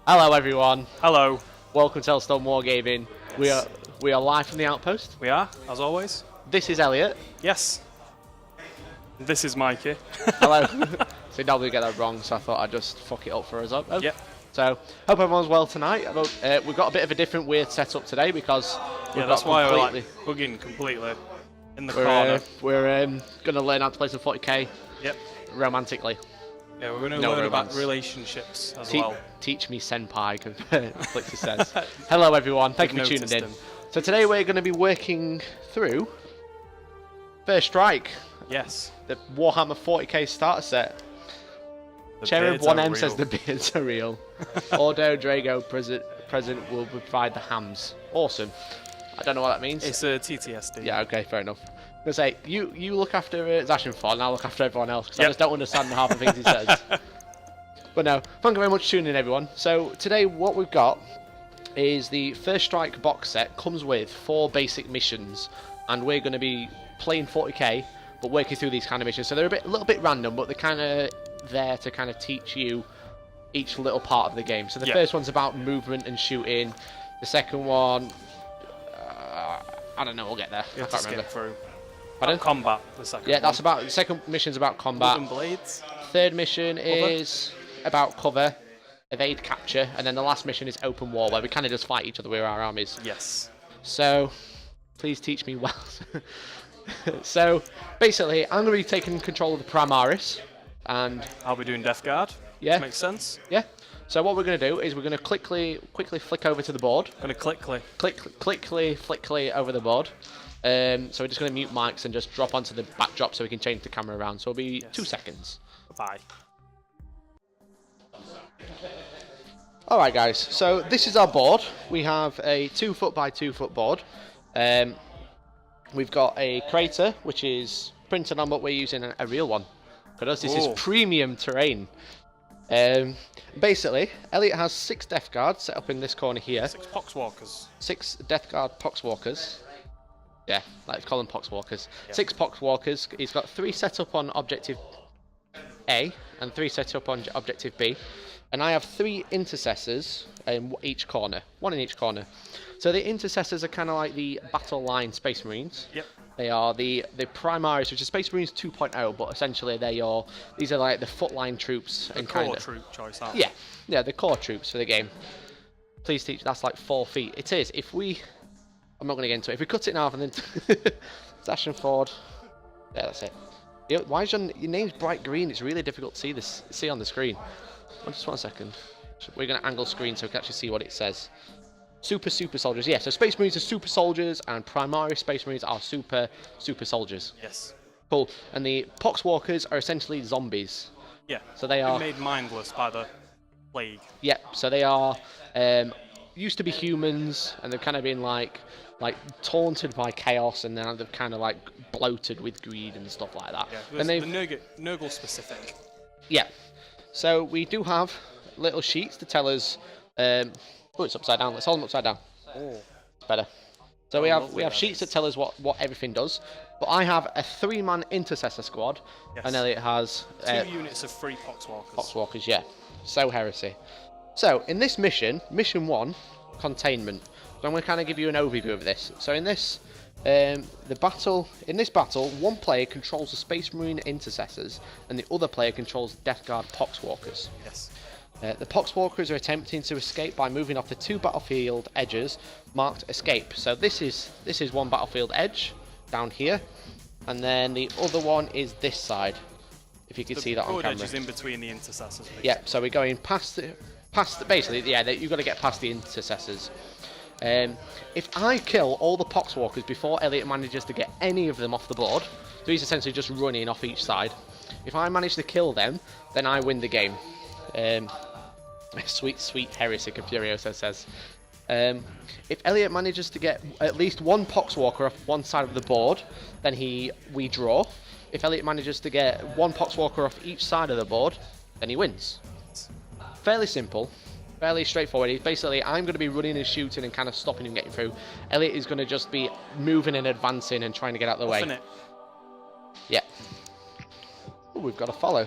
Hello everyone. Hello. Welcome to Hellstone Wargaming. Yes. We are live from the outpost. We are, as always. This is Elliot. Yes. This is Mikey. Hello. So normally get that wrong, so I thought I'd just fuck it up for us. Yep. So hope everyone's well tonight. We've got a bit of a different weird setup today because that's why we're like hugging completely in the corner. We're going to learn how to play some 40k. Yep. Romantically. Yeah, we're going to learn about relationships as well. Teach me senpai, Flixie says. Hello everyone, thank you for tuning in. So today we're going to be working through First Strike. Yes. The Warhammer 40k starter set. Cherub 1M says the beards are real. Ordo Drago present will provide the hams. Awesome. I don't know what that means. It's a TTSD. Yeah, okay, fair enough. I'm going to say, you look after Zashenford and I'll look after everyone else because I just don't understand half the things he says. But no, thank you very much for tuning in everyone. So today what we've got is the First Strike box set. Comes with 4 basic missions and we're going to be playing 40k but working through these kind of missions. So they're a little bit random, but they're kind of there to kind of teach you each little part of the game. So the first one's about movement and shooting. The second one, I don't know, we'll get there. I can't remember. Through. Pardon? Combat, the second one. That's about, the second mission's about combat. Wooden blades. Third mission is about cover, evade capture, and then the last mission is open war, where we kind of just fight each other with our armies. Yes. So, please teach me well. So, basically, I'm going to be taking control of the Primaris, and I'll be doing Death Guard. Yeah. Makes sense. Yeah. So what we're going to do is we're going to quickly flick over to the board. Going to quickly flickly over the board. So we're just going to mute mics and just drop onto the backdrop so we can change the camera around. So it'll be 2 seconds. Bye. Alright guys, so this is our board. We have a 2 foot by 2 foot board. We've got a crater which is printed on, but we're using a real one. Because this is premium terrain. Basically, Elliot has 6 Death Guards set up in this corner here. 6 Poxwalkers. 6 Death Guard Poxwalkers. Yeah, let's call them Poxwalkers. Yep. 6 Poxwalkers. He's got 3 set up on Objective A and 3 set up on Objective B. And I have 3 Intercessors in each corner. 1 in each corner. So the Intercessors are kind of like the battle line Space Marines. Yep. They are the Primaris, which is Space Marines 2.0, but essentially these are like the footline troops. The and core troop choice, aren't they? Yeah, the core troops for the game. Please teach, that's like 4 feet. It is, I'm not going to get into it. If we cut it in half and then Zashenford, yeah, that's it. Why is your name's bright green? It's really difficult to see on the screen. Just 1 second. We're going to angle screen so we can actually see what it says. Super soldiers. Yeah, so Space Marines are super soldiers and Primaris Space Marines are super soldiers. Yes. Cool. And the Poxwalkers are essentially zombies. Yeah. So they are made mindless by the plague. Yeah, so they are used to be humans and they've kind of been like taunted by chaos and now they've kind of like bloated with greed and stuff like that. Yeah, and the Nurgle specific. Yeah. So we do have little sheets to tell us oh, it's upside down. Let's hold them upside down. Oh. It's better. So we have sheets that tell us what everything does. But I have a 3-man Intercessor squad, and Elliot has 2 units of 3 Poxwalkers. Poxwalkers, yeah. So heresy. So in this mission 1, containment. So I'm going to kind of give you an overview of this. So in this battle, 1 player controls the Space Marine Intercessors, and the other player controls Death Guard Poxwalkers. Yes. The Poxwalkers are attempting to escape by moving off the 2 battlefield edges marked escape. So this is 1 battlefield edge down here, and then the other one is this side. If you can see that on camera. The edge is in between the Intercessors. Yeah, so we're going past basically, yeah, you've got to get past the Intercessors. If I kill all the Poxwalkers before Elliot manages to get any of them off the board, so he's essentially just running off each side. If I manage to kill them, then I win the game. Sweet heresy, Furioso says. If Elliot manages to get at least 1 Poxwalker off one side of the board, then we draw. If Elliot manages to get 1 Poxwalker off each side of the board, then he wins. Fairly simple, fairly straightforward. Basically, I'm going to be running and shooting and kind of stopping him getting through. Elliot is going to just be moving and advancing and trying to get out of the way. Yeah. Ooh, we've got a follow.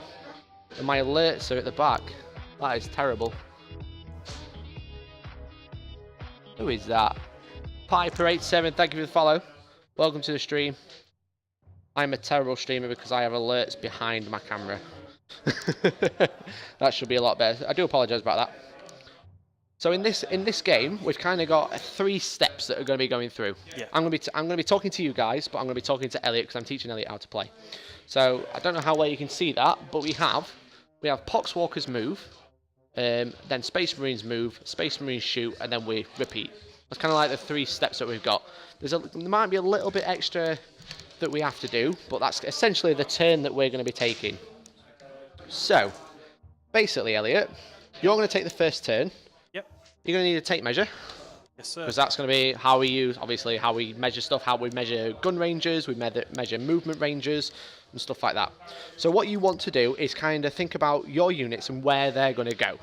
And my alerts are at the back. That is terrible. Who is that? Piper87, thank you for the follow. Welcome to the stream. I'm a terrible streamer because I have alerts behind my camera. That should be a lot better. I do apologise about that. So in this game, we've kind of got 3 steps that are going to be going through. Yeah. I'm going to be talking to you guys, but I'm going to be talking to Elliot because I'm teaching Elliot how to play. So I don't know how well you can see that, but we have Poxwalkers move, then Space Marines move, Space Marines shoot, and then we repeat. That's kind of like the 3 steps that we've got. There might be a little bit extra that we have to do, but that's essentially the turn that we're going to be taking. So basically, Elliot, you're going to take the first turn. You're going to need a tape measure. Yes, sir. Because that's going to be how we use, obviously, how we measure stuff, how we measure gun ranges, we measure movement ranges, and stuff like that. So what you want to do is kind of think about your units and where they're going to go.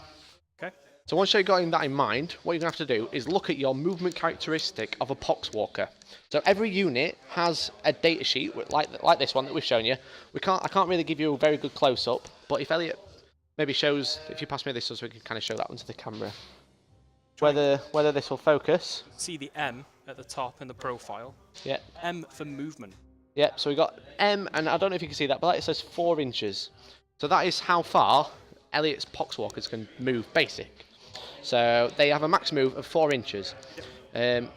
Okay. So once you've got that in mind, what you're going to have to do is look at your movement characteristic of a Poxwalker. So every unit has a data sheet, like this one that we've shown you. I can't really give you a very good close-up, but if Elliot maybe shows, if you pass me this so we can kind of show that onto the camera. Whether this will focus. See the M at the top in the profile. Yeah. M for movement. Yeah, so we got M, and I don't know if you can see that, but it says 4 inches. So that is how far Elliot's Poxwalkers can move basic. So they have a max move of 4 inches. Yep.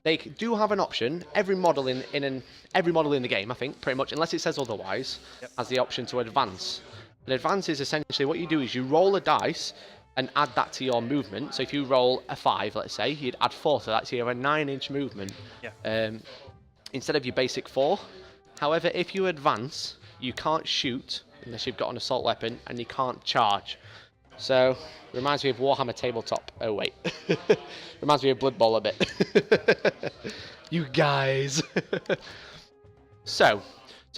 They do have an option. Every model in the game, I think, pretty much, unless it says otherwise, yep, has the option to advance. And advance is essentially what you do is you roll a dice and add that to your movement. So if you roll a 5, let's say, you'd add 4 to that, so you have a 9-inch movement. Yeah. Instead of your basic 4. However, if you advance, you can't shoot unless you've got an assault weapon, and you can't charge. So, reminds me of Warhammer Tabletop. Oh wait. Reminds me of Blood Bowl a bit. You guys. So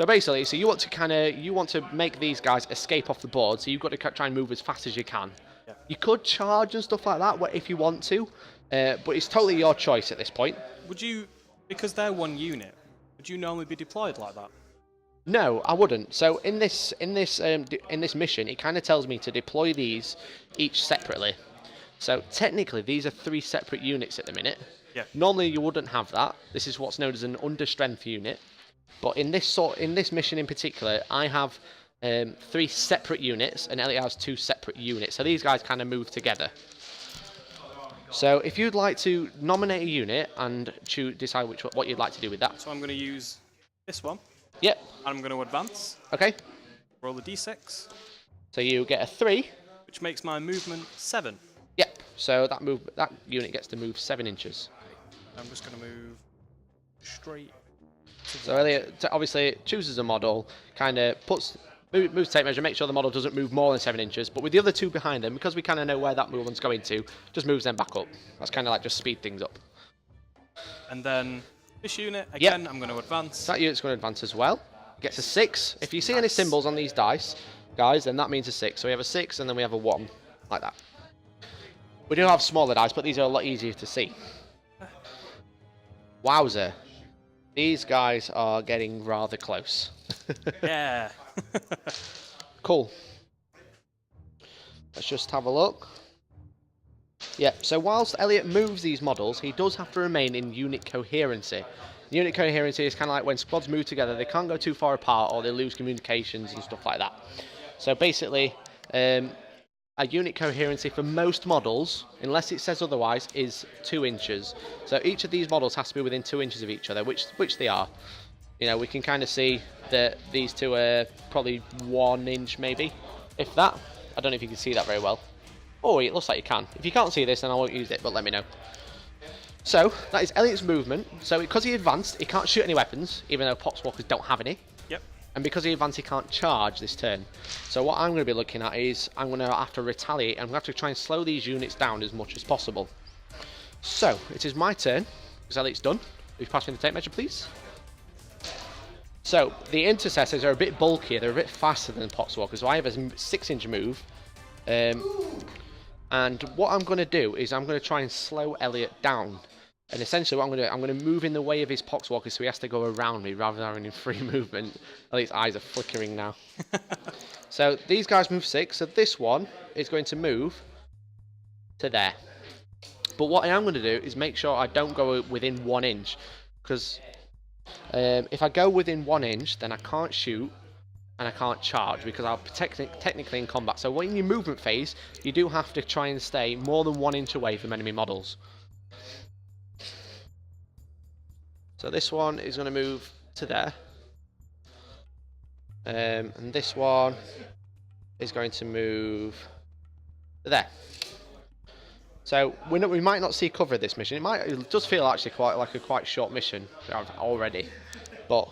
basically, you want to make these guys escape off the board, so you've got to try and move as fast as you can. Yeah. You could charge and stuff like that if you want to, but it's totally your choice at this point. Would you, because they're one unit, would you normally be deployed like that? No, I wouldn't. So in this mission, it kind of tells me to deploy these each separately. So technically, these are 3 separate units at the minute. Yeah. Normally, you wouldn't have that. This is what's known as an understrength unit. But in this mission in particular, I have 3 separate units, and Elliot has 2 separate units. So these guys kind of move together. So if you'd like to nominate a unit and decide what you'd like to do with that. So I'm going to use this one. Yep. And I'm going to advance. Okay. Roll a d6. So you get a 3. Which makes my movement 7. Yep. So that unit gets to move 7 inches. I'm just going to move straight. So Elliot obviously chooses a model, kind of moves tape measure, make sure the model doesn't move more than 7 inches. But with the other 2 behind them, because we kind of know where that movement's going to, just moves them back up. That's kind of like just speed things up. And then this unit, again, yep, I'm going to advance. That unit's going to advance as well. Gets a 6. If you see any symbols on these dice, guys, then that means a 6. So we have a 6 and then we have a 1, like that. We do have smaller dice, but these are a lot easier to see. Wowzer. These guys are getting rather close. Yeah. Cool. Let's just have a look. Yep, so whilst Elliot moves these models, he does have to remain in unit coherency. Unit coherency is kind of like when squads move together, they can't go too far apart or they lose communications and stuff like that. So basically, a unit coherency for most models, unless it says otherwise, is 2 inches. So each of these models has to be within 2 inches of each other, which they are. You know, we can kind of see that these 2 are probably 1 inch maybe, if that. I don't know if you can see that very well. Oh, it looks like you can. If you can't see this, then I won't use it, but let me know. So, that is Elliot's movement. So, because he advanced, he can't shoot any weapons, even though Poxwalkers don't have any. Yep. And because he advanced, he can't charge this turn. So, what I'm going to be looking at is, I'm going to have to retaliate, and I'm going to have to try and slow these units down as much as possible. So, it is my turn, because Elliot's done. Will you pass me the tape measure, please? So, the intercessors are a bit bulkier, they're a bit faster than Poxwalkers, so I have a 6-inch move. And what I'm going to do is I'm going to try and slow Elliot down. And essentially what I'm going to move in the way of his Poxwalker so he has to go around me rather than having free movement. Elliot's eyes are flickering now. So these guys move 6, so this one is going to move to there. But what I am going to do is make sure I don't go within 1 inch, because if I go within 1 inch, then I can't shoot and I can't charge, because I'll be technically in combat. So in your movement phase, you do have to try and stay more than 1 inch away from enemy models. So this one is going to move to there, and this one is going to move to there. So we might not see cover of this mission. It does feel actually quite short mission already. But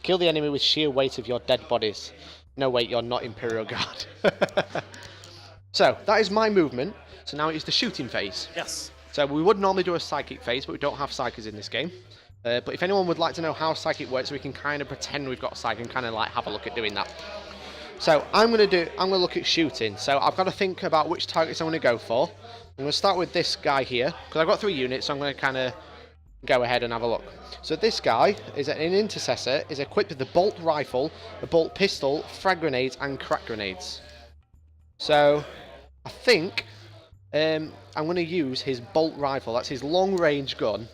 kill the enemy with sheer weight of your dead bodies. No wait, you're not Imperial Guard. So that is my movement. So now it is the shooting phase. Yes. So we would normally do a psychic phase, but we don't have psychics in this game. But if anyone would like to know how psychic works, we can kind of pretend we've got a psychic and kind of like have a look at doing that. So I'm gonna look at shooting. So I've got to think about which targets I'm gonna go for. I'm gonna start with this guy here because I've got 3 units, so I'm gonna kind of go ahead and have a look. So this guy is an intercessor, is equipped with a bolt rifle, a bolt pistol, frag grenades, and crack grenades. So I think I'm gonna use his bolt rifle. That's his long range gun,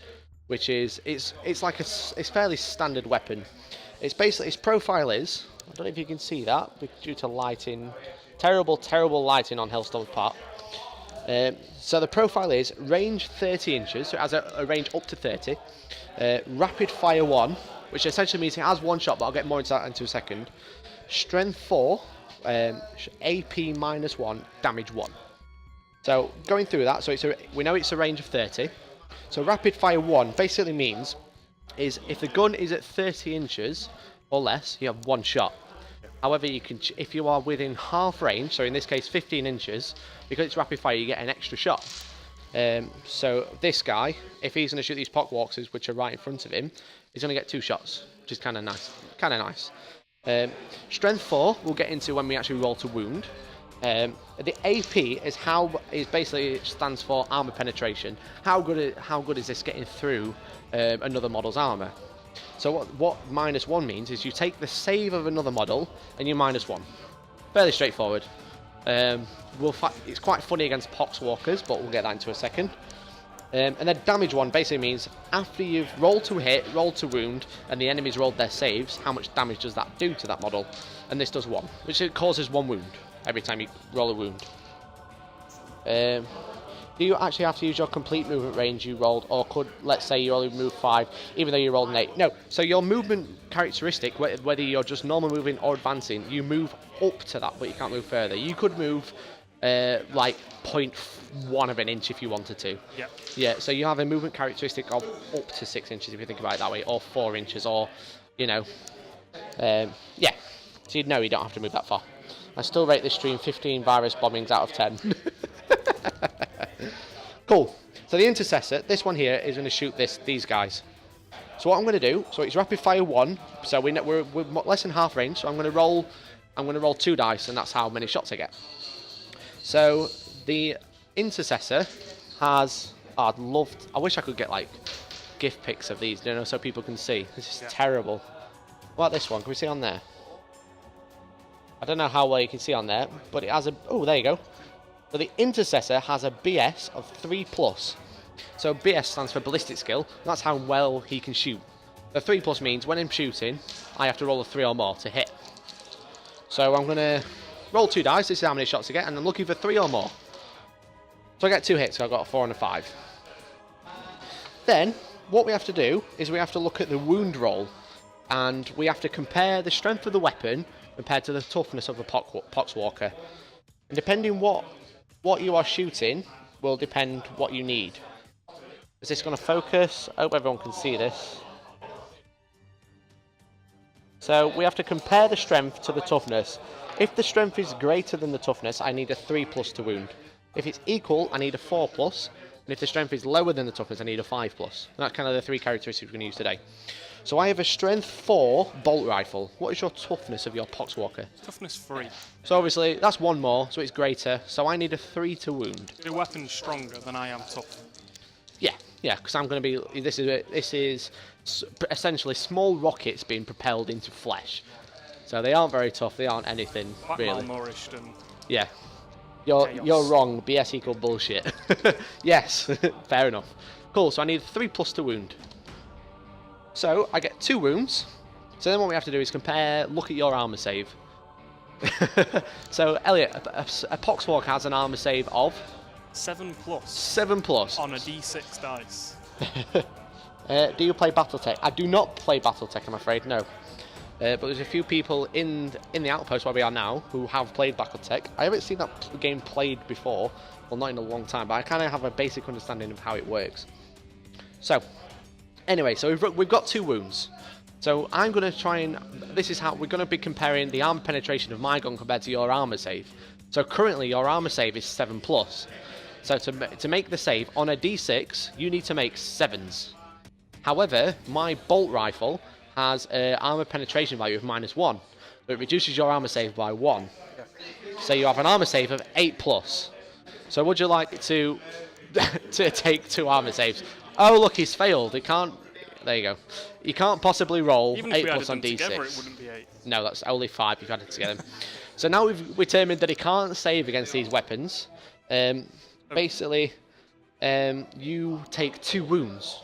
which is it's fairly standard weapon. It's basically, its profile is, I don't know if you can see that due to lighting, terrible lighting on Hellstorm's part. So the profile is range 30 inches, so it has a range up to 30. Rapid fire 1, which essentially means it has 1 shot, but I'll get more into that in a second. Strength 4, AP -1, damage 1. So going through that, so we know it's a range of 30. So rapid fire 1 basically means is if the gun is at 30 inches or less, you have 1 shot. However, you can, if you are within half range, so in this case 15 inches, because it's rapid fire, you get an extra shot. So this guy, if he's going to shoot these poxwalkers, which are right in front of him, he's going to get 2 shots, which is kind of nice. Strength 4 we'll get into when we actually roll to wound. The AP is basically, it stands for armor penetration. How good is this getting through another model's armor? So what -1 means is you take the save of another model and you -1. Fairly straightforward. It's quite funny against poxwalkers, but we'll get that into a second. And then damage 1 basically means after you've rolled to hit, rolled to wound, and the enemy's rolled their saves, how much damage does that do to that model? And this does 1, which it causes 1 wound every time you roll a wound. Do you actually have to use your complete movement range you rolled, or could, let's say you only move 5, even though you rolled an 8? No, so your movement characteristic, whether you're just normal moving or advancing, you move up to that, but you can't move further. You could move like 0.1 of an inch if you wanted to. Yeah. Yeah, so you have a movement characteristic of up to 6 inches if you think about it that way, or 4 inches, or, you know, yeah. So you'd know you don't have to move that far. I still rate this stream 15 virus bombings out of 10. Cool. So the intercessor, this one here, is going to shoot these guys. So what I'm going to do, so it's rapid fire 1, so we're less than half range, so I'm going to roll 2 dice, and that's how many shots I get. So the intercessor has, I wish I could get like GIF pics of these, you know, so people can see. This is terrible. What about this one? Can we see on there? I don't know how well you can see on there, but it has a, oh, there you go. So the intercessor has a BS of 3+. So BS stands for ballistic skill. That's how well he can shoot. The 3+ means when I'm shooting, I have to roll a 3 or more to hit. So I'm going to roll 2 dice. This is how many shots I get, and I'm looking for 3 or more. So I get 2 hits. So I've got a 4 and a 5. Then what we have to do is we have to look at the wound roll, and we have to compare the strength of the weapon compared to the toughness of the poxwalker. And depending what you are shooting will depend what you need. Is this going to focus? I hope everyone can see this. So we have to compare the strength to the toughness. If the strength is greater than the toughness, I need a 3+ to wound. If it's equal, I need a 4+. And if the strength is lower than the toughness, I need a 5+. And that's kind of the 3 characteristics we're going to use today. So I have a strength 4 bolt rifle. What is your toughness of your poxwalker? Toughness 3. So obviously that's 1 more, so it's greater. So I need a 3 to wound. Your weapon's stronger than I am tough. Yeah, because I'm going to be. This is essentially small rockets being propelled into flesh. So they aren't very tough. They aren't anything Quite really. malnourished and. Yeah. You're wrong. BS equal bullshit. Yes, fair enough. Cool. So I need 3+ to wound. So I get 2 wounds. So then what we have to do is compare. Look at your armor save. So Elliot, a Poxwalker has an armor save of 7+. 7+ On a D6 dice. Do you play BattleTech? I do not play BattleTech, I'm afraid. No. But there's a few people in the outpost where we are now who have played BattleTech. I haven't seen that game played before, well, not in a long time, but I kind of have a basic understanding of how it works. So, anyway, so we've got 2 wounds. So I'm going to try and... This is how we're going to be comparing the armor penetration of my gun compared to your armor save. So currently your armor save is 7+. So to make the save on a D6, you need to make 7s. However, my bolt rifle has an armor penetration value of -1. But it reduces your armor save by 1. So you have an armor save of 8+. So would you like to take 2 armor saves? Oh look, he's failed. It can't... There you go. You can't possibly roll 8+ on D6. Together, it wouldn't be 8. No, that's only 5 if you added together. So now we've determined that he can't save against these weapons. Basically, you take 2 wounds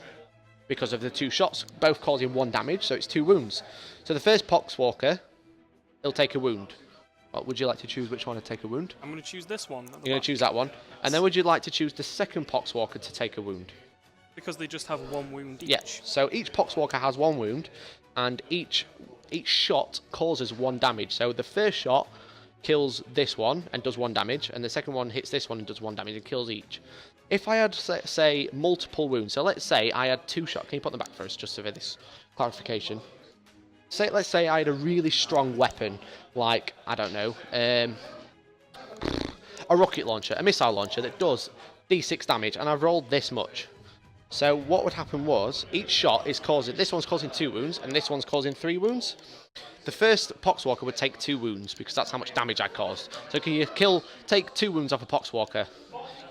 because of the 2 shots, both causing 1 damage, so it's 2 wounds. So the first Poxwalker, he'll take a wound. What, would you like to choose which one to take a wound? I'm going to choose this one. You're going to choose that one. And then would you like to choose the second Poxwalker to take a wound? Because they just have 1 wound each. Yeah, so each Poxwalker has 1 wound, and each shot causes 1 damage. So the first shot kills this one and does 1 damage, and the second one hits this one and does 1 damage and kills each. If I had, say, multiple wounds, so let's say I had 2 shots. Can you put them back for us, just for this clarification? Let's say I had a really strong weapon, like, I don't know, a rocket launcher, a missile launcher that does D6 damage, and I've rolled this much. So what would happen was, each shot is causing... This one's causing 2 wounds, and this one's causing 3 wounds. The first Poxwalker would take 2 wounds, because that's how much damage I caused. So can you take 2 wounds off a Poxwalker?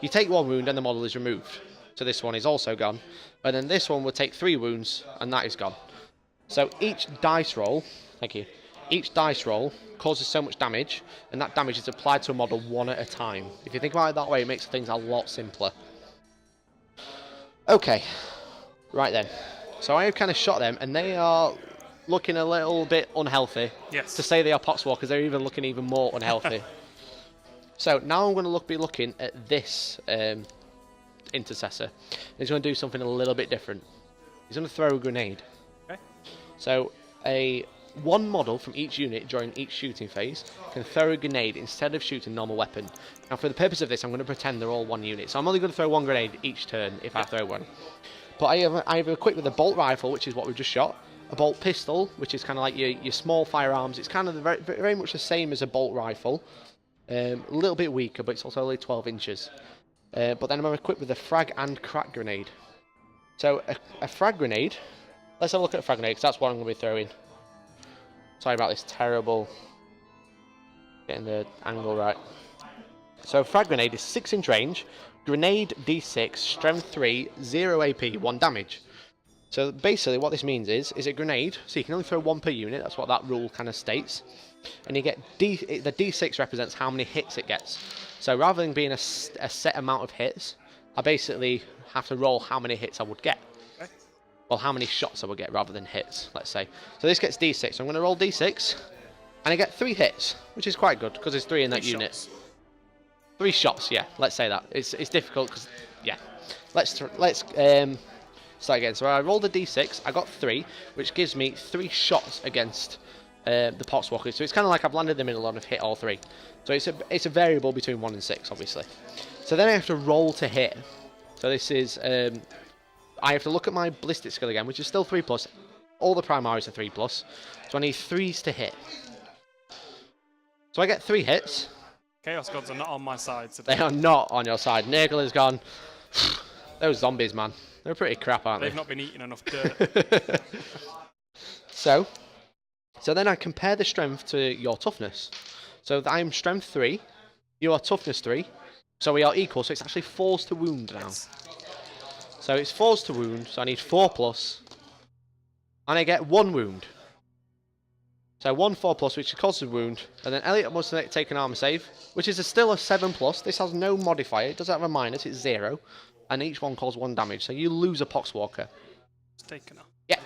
You take 1 wound, and the model is removed. So this one is also gone. And then this one would take 3 wounds, and that is gone. So each dice roll... Thank you. Each dice roll causes so much damage, and that damage is applied to a model 1 at a time. If you think about it that way, it makes things a lot simpler. Okay, right then. So I have kind of shot them, and they are looking a little bit unhealthy. Yes. To say they are Poxwalkers, they're even looking even more unhealthy. So now I'm going to be looking at this intercessor. He's going to do something a little bit different. He's going to throw a grenade. Okay. So one model from each unit during each shooting phase can throw a grenade instead of shooting a normal weapon. Now for the purpose of this, I'm going to pretend they're all 1 unit. So I'm only going to throw 1 grenade each turn if I throw one. But I have equipped with a bolt rifle, which is what we've just shot, a bolt pistol, which is kind of like your small firearms. It's kind of very much the same as a bolt rifle. A little bit weaker, but it's also only 12 inches. But then I'm equipped with a frag and crack grenade. So a frag grenade, let's have a look at a frag grenade, because that's what I'm going to be throwing. Sorry about this terrible getting the angle right. So frag grenade is 6-inch range, grenade D6, strength 3, 0 AP, 1 damage. So basically what this means is a grenade, so you can only throw 1 per unit, that's what that rule kind of states. And you get the D6 represents how many hits it gets. So rather than being a set amount of hits, I basically have to roll how many hits I would get. Well, how many shots I would get rather than hits, let's say. So this gets D6, so I'm going to roll D6, and I get 3 hits, which is quite good, because there's 3 in that unit. 3 shots, yeah, let's say that. It's difficult, because, yeah. Let's start again. So I rolled a D6, I got 3, which gives me 3 shots against the Poxwalkers. So it's kind of like I've landed them in a lot of hit all 3. So it's a variable between 1 and 6, obviously. So then I have to roll to hit. So this is... I have to look at my ballistic skill again, which is still 3+. All the primaries are 3+. So I need 3s to hit. So I get 3 hits. Chaos Gods are not on my side today. They are not on your side. Nurgle is gone. Those zombies, man. They're pretty crap, aren't they? They've not been eating enough dirt. So then I compare the strength to your toughness. So I'm strength 3, you are toughness 3. So we are equal, so it's actually 4s to wound now. Yes. So it's 4s to wound, so I need 4+. And I get 1 wound. So 1 4+, which causes a wound, and then Elliot must take an armor save, which is still a 7+. This has no modifier, it doesn't have a minus, it's 0, and each one causes 1 damage, so you lose a Poxwalker. It's taken off. Yeah.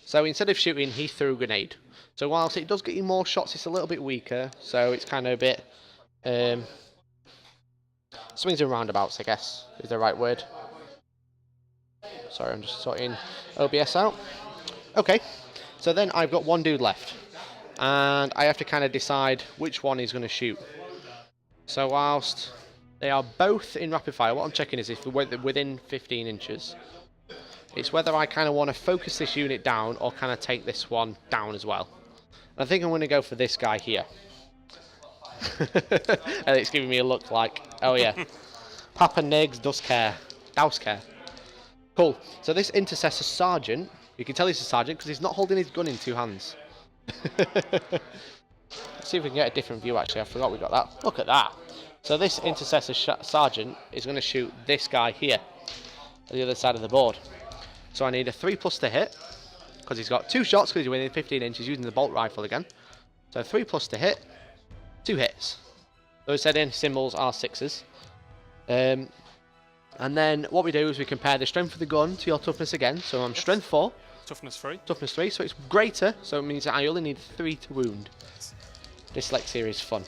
So instead of shooting, he threw a grenade. So whilst it does get you more shots, it's a little bit weaker, so it's kind of a bit... swings and roundabouts, I guess, is the right word. Sorry, I'm just sorting OBS out. Okay, so then I've got one dude left. And I have to kind of decide which one he's going to shoot. So whilst they are both in rapid fire, what I'm checking is if they're within 15 inches. It's whether I kind of want to focus this unit down or kind of take this one down as well. And I think I'm going to go for this guy here. And it's giving me a look like, oh yeah, Papa Negs does care. Douse care. Cool. So this Intercessor Sergeant, you can tell he's a Sergeant because he's not holding his gun in 2 hands. Let's see if we can get a different view actually, I forgot we got that. Look at that. So this Intercessor Sergeant is going to shoot this guy here, at the other side of the board. So I need a 3+ to hit, because he's got 2 shots because he's within 15 inches using the bolt rifle again. So 3+ to hit, 2 hits. Those set in symbols are 6s. And then what we do is we compare the strength of the gun to your toughness again. So I'm strength 4. Toughness 3. Toughness 3, so it's greater, so it means that I only need 3 to wound. Dyslexia is fun.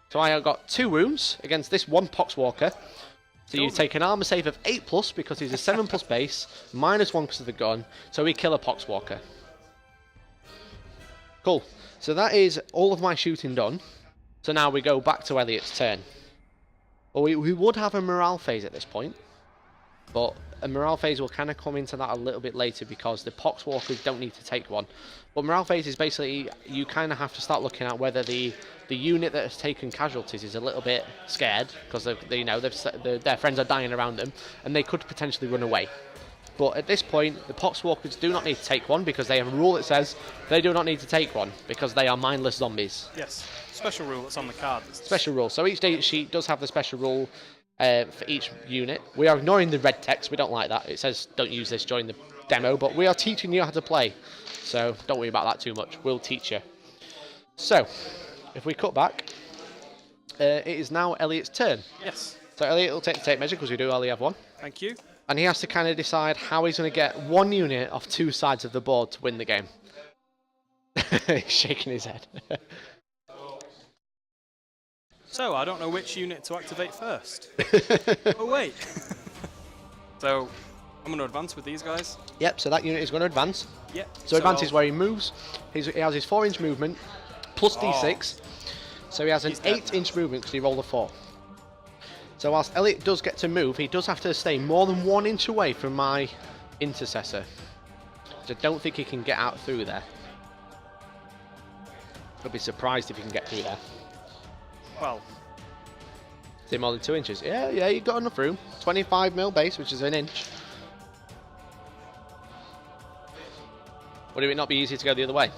So I have got 2 wounds against this one Poxwalker. So you take an armor save of 8+ because he's a 7+ base, -1 because of the gun, so we kill a Poxwalker. Cool. So that is all of my shooting done. So now we go back to Elliot's turn. Well, we would have a morale phase at this point, but a morale phase will kind of come into that a little bit later because the Poxwalkers don't need to take one. But morale phase is basically you kind of have to start looking at whether the unit that has taken casualties is a little bit scared because their friends are dying around them and they could potentially run away. But at this point, the Poxwalkers do not need to take one because they have a rule that says they do not need to take one because they are mindless zombies. Yes, special rule that's on the card. Special rule. So each data sheet does have the special rule for each unit. We are ignoring the red text. We don't like that. It says don't use this during the demo, but we are teaching you how to play. So don't worry about that too much. We'll teach you. So if we cut back, it is now Elliot's turn. Yes. So Elliot will take the tape measure because we do only have one. Thank you. And he has to kind of decide how he's going to get one unit off 2 sides of the board to win the game. He's shaking his head. So, I don't know which unit to activate first. Oh, wait. So, I'm going to advance with these guys. Yep, so that unit is going to advance. Yep. So advance is where he moves. He has his 4-inch movement plus D6. So he has an 8-inch movement because he rolled a 4. So whilst Elliot does get to move, he does have to stay more than 1 inch away from my Intercessor. So I don't think he can get out through there. I'd be surprised if he can get through there. Well, is it more than 2 inches? Yeah, you've got enough room. 25mm base, which is 1 inch. Would it not be easier to go the other way?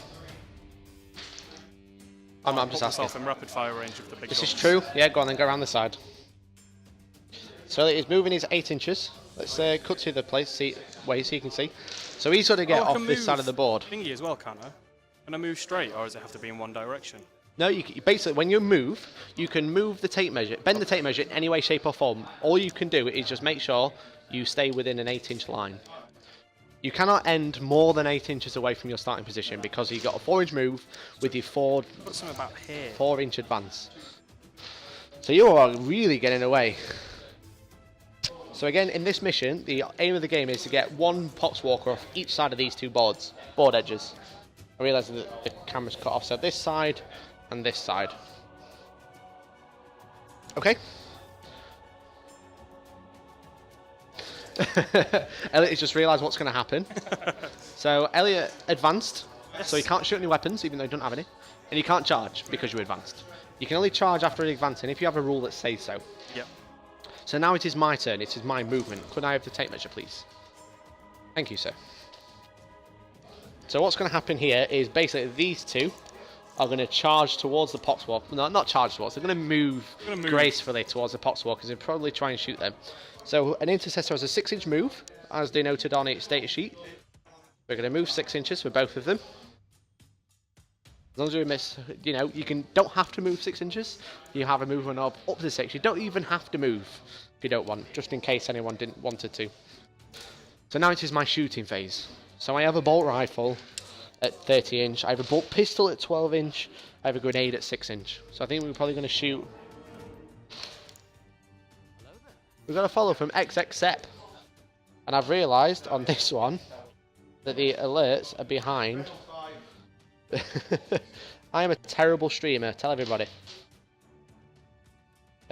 I'm just asking. In rapid fire range of the big This guns. is true. Yeah, go on then, go around the side. So he's moving his 8 inches. Let's cut to the place, way so you can see. So he's got to get off this side of the board. Thingy as well, can't I? Can I move straight, or does it have to be in one direction? No, basically when you move, you can move the tape measure, bend the tape measure in any way, shape or form. All you can do is just make sure you stay within an 8-inch line. You cannot end more than 8 inches away from your starting position because you've got a 4-inch move with your Put something about here. 4-inch advance. So you are really getting away. So again, in this mission, the aim of the game is to get 1 Poxwalker off each side of these 2 board edges. I realise that the camera's cut off, so this side and this side. Okay. Elliot has just realised what's going to happen. So Elliot advanced, so he can't shoot any weapons, even though he doesn't have any. And he can't charge because you advanced. You can only charge after advancing if you have a rule that says so. Yep. So now it is my turn, it is my movement. Could I have the tape measure, please? Thank you, sir. So what's going to happen here is basically these 2 are going to charge towards the Poxwalker. No, not charge towards, they're going to move gracefully towards the Poxwalkers and probably try and shoot them. So an Intercessor has a 6-inch move, as denoted on its data sheet. We're going to move 6 inches for both of them. As long as you miss, you know, don't have to move 6 inches. You have a movement of up to 6. You don't even have to move if you don't want, just in case anyone didn't want it to. So now it is my shooting phase. So I have a bolt rifle at 30 inch. I have a bolt pistol at 12 inch. I have a grenade at 6 inch. So I think we're probably going to shoot. We've got a follow from XXSep. And I've realised on this one that the alerts are behind. I am a terrible streamer, tell everybody.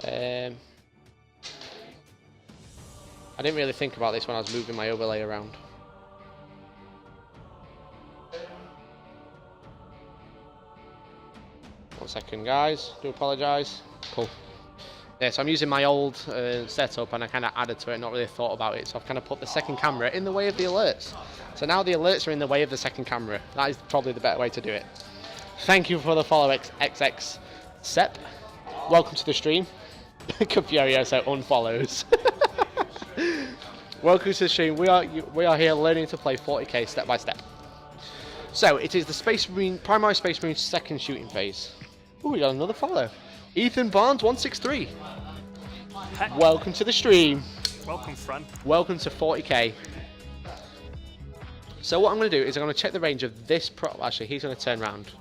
I didn't really think about this when I was moving my overlay around. One second, guys. Do apologise. Cool. Yeah, so I'm using my old setup and I kind of added to it, not really thought about it. So I've kind of put the second camera in the way of the alerts. So now the alerts are in the way of the second camera. That is probably the better way to do it. Thank you for the follow, XXSep. Welcome to the stream. Confurio so unfollows. Welcome to the stream. We are here learning to play 40k step by step. So it is the Space Marine, primary Space Marine second shooting phase. Oh, we got another follow. Ethan Barnes 163. Heck. Welcome to the stream. Welcome, friend. Welcome to 40k. So what I'm going to do is I'm going to check the range of this prop. Actually, he's going to turn around.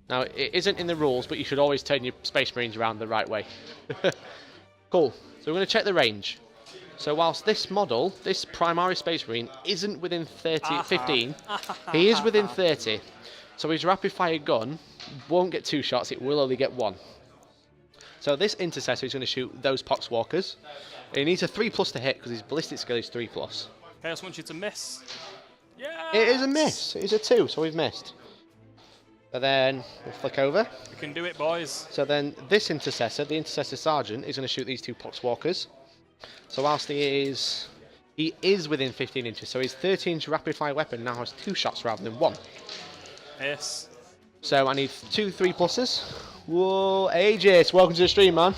Now, it isn't in the rules, but you should always turn your Space Marines around the right way. Cool. So we're going to check the range. So whilst this model, this primary Space Marine, isn't within 15, he is within 30. So his rapid fire gun won't get 2 shots, it will only get 1. So this intercessor is going to shoot those poxwalkers. He needs a 3+ to hit because his ballistic skill is 3+. Okay, I just want you to miss. Yeah. It is a miss. It is a 2, so we've missed. But then we'll flick over. We can do it, boys. So then this intercessor, the intercessor sergeant, is going to shoot these 2 poxwalkers. So whilst he is within 15 inches, so his 13-inch rapid fire weapon now has 2 shots rather than 1. Yes. So I need 2 3+. Whoa, Aegis, welcome to the stream, man.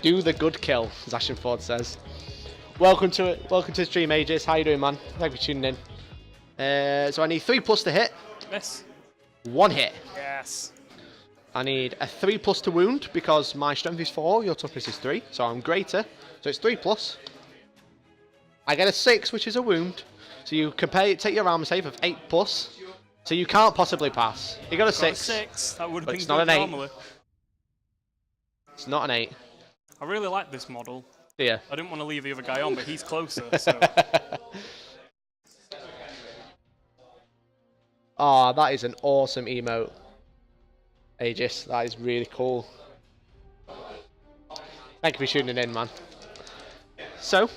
Do the good kill, as Ashton Ford says. Welcome to the stream, Aegis. How you doing, man? Thank you for tuning in. So I need 3+ to hit. Miss. 1 hit. Yes. I need a 3+ to wound because my strength is 4, your toughness is 3, so I'm greater. So it's 3+. I get a 6, which is a wound. So you take your armor save of 8+. So you can't possibly pass. You got a 6. That would have been it's not an 8. normally. It's not an 8. I really like this model. Yeah. I didn't want to leave the other guy on, but he's closer, so... Ah, that is an awesome emote. Aegis, that is really cool. Thank you for tuning in, man. So,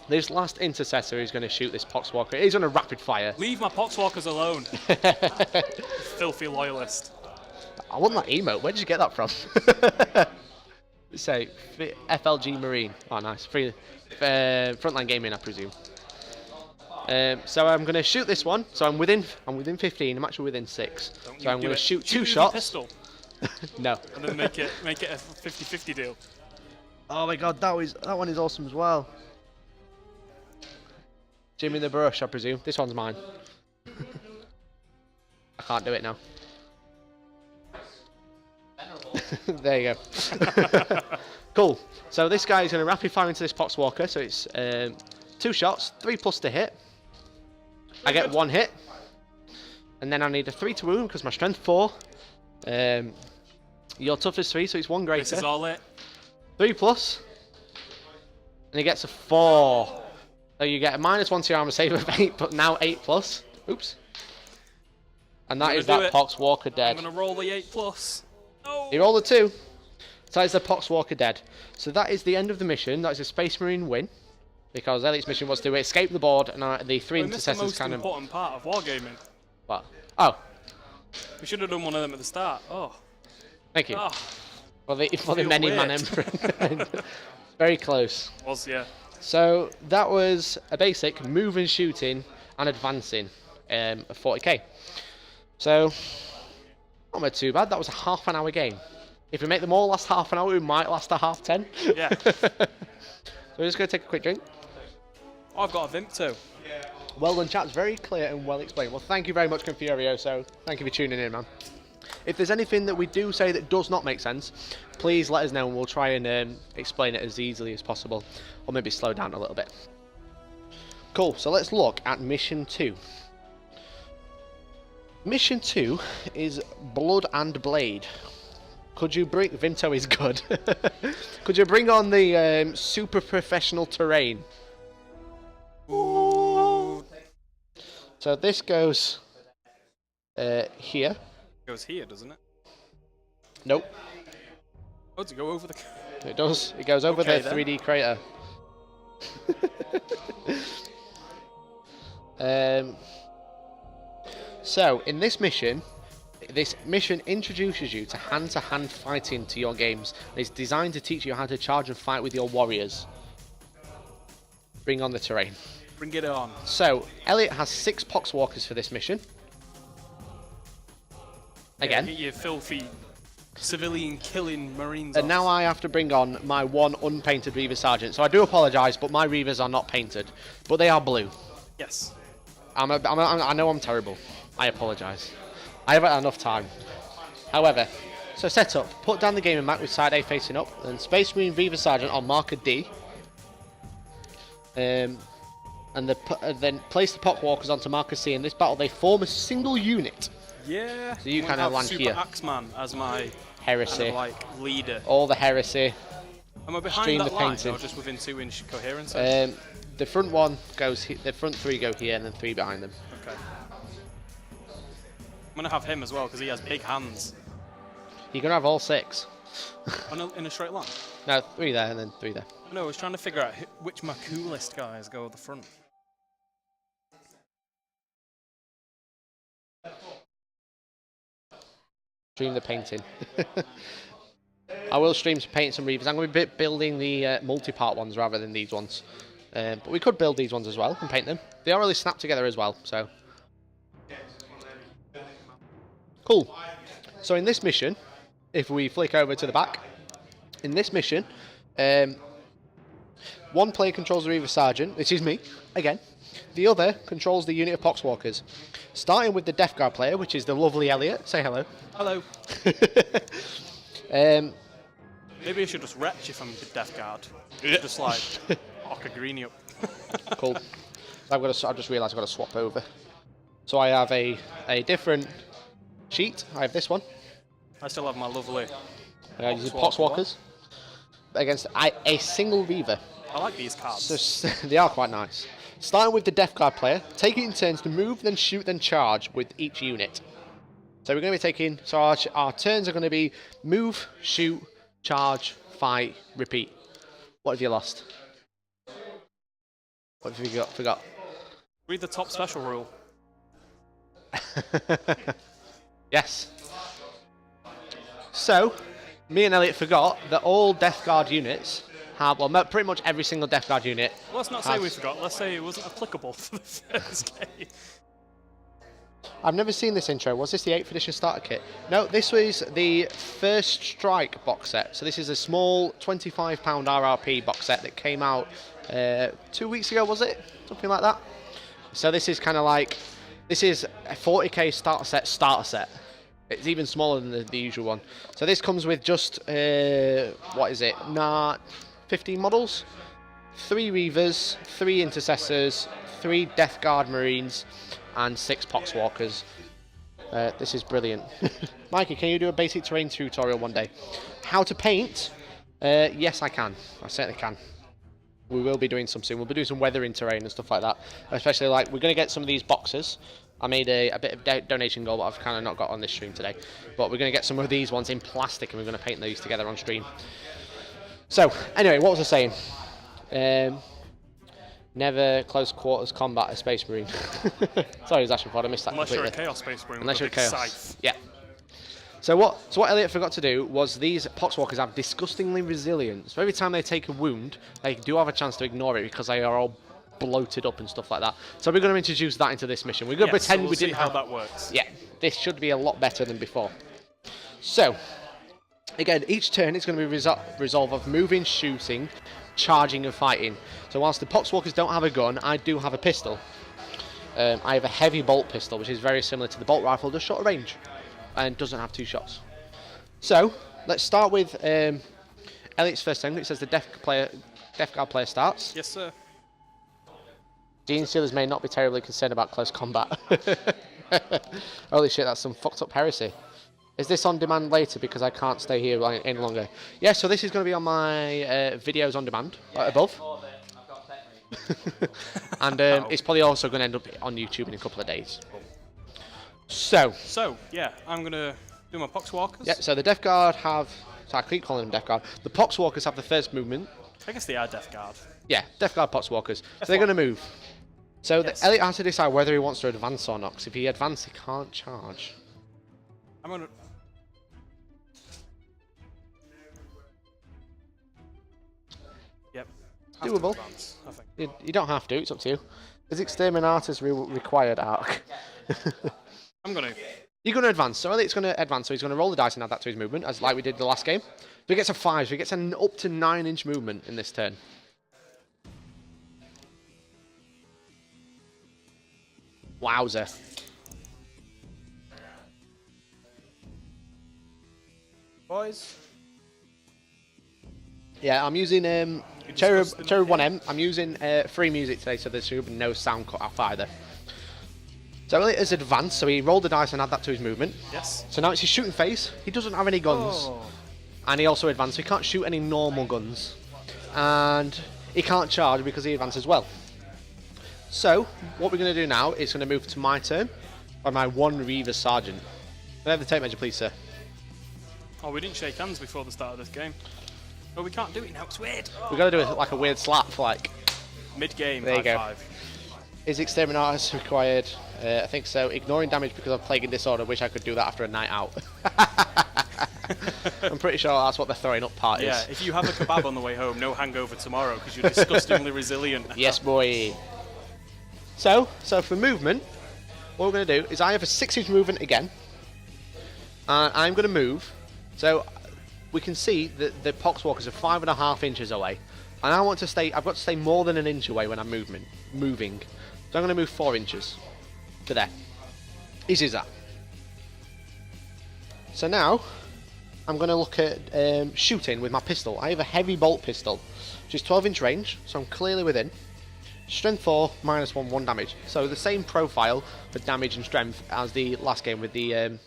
this last intercessor is going to shoot this poxwalker. He's on a rapid fire. Leave my poxwalkers alone. Filthy loyalist. I want that emote. Where did you get that from? Say, FLG Marine. Oh, nice. Frontline Gaming, I presume. So I'm going to shoot this one. So I'm within 15. I'm actually within 6. So I'm going to shoot 2 shots. Pistol. No. And then make it a 50-50 deal. Oh my god, that one is awesome as well. Jimmy the Brush, I presume. This one's mine. I can't do it now. There you go. Cool. So this guy is going to rapid fire into this poxwalker. So it's 2 shots, 3+ to hit. I get 1 hit. And then I need a 3 to wound because my strength 4. Your toughness 3, so it's 1 greater. This is all it. 3+. And he gets a 4. So you get a -1 to your armor save of 8, but now 8+. Oops. And that is that poxwalker dead. I'm going to roll the 8+. No. He rolled a 2. So that is the poxwalker dead. So that is the end of the mission. That is a Space Marine win. Because Elliot's mission was to escape the board, and the 3 intercessors kind of... the most important part of Wargaming. What? Oh. We should have done one of them at the start. Oh. Thank you. Oh. For the many-man emperor. Very close. Was, yeah. So that was a basic moving, shooting, and advancing of 40k. So, not too bad. That was a half-an-hour game. If we make them all last half an hour, we might last a half 10. Yeah. So we're just going to take a quick drink. Oh, I've got a Vimp too. Well done, chaps. Very clear and well explained. Well, thank you very much, Confurioso. Thank you for tuning in, man. If there's anything that we do say that does not make sense, please let us know and we'll try and explain it as easily as possible, or maybe slow down a little bit. Cool, so let's look at Mission 2. Mission 2 is Blood and Blade. Could you bring... Vimto is good. Could you bring on the super professional terrain? Ooh. So this goes here. It goes here, doesn't it? Nope. Oh, does it go over the... It does. It goes over Okay, the then. 3D crater. So, in this mission introduces you to hand-to-hand fighting to your games. It's designed to teach you how to charge and fight with your warriors. Bring on the terrain. Bring it on. So, Elliot has 6 Poxwalkers for this mission. Again. Yeah, get your filthy civilian-killing Marines And off. now I have to bring on my one unpainted Reaver Sergeant. So I do apologise, but my Reavers are not painted. But they are blue. Yes. I know I'm terrible. I apologise. I haven't had enough time. However, so set up. Put down the gaming mat with side A facing up. Then Space Marine Reaver Sergeant on marker D. And then place the Poxwalkers onto marker C. In this battle, they form a single unit. Yeah. So you kind of land Super here. Axeman as my Heresy. kind of like leader. All the heresy. Am I behind Stream that the line painting. or just within 2-inch coherence? The front one goes. The front 3 go here, and then 3 behind them. Okay. I'm gonna have him as well because he has big hands. You're gonna have all 6. In a straight line. No, 3 there, and then 3 there. No, I was trying to figure out which of my coolest guys go at the front. Stream the painting. I will stream to paint some Reavers. I'm going to be building the multi-part ones rather than these ones. But we could build these ones as well and paint them. They are really snapped together as well, so... Cool. So in this mission, if we flick over to the back, in this mission, one player controls the Reaver Sergeant, which is me, again. The other controls the unit of Poxwalkers. Starting with the Death Guard player, which is the lovely Elliot. Say hello. Hello. Maybe I should just retch if I'm the Death Guard. Just like, knock a greenie up. Cool. So I've just realised I've got to swap over. So I have a different sheet. I have this one. I still have my lovely Use Poxwalkers against a single Reaver. I like these cards. So they are quite nice. Starting with the Death Guard player, taking it in turns to move, then shoot, then charge with each unit. So we're going to be taking, so our turns are going to be move, shoot, charge, fight, repeat. What have you lost? What have you forgot? Read the top special rule. Yes. So, me and Elliot forgot that all Death Guard units have, well, pretty much every single Death Guard unit. Well, let's not say we forgot. Let's say it wasn't applicable for the first game. I've never seen this intro. Was this the 8th edition starter kit? No, this was the First Strike box set. So this is a small £25 RRP box set that came out 2 weeks ago, was it? Something like that. So this is kind of like, this is a 40k starter set. It's even smaller than the usual one. So this comes with just, what is it? 15 models, 3 Reavers, 3 Intercessors, 3 Death Guard Marines, and 6 Poxwalkers. This is brilliant. Mikey, can you do a basic terrain tutorial one day? How to paint? Yes, I can. I certainly can. We will be doing some soon. We'll be doing some weathering terrain and stuff like that. Especially like, we're going to get some of these boxes. I made a bit of donation goal, but I've kind of not got on this stream today. But we're going to get some of these ones in plastic and we're going to paint these together on stream. So, anyway, what was I saying? Never close quarters combat a Space Marine. Sorry, it was actually I missed that Unless completely. you're a Chaos Space Marine. Unless you're a with a big Chaos. scythe. Yeah. So what Elliot forgot to do was these Poxwalkers have disgustingly resilient. So every time they take a wound, they do have a chance to ignore it because they are all bloated up and stuff like that. So we're going to introduce that into this mission. We're going to pretend so we'll we see didn't how have... that works. Yeah, this should be a lot better than before. So, again, each turn is going to be resolve of moving, shooting, charging and fighting. So whilst the Poxwalkers don't have a gun, I do have a pistol. I have a heavy bolt pistol, which is very similar to the bolt rifle, just shorter range, and doesn't have 2 shots. So let's start with Elliot's first thing. It says the Death Guard player starts. Yes, sir. Gene Stealers may not be terribly concerned about close combat. Holy shit, that's some fucked up heresy. Is this on demand later because I can't stay here any longer? Yeah, so this is going to be on my videos on demand, right above. And it's probably also going to end up on YouTube in a couple of days. So yeah, I'm going to do my Poxwalkers. Yeah, so the Death Guard have... So I keep calling them Death Guard. The Poxwalkers have the first movement. I guess they are Death Guard. Yeah, Death Guard Poxwalkers. So they're going to move. So yes. Elliot has to decide whether he wants to advance or not, because if he advances, he can't charge. I'm going to... Yep. Doable. Advance, I think. You don't have to, it's up to you. Is Exterminator's required arc? I'm going to... You're going to advance, so Elliot's going to advance, so he's going to roll the dice and add that to his movement, as like we did the last game. So he gets a 5, so he gets an up to 9-inch movement in this turn. Wowzer. Boys? Yeah, I'm using Cherub 1M. I'm using free music today, so there should be no sound cut off either. So Elliot has advanced, so he rolled the dice and add that to his movement. Yes. So now it's his shooting phase. He doesn't have any guns. Oh. And he also advanced, so he can't shoot any normal guns. And he can't charge because he advanced as well. So, what we're going to do now is going to move to my turn by my 1 Reaver Sergeant. Can I have the tape measure, please, sir? Oh, we didn't shake hands before the start of this game. Oh, we can't do it now, it's weird. We've got to do it like a weird slap, like... Mid-game, there you go. 5. Is Exterminatus required? I think so. Ignoring damage because of Plague and Disorder. Wish I could do that after a night out. I'm pretty sure that's what the throwing up part is. Yeah, if you have a kebab on the way home, no hangover tomorrow because you're disgustingly resilient. Yes, boy. So for movement, what we're going to do is I have a 6-inch movement again. And I'm going to move. So we can see that the Poxwalkers are 5.5 inches away. And I want to stay, I've got to stay more than an inch away when I'm moving. So I'm going to move 4 inches to there. Easy as that. So now, I'm going to look at shooting with my pistol. I have a heavy bolt pistol, which is 12-inch range, so I'm clearly within. Strength 4, -1, 1 damage. So the same profile for damage and strength as the last game with the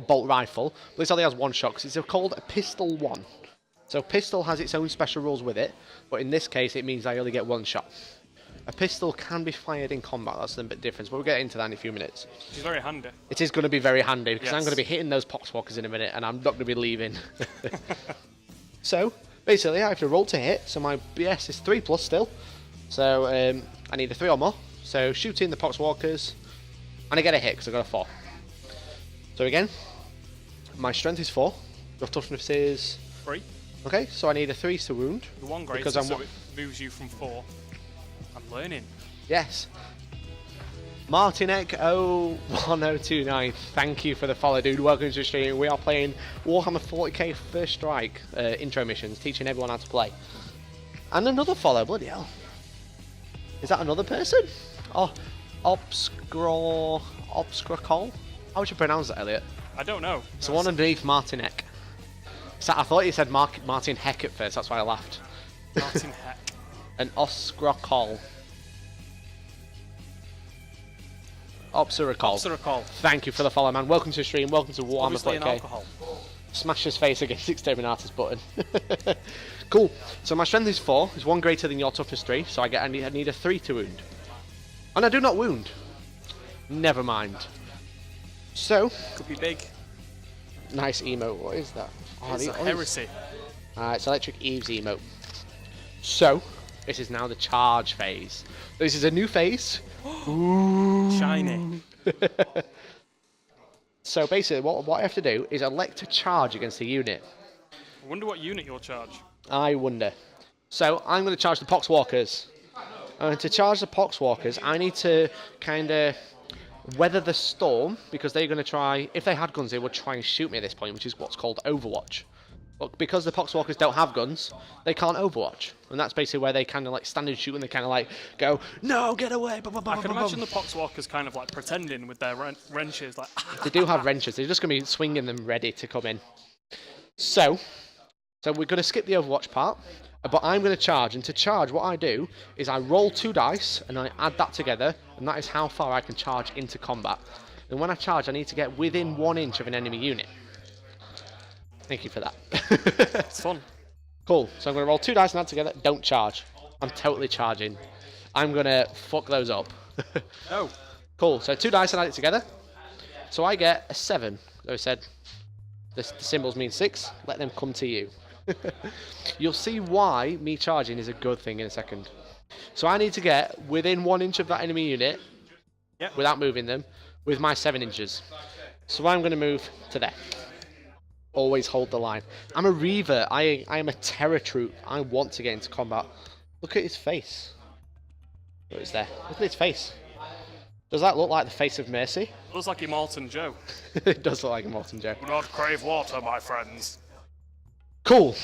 bolt rifle. But this only has 1 shot, because it's called a Pistol 1. So pistol has its own special rules with it, but in this case it means I only get 1 shot. A pistol can be fired in combat, that's a bit different, but we'll get into that in a few minutes. Which is very handy. It is going to be very handy, because yes. I'm going to be hitting those Poxwalkers in a minute, and I'm not going to be leaving. So, basically I have to roll to hit, so my BS is 3+ still. So, I need a 3 or more. So, shooting the Poxwalkers, and I get a hit, because I got a 4. So again, my strength is 4, your toughness is... 3. Okay, so I need a 3 to wound. The 1 greater, because so it moves you from 4. I'm learning. Yes. Martinek 01029, thank you for the follow, dude. Welcome to the stream. We are playing Warhammer 40k First Strike intro missions, teaching everyone how to play. And another follow, bloody hell. Is that another person? Oh, Obscuracol? How would you pronounce that, Elliot? I don't know. It's the one underneath Martinek. So I thought you said Martin Heck at first, that's why I laughed. Martin Heck. An Oscracol. Obscuracol. Thank you for the follow, man. Welcome to the stream. Welcome to Warhammer 40k. Alcohol. Smash his face against Exterminator's button. Cool. So my strength is 4. It's 1 greater than your toughness 3. So I need a 3 to wound. And I do not wound. Never mind. So. Could be big. Nice emote. What is that? Oh, it's a heresy. It's Electric Eve's emote. So, this is now the charge phase. This is a new phase. Ooh. Shiny. So basically, what I have to do is elect to charge against a unit. I wonder what unit you'll charge. I wonder. So, I'm going to charge the Poxwalkers. And to charge the Poxwalkers, I need to kind of weather the storm, because they're going to try, if they had guns, they would try and shoot me at this point, which is what's called Overwatch. But because the Poxwalkers don't have guns, they can't overwatch. And that's basically where they kind of like stand and shoot and they kind of like go, no, get away. I can imagine the Poxwalkers kind of like pretending with their wrenches. Like They do have wrenches. They're just going to be swinging them ready to come in. So we're going to skip the Overwatch part. But I'm going to charge. And to charge, what I do is I roll 2 dice and I add that together. And that is how far I can charge into combat. And when I charge, I need to get within 1 inch of an enemy unit. Thank you for that. It's fun. Cool. So I'm going to roll 2 dice and add together. Don't charge. I'm totally charging. I'm going to fuck those up. No. Cool. So 2 dice and add it together. So I get a 7. So I said, the symbols mean 6. Let them come to you. You'll see why me charging is a good thing in a second. So I need to get within 1 inch of that enemy unit without moving them with my 7 inches. So I'm going to move to there. Always hold the line. I'm a Reaver. I am a terror troop. I want to get into combat. Look at his face. What is there? Look at his face. Does that look like the face of Mercy? It looks like Immortan Joe. It does look like Immortan Joe. Do not crave water, my friends. Cool.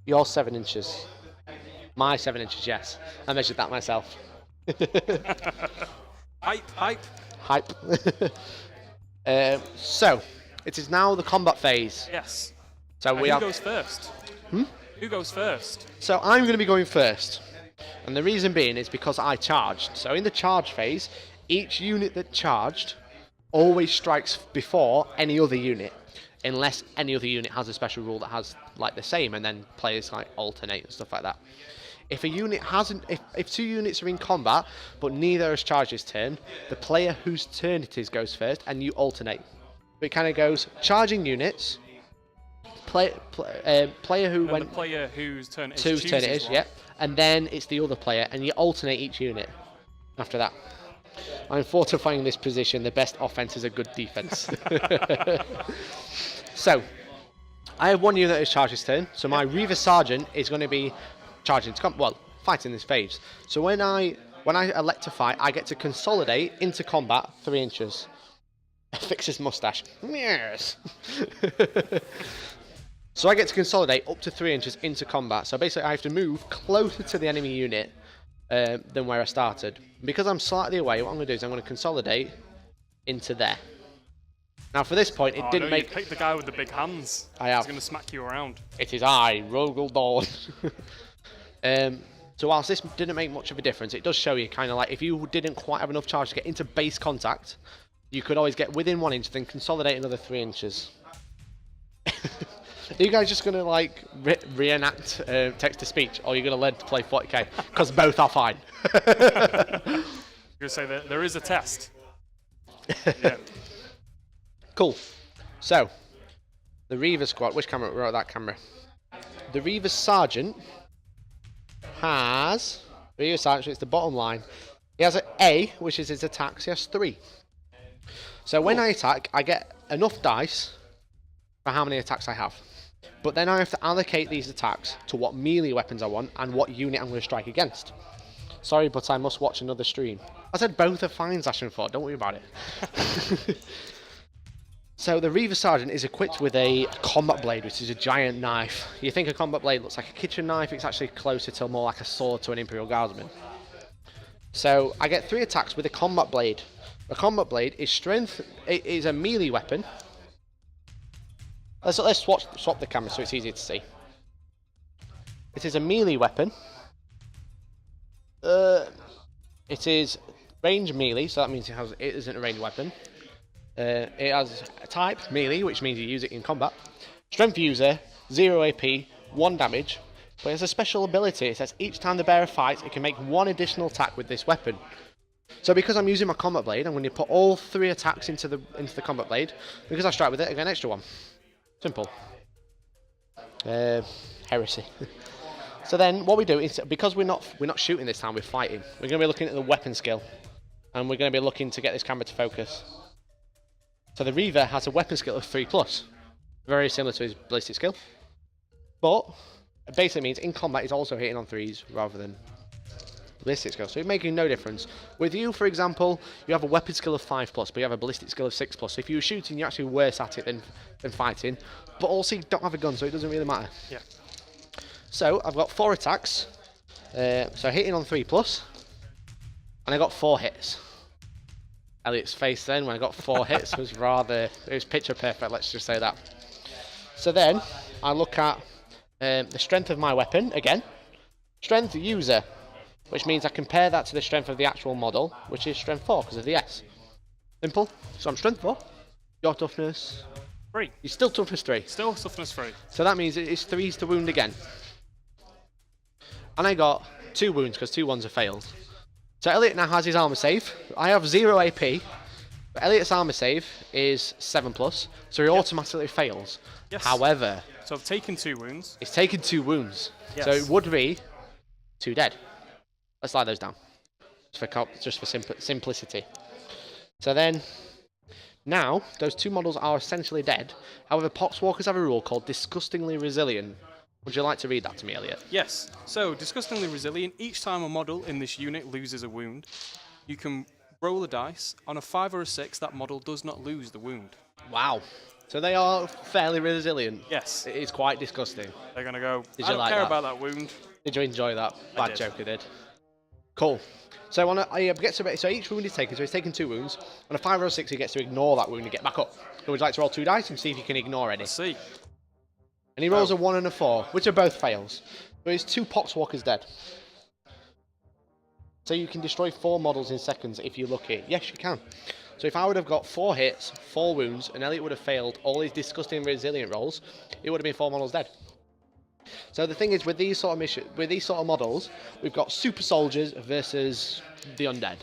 You're 7 inches. My 7 inches, yes. I measured that myself. Hype. So, it is now the combat phase. Yes. So who goes first? Who goes first? So I'm going to be going first. And the reason being is because I charged. So in the charge phase, each unit that charged always strikes before any other unit. Unless any other unit has a special rule that has like the same, and then players like alternate and stuff like that. If a unit hasn't, if 2 units are in combat, but neither has charged his turn, the player whose turn it is goes first, and you alternate. It kind of goes charging units, player who and went... the player whose turn it is. Whose turn it is, yeah. And then it's the other player, and you alternate each unit after that. I'm fortifying this position. The best offense is a good defense. So, I have 1 unit that has charged his turn, so my Reaver Sergeant is going to be charging to fighting this phase. So when I elect to fight, I get to consolidate into combat 3 inches. Fix his mustache. Yes. So I get to consolidate up to 3 inches into combat. So basically I have to move closer to the enemy unit than where I started. Because I'm slightly away, what I'm going to do is I'm going to consolidate into there. Now for this point, it didn't make... You picked the guy with the big hands. I have. He's going to smack you around. It is I, Rogel Dawn. So whilst this didn't make much of a difference, it does show you kind of like if you didn't quite have enough charge to get into base contact, you could always get within 1 inch, then consolidate another 3 inches. Are you guys just going to like reenact text-to-speech, or are you going to learn to play 40k? Because both are fine. You're going to say that there is a test. Yeah. Cool. So, the Reaver squad, which camera? We're at that camera. The Reaver Sergeant has... Reaver Sergeant, it's the bottom line. He has an A, which is his attacks. He has 3. So when I attack, I get enough dice for how many attacks I have. But then I have to allocate these attacks to what melee weapons I want and what unit I'm going to strike against. Sorry, but I must watch another stream. I said both are fine, Zashenford. Don't worry about it. So the Reaver Sergeant is equipped with a combat blade, which is a giant knife. You think a combat blade looks like a kitchen knife, it's actually closer to more like a sword to an Imperial Guardsman. So I get 3 attacks with a combat blade. A combat blade is strength, it is a melee weapon. Let's swap the camera so it's easier to see. It is a melee weapon. It is range melee, so that means it isn't a ranged weapon. It has a type, melee, which means you use it in combat. Strength user, 0 AP, 1 damage. But it has a special ability. It says each time the bearer fights, it can make 1 additional attack with this weapon. So because I'm using my combat blade, I'm going to put all 3 attacks into the combat blade. Because I strike with it, I get an extra 1. Simple. Heresy. So then what we do is, because we're not shooting this time, we're fighting. We're going to be looking at the weapon skill. And we're going to be looking to get this camera to focus. So the Reaver has a weapon skill of 3+. Very similar to his ballistic skill. But it basically means in combat he's also hitting on 3s rather than ballistic skill, so it's making no difference. With you, for example, you have a weapon skill of 5+, but you have a ballistic skill of 6+. So if you were shooting, you're actually worse at it than fighting. But also, you don't have a gun, so it doesn't really matter. Yeah. So I've got 4 attacks. So hitting on 3+, and I got 4 hits. Elliot's face then, when I got 4 hits, was it was picture perfect, let's just say that. So then, I look at the strength of my weapon, again. Strength user, which means I compare that to the strength of the actual model, which is strength 4, because of the S. Simple. So I'm strength 4. Your toughness... 3. You're still toughness 3. Still toughness 3. So that means it's 3s to wound again. And I got 2 wounds, because 2 ones are failed. So Elliot now has his armor save. I have 0 AP, but Elliot's armor save is 7+, so he automatically fails. Yes. However, so I've taken 2 wounds. It's taken 2 wounds, yes. So it would be 2 dead. Let's slide those down, just for simplicity. So then, now those 2 models are essentially dead. However, Poxwalkers have a rule called disgustingly resilient. Would you like to read that to me, Elliot? Yes. So, disgustingly resilient. Each time a model in this unit loses a wound, you can roll a dice. On a 5 or a 6, that model does not lose the wound. Wow. So they are fairly resilient. Yes. It is quite disgusting. They're going to go, Did I you don't like care that? about that wound. Did you enjoy that? I Bad did. joke, I did. Cool. So so each wound is taken, so he's taken 2 wounds. On a 5 or a 6, he gets to ignore that wound and get back up. So would you like to roll 2 dice and see if you can ignore any? Let's see. And he rolls a 1 and a 4, which are both fails. So he's 2 Poxwalkers dead. So you can destroy 4 models in seconds if you're lucky. Yes, you can. So if I would have got 4 hits, 4 wounds, and Elliot would have failed all his disgusting resilient rolls, it would have been 4 models dead. So the thing is, with these sort of models, we've got super soldiers versus the undead.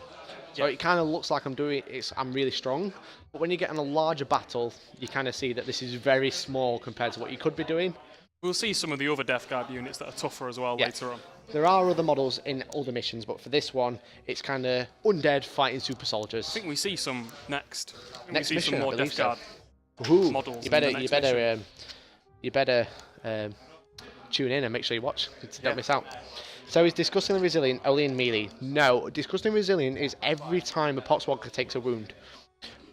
So it kind of looks like I'm really strong, but when you get in a larger battle, you kind of see that this is very small compared to what you could be doing. We'll see some of the other Death Guard units that are tougher as well later on. There are other models in other missions, but for this one, it's kind of undead fighting super soldiers. I think we see some next. Next we see mission, some more I believe Death Guard Ooh, models. You better tune in and make sure you watch to don't miss out. So is disgustingly resilient only in melee? No, disgustingly resilient is every time a Poxwalker takes a wound.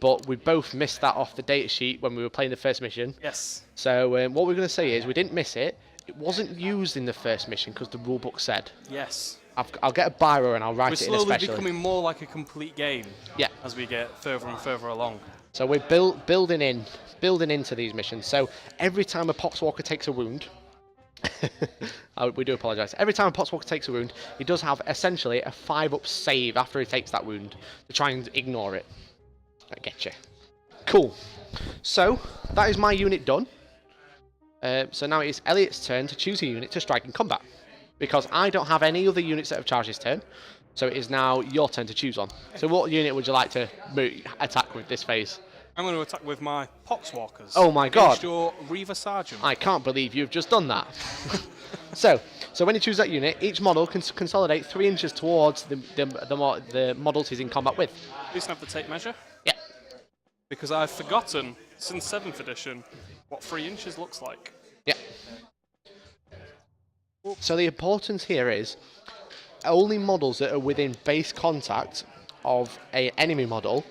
But we both missed that off the data sheet when we were playing the first mission. Yes. So what we're going to say is we didn't miss it. It wasn't used in the first mission because the rulebook said. Yes. I'll get a biro and I'll write it in We're slowly especially. becoming more like a complete game. Yeah. As we get further and further along. So we're building into these missions. So every time a Poxwalker takes a wound, we do apologise. Every time a Poxwalker takes a wound, he does have essentially a 5-up save after he takes that wound to try and ignore it. I get you. Cool. So that is my unit done. So now it's Elliot's turn to choose a unit to strike in combat, because I don't have any other units that have charged his turn. So it is now your turn to choose one. So what unit would you like to attack with this phase? I'm going to attack with my Poxwalkers. Oh my god. Against your Reaver Sergeant. I can't believe you've just done that. So when you choose that unit, each model can consolidate 3 inches towards the models he's in combat with. Please have the tape measure. Yeah. Because I've forgotten, since 7th edition, what 3 inches looks like. Yeah. So the importance here is only models that are within base contact of an enemy model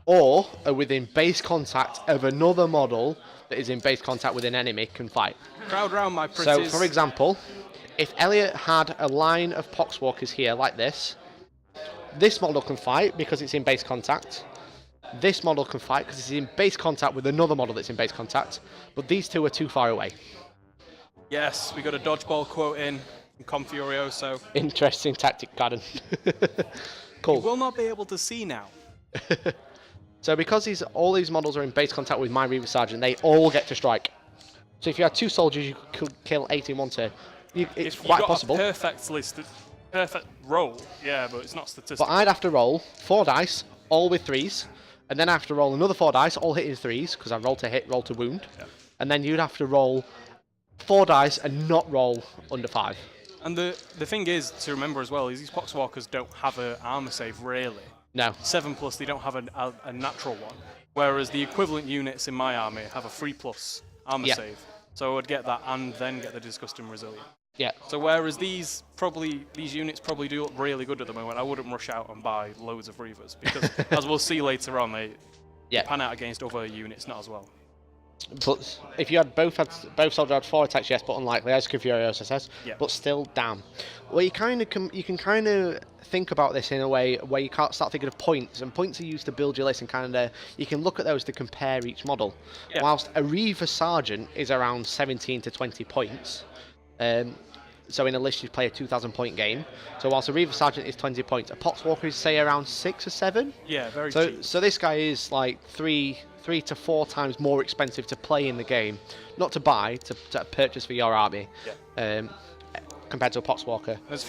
or are within base contact of another model that is in base contact with an enemy can fight. Crowd round my pretties. So, for example, if Elliot had a line of Poxwalkers here like this model can fight because it's in base contact. This model can fight because it's in base contact with another model that's in base contact. But these two are too far away. Yes, we got a dodgeball quote in from Confurioso. Interesting tactic, Garden. Cool. You will not be able to see now. So because all these models are in base contact with my Reaver Sergeant, they all get to strike. So if you had 2 soldiers, you could kill 8 in one turn. It's quite possible. A perfect roll, yeah, but it's not statistical. But I'd have to roll 4 dice, all with 3s, and then I have to roll another 4 dice, all hitting 3s, because I roll to hit, roll to wound. Yeah. And then you'd have to roll 4 dice and not roll under 5. And the thing is to remember as well is these Poxwalkers don't have an armor save really. No. 7+, they don't have a natural one. Whereas the equivalent units in my army have a 3+ armor save. So I would get that and then get the disgusting resilient. Yeah. So whereas these units probably do look really good at the moment, I wouldn't rush out and buy loads of Reavers because, as we'll see later on, they pan out against other units not as well. But if you had both soldiers had 4 attacks, yes, but unlikely, as Furiosa says. Yeah. But still, damn. Well, you can kind of think about this in a way where you can't start thinking of points, and points are used to build your list, and kind of you can look at those to compare each model. Yeah. Whilst a Reaver Sergeant is around 17 to 20 points. So in a list, you play a 2,000 point game. So whilst a Reaver Sergeant is 20 points, a Poxwalker is say around 6 or 7. Yeah, very cheap. So this guy is like 3 to 4 times more expensive to play in the game, not to buy, to purchase for your army, compared to a Poxwalker. As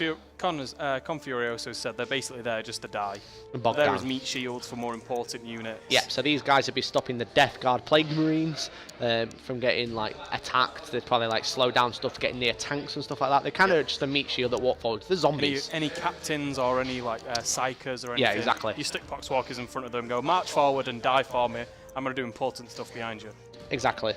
Confurioso said, they're basically there just to die. And There is meat shields for more important units. Yeah, so these guys would be stopping the Death Guard Plague Marines from getting like attacked. They'd probably like slow down stuff, getting near tanks and stuff like that. They're kind of just a meat shield that walk forward. The zombies. Any captains or any like psychers or anything. Yeah, exactly. You stick Poxwalkers in front of them, go march forward and die for me. I'm going to do important stuff behind you. Exactly.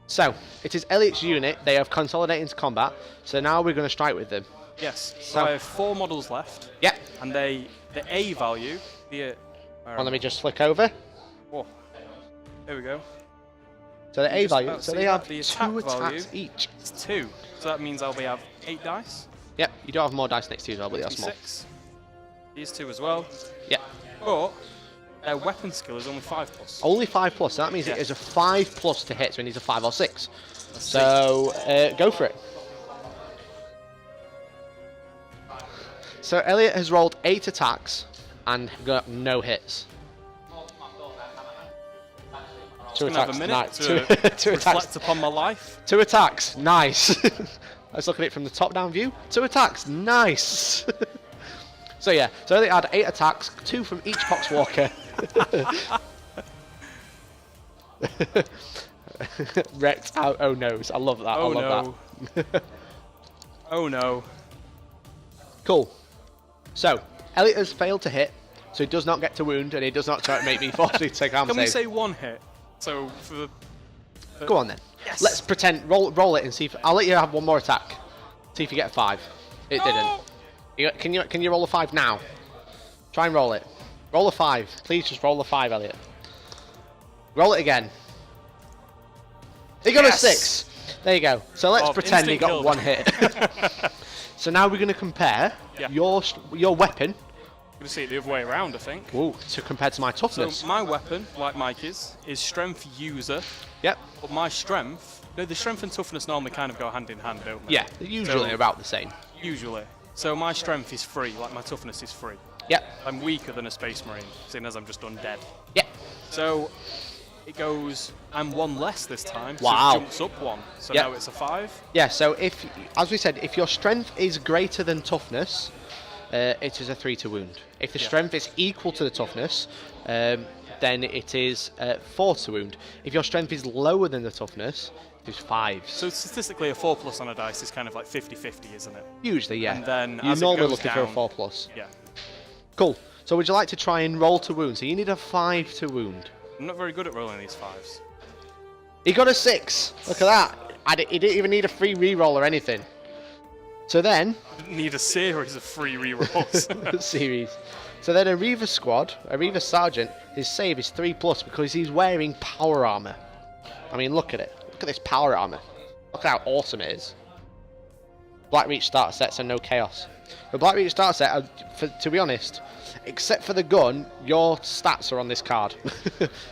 So, it is Elliot's unit. They have consolidated into combat. So now we're going to strike with them. Yes. So I have 4 models left. Yeah. And the A value, Well, let me just flick over. Whoa. There we go. So the A value, so they have the 2 attack value attacks each. It's 2. So that means I'll have 8 dice. Yep, you do have more dice next to you as well, but that's more. 6. These 2 as well. Yep. But their weapon skill is only 5+. Only 5+, so that means it is a 5+ to hit, so it needs a 5 or 6. So, go for it. So Elliot has rolled 8 attacks and got no hits. 2 attacks, nice. To Two reflect attacks. upon my life. 2 attacks, nice. Let's look at it from the top-down view. 2 attacks, nice. So yeah, so Elliot had 8 attacks, 2 from each Poxwalker. Wrecked out. Oh no's. I love that. Oh, I love that. Oh no. Cool. So Elliot has failed to hit, so he does not get to wound, and he does not try to make me force me to take arm Can we save. say 1 hit? So for the. Go on then. Yes. Let's pretend. Roll it and see if I'll let you have 1 more attack. See if you get a 5. It didn't. Can you roll a 5 now? Try and roll it. Roll a 5. Please just roll a 5, Elliot. Roll it again. He got a 6. There you go. So let's pretend he got killed. 1 hit. So now we're going to compare your weapon. I'm going to see it the other way around, I think. Ooh, compared to my toughness. So my weapon, like Mikey's, is strength user. Yep. But my strength, the strength and toughness normally kind of go hand in hand, don't they? Yeah, they're usually about the same. Usually. So my strength is 3, like my toughness is 3. Yep. I'm weaker than a Space Marine, seeing as I'm just undead. Yep. So it goes, I'm 1 less this time, wow. so it jumps up 1. So now it's a 5. Yeah, so if, as we said, if your strength is greater than toughness, it is a 3 to wound. If the strength is equal to the toughness, then it is 4 to wound. If your strength is lower than the toughness, it is 5. So statistically, a 4+ on a dice is kind of like 50-50, isn't it? Usually, yeah. And then you're as normally it goes looking down, for a 4+. Yeah. Cool. So would you like to try and roll to wound? So you need a 5 to wound. I'm not very good at rolling these 5s. He got a 6. Look at that. He didn't even need a free reroll or anything. So then... I didn't need a series of free rerolls. series. So then a Reaver squad, a Reaver Sergeant, his save is 3+ because he's wearing power armor. I mean, look at it. Look at this power armor. Look at how awesome it is. Black Reach starter set, so no chaos. The Black Reach starter set, to be honest, except for the gun, your stats are on this card.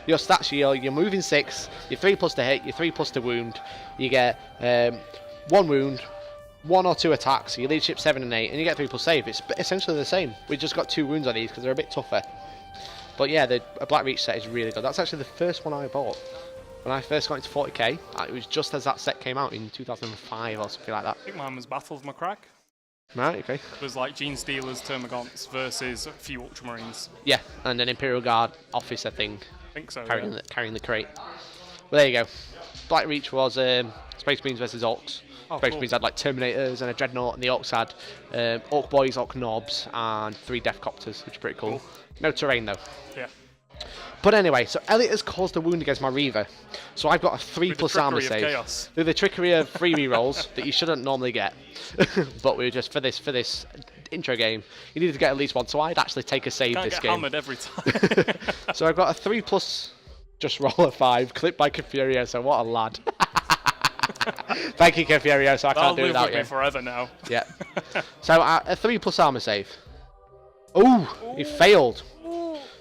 Your stats, you're moving 6, you're 3+ to hit, you're 3+ to wound, you get 1 wound, 1 or 2 attacks, your leadership 7 and 8, and you get 3+ save. It's essentially the same. We just got 2 wounds on these because they're a bit tougher. But yeah, the Black Reach set is really good. That's actually the first one I bought. When I first got into 40k, it was just as that set came out in 2005 or something like that. I think mine was Battle of Macrack. Right, okay. It was like Gene Stealers, Termagants versus a few Ultramarines. Yeah, and an Imperial Guard officer thing. I think so, carrying the crate. Well, there you go. Black Reach was Space Marines versus Orcs. Space Marines had like Terminators and a Dreadnought, and the Orcs had Orc Boys, Orc Knobs, and 3 Death Copters, which is pretty cool. No terrain though. Yeah. But anyway, so Elliot has caused a wound against my Reaver. So I've got a 3+ armor save. Chaos. Through the trickery of free rerolls that you shouldn't normally get. But we were just, for this intro game, you needed to get at least one. So I'd actually take a save this game. Hammered every time. So I've got a 3+, just roll a 5, clipped by Confurioso. What a lad. Thank you, Confurioso. I can't do without you. That'll live with me forever now. Yeah. So a 3+ armor save. Ooh, he failed.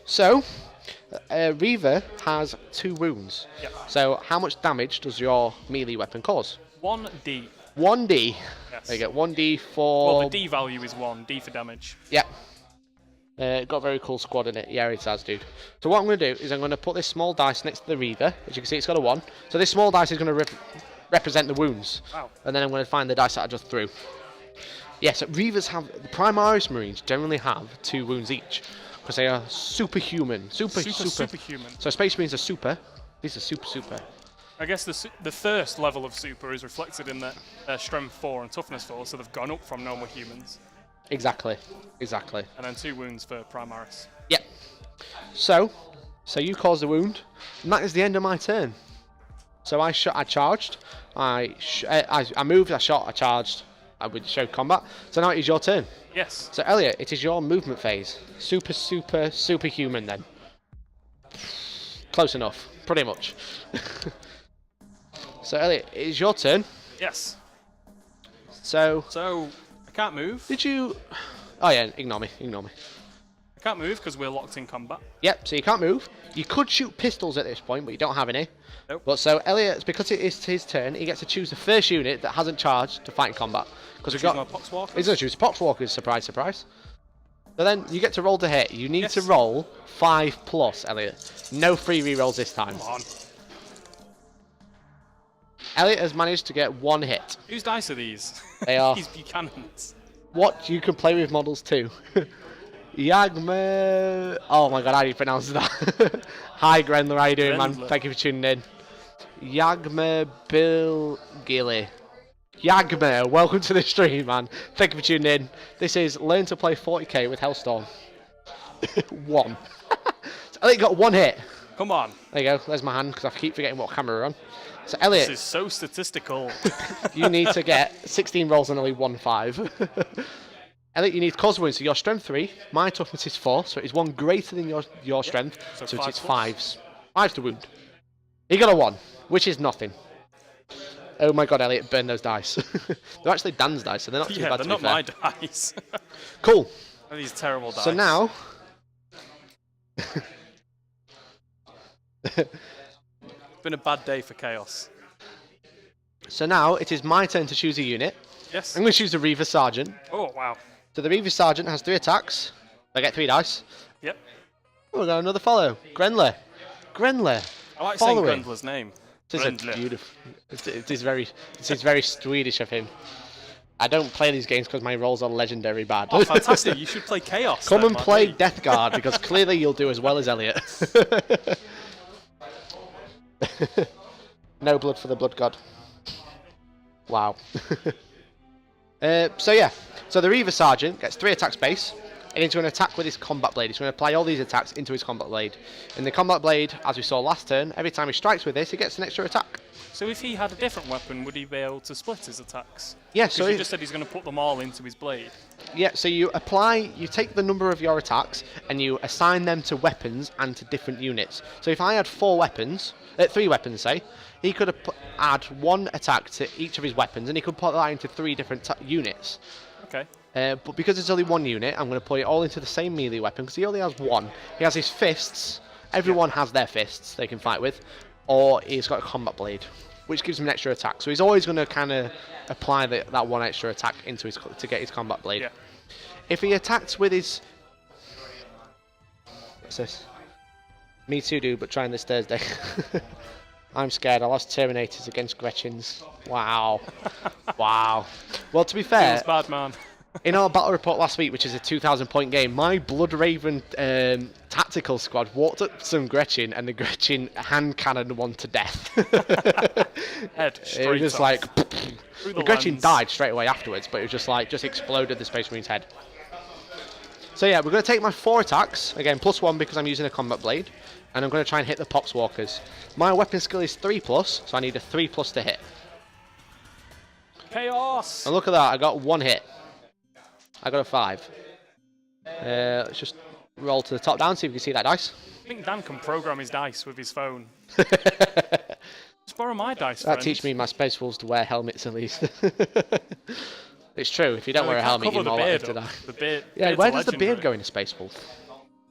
So, Reaver has 2 wounds. Yep. So how much damage does your melee weapon cause? 1d. 1d. Yes. There you get 1d for... Well, the d value is 1, d for damage. Yep. Got a very cool squad in it. Yeah, it has, dude. So what I'm going to do is I'm going to put this small dice next to the Reaver. As you can see, it's got a 1. So this small dice is going to represent the wounds. Wow. And then I'm going to find the dice that I just threw. Yes, yeah, so Reavers have... The Primaris Marines generally have 2 wounds each. Because they are superhuman. Superhuman. So Space Marines are super. These are super. I guess the first level of super is reflected in their strength 4 and toughness 4, so they've gone up from normal humans. Exactly. And then 2 wounds for Primaris. Yep. So you caused a wound, and that is the end of my turn. So I charged, I moved, I shot, I charged, I would show combat. So now it is your turn. Yes. So Elliot, it is your movement phase. Superhuman then. Close enough, pretty much. So Elliot, it is your turn. Yes. So I can't move. Did you? Oh yeah, ignore me. I can't move because we're locked in combat. Yep. So you can't move. You could shoot pistols at this point, but you don't have any. Nope. But so Elliot, because it is his turn, he gets to choose the first unit that hasn't charged to fight in combat. Because we've got. Poxwalkers. He's going to choose Poxwalkers. Surprise. So then you get to roll to hit. You need to roll 5+, Elliot. No free rerolls this time. Come on. Elliot has managed to get 1 hit. Whose dice are these? They are. These Buchanans. What? You can play with models too. Yagmer. Oh my god, how do you pronounce that? Hi, Grenler. How you doing, man? Thank you for tuning in. Yagmer Bill Gilly. Yagmer, welcome to the stream, man. Thank you for tuning in. This is Learn to Play 40k with Hellstorm. 1. So Elliot got 1 hit. Come on. There you go. There's my hand because I keep forgetting what camera we're on. So Elliot, this is so statistical. You need to get 16 rolls and only 1 5. Elliot, you need cause wounds. So your strength 3, my toughness is 4, so it is 1 greater than your strength. So it's 5s. 5s to wound. You got a 1, which is nothing. Oh my god, Elliot, burn those dice. They're actually Dan's dice, so they're not too bad to be fair. They're not my dice. Cool. These terrible dice. So now... Been a bad day for Chaos. So now it is my turn to choose a unit. Yes. I'm going to choose the Reaver Sergeant. Oh, wow. So the Reaver Sergeant has 3 attacks. I get 3 dice. Yep. Oh, we got another follow. Grenler. I like saying Grendler's name. It is beautiful. It is very Swedish of him. I don't play these games because my rolls are legendary bad. Oh, fantastic. You should play Chaos. Come and play Death Guard, because clearly you'll do as well as Elliot. No blood for the Blood God. Wow. So the Reaver Sergeant gets 3 attacks base, and into an attack with his combat blade. He's going to apply all these attacks into his combat blade. And the combat blade, as we saw last turn, every time he strikes with this, he gets an extra attack. So if he had a different weapon, would he be able to split his attacks? Yeah, so you just said he's going to put them all into his blade. Yeah, so you take the number of your attacks and you assign them to weapons and to different units. So if I had 3 weapons, say, he could add 1 attack to each of his weapons, and he could put that into 3 different units. Okay. But because it's only 1 unit, I'm going to put it all into the same melee weapon, because he only has 1. He has his fists. Everyone has their fists they can fight with. Or he's got a combat blade, which gives him an extra attack. So he's always going to kind of apply that 1 extra attack into to get his combat blade. Yeah. If he attacks with his... What's this? Me too, dude, but trying this Thursday. I'm scared. I lost Terminators against Gretchens. Wow. Wow. Well, to be fair... Feels bad, man. In our battle report last week, which is a 2,000-point game, my Blood Raven tactical squad walked up some Gretchen, and the Gretchen hand cannoned one to death. Head straight it was just off. like... the Gretchen lens. died straight away afterwards, but it was just like, just exploded the Space Marine's head. So yeah, we're going to take my 4 attacks, again +1 because I'm using a combat blade, and I'm going to try and hit the Poxwalkers. My weapon skill is 3+, so I need a 3+ to hit. Chaos! And look at that, I got 1 hit. I got a 5. Let's just roll to the top down, see if we can see that dice. I think Dan can program his dice with his phone. Just borrow my dice, That teach me my Space Wolves to wear helmets at least. It's true, if you don't wear a helmet, you're more likely to die. The beard, yeah, where does the beard go in a Space Wolf?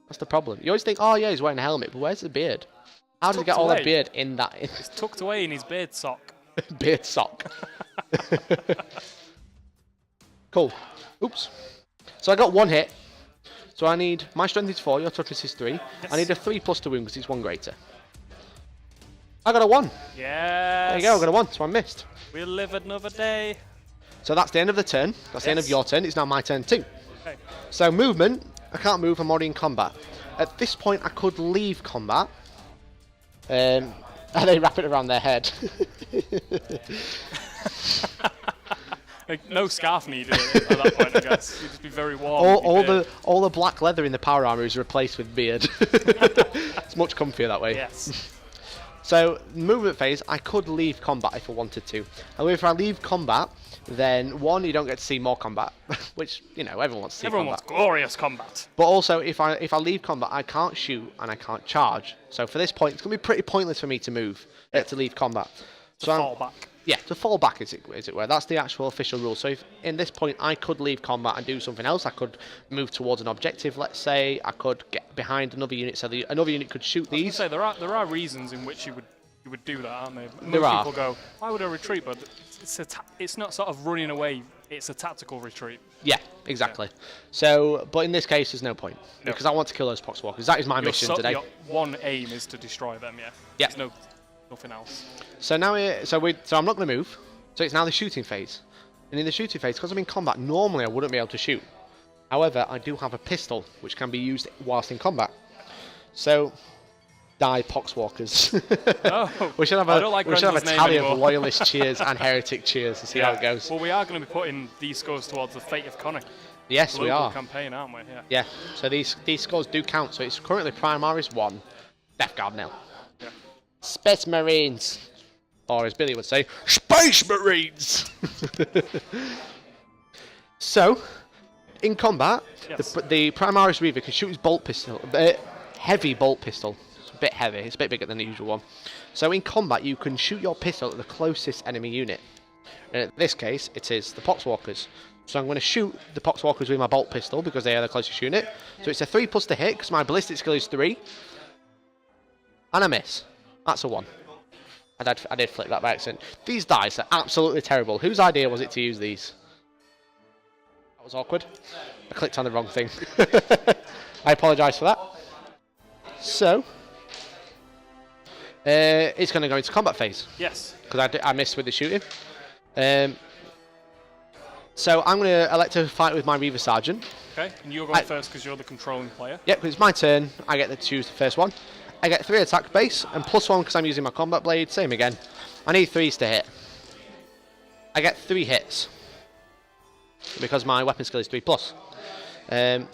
That's the problem. You always think, oh yeah, he's wearing a helmet, but where's the beard? How did he get all that beard in that? It's tucked away in his beard sock. Beard sock. Cool. Oops. So I got 1 hit. So I need, my strength is 4, your toughness is 3. Yes. I need a 3+ to wound because it's 1 greater. I got a 1. Yes. There you go, I got a 1, so I missed. We'll live another day. So that's the end of the turn. That's the end of your turn. It's now my turn too. Okay. So movement, I can't move, I'm already in combat. At this point I could leave combat. And they wrap it around their head. Like, no scarf needed at that point, I guess. You'd just be very warm. All the black leather in the power armor is replaced with beard. It's much comfier that way. Yes. So, movement phase, I could leave combat if I wanted to. And if I leave combat, then 1, you don't get to see more combat, which, you know, everyone wants to see Everyone combat. wants glorious combat. But also, if I leave combat, I can't shoot and I can't charge. So for this point, it's going to be pretty pointless for me to move, to leave combat. To fall back. Yeah, to fall back, as it were. That's the actual official rule. So if in this point I could leave combat and do something else, I could move towards an objective, let's say. I could get behind another unit, so another unit could shoot these. I was gonna say, there are reasons in which you would do that, aren't there? There are. People go, why would I retreat? But it's not sort of running away. It's a tactical retreat. Yeah, exactly. Yeah. So, but in this case, there's no point because I want to kill those Poxwalkers. That is my mission today. Your one aim is to destroy them. Yeah. Yeah. There's nothing else. So now, so I'm not going to move. So it's now the shooting phase, and in the shooting phase, because I'm in combat, normally I wouldn't be able to shoot. However, I do have a pistol which can be used whilst in combat. So, die Poxwalkers. Oh, we should have a tally of loyalist cheers and heretic cheers to see how it goes. Well, we are going to be putting these scores towards the fate of Connor. Yes, we are. Campaign, aren't we? Yeah. Yeah. So these scores do count. So it's currently Primaris 1, Death Guard 0. Yeah. Space Marines, or as Billy would say, Space Marines. So, in combat, yes, the Primaris Reaver can shoot his bolt pistol, heavy bolt pistol. It's a bit heavy. It's a bit bigger than the usual one. So in combat, you can shoot your pistol at the closest enemy unit. And in this case, it is the Poxwalkers. So I'm going to shoot the Poxwalkers with my bolt pistol because they are the closest unit. So it's a 3+ to hit because my ballistic skill is 3. And I miss. That's a 1. I did flip that by accident. These dice are absolutely terrible. Whose idea was it to use these? That was awkward. I clicked on the wrong thing. I apologise for that. So, it's going to go into combat phase. Yes. Because I missed with the shooting. So I'm going to elect to fight with my Reaver Sergeant. Okay, and you're going first because you're the controlling player. Yep, because it's my turn. I get to choose the first one. I get 3 attack base and +1 because I'm using my combat blade. Same again. I need 3s to hit. I get 3 hits because my weapon skill is 3+.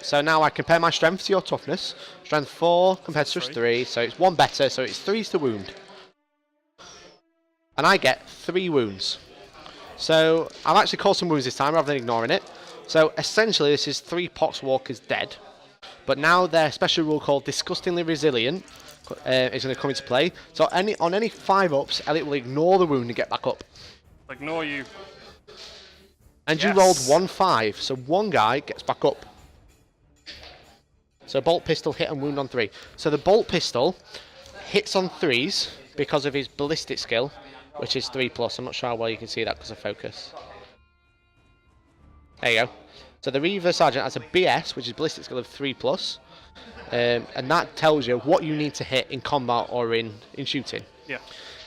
So now I compare my strength to your toughness. Strength 4 compared to 3, so it's 1 better, so it's 3s to wound. And I get 3 wounds. So I've actually caused some wounds this time rather than ignoring it. So essentially this is 3 Poxwalkers dead. But now their special rule called Disgustingly Resilient is going to come into play. So on any 5-ups, Elliot will ignore the wound and get back up. Ignore you. And you rolled 1-5, so 1 guy gets back up. So bolt pistol hit and wound on 3. So the bolt pistol hits on 3s because of his ballistic skill, which is 3+. I'm not sure how well you can see that because of focus. There you go. So the Reaver Sergeant has a BS, which is ballistic skill of 3+. And that tells you what you need to hit in combat or in shooting. Yeah.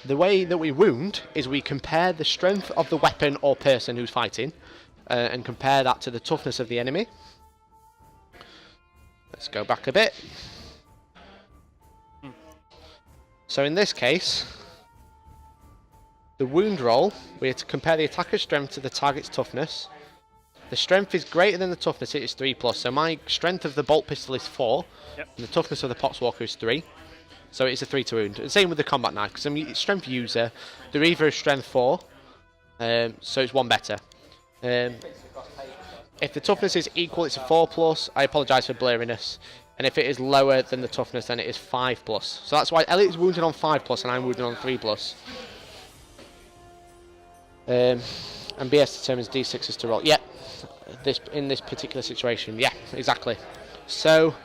The way that we wound is we compare the strength of the weapon or person who's fighting and compare that to the toughness of the enemy. Let's go back a bit. So in this case, the wound roll, we have to compare the attacker's strength to the target's toughness. the strength is greater than the toughness, it is 3+. So my strength of the bolt pistol is 4, and the toughness of the Poxwalker is 3. So it's a 3 to wound. Same with the combat knife, because I'm a strength user. The Reaver is strength 4, so it's 1 better. If the toughness is equal, it's a 4+. I apologise for blurriness. And if it is lower than the toughness, then it is 5+. So that's why Elliot's wounded on 5+, and I'm wounded on 3+. And BS determines D6s to roll. Yeah, in this particular situation. Yeah, exactly. So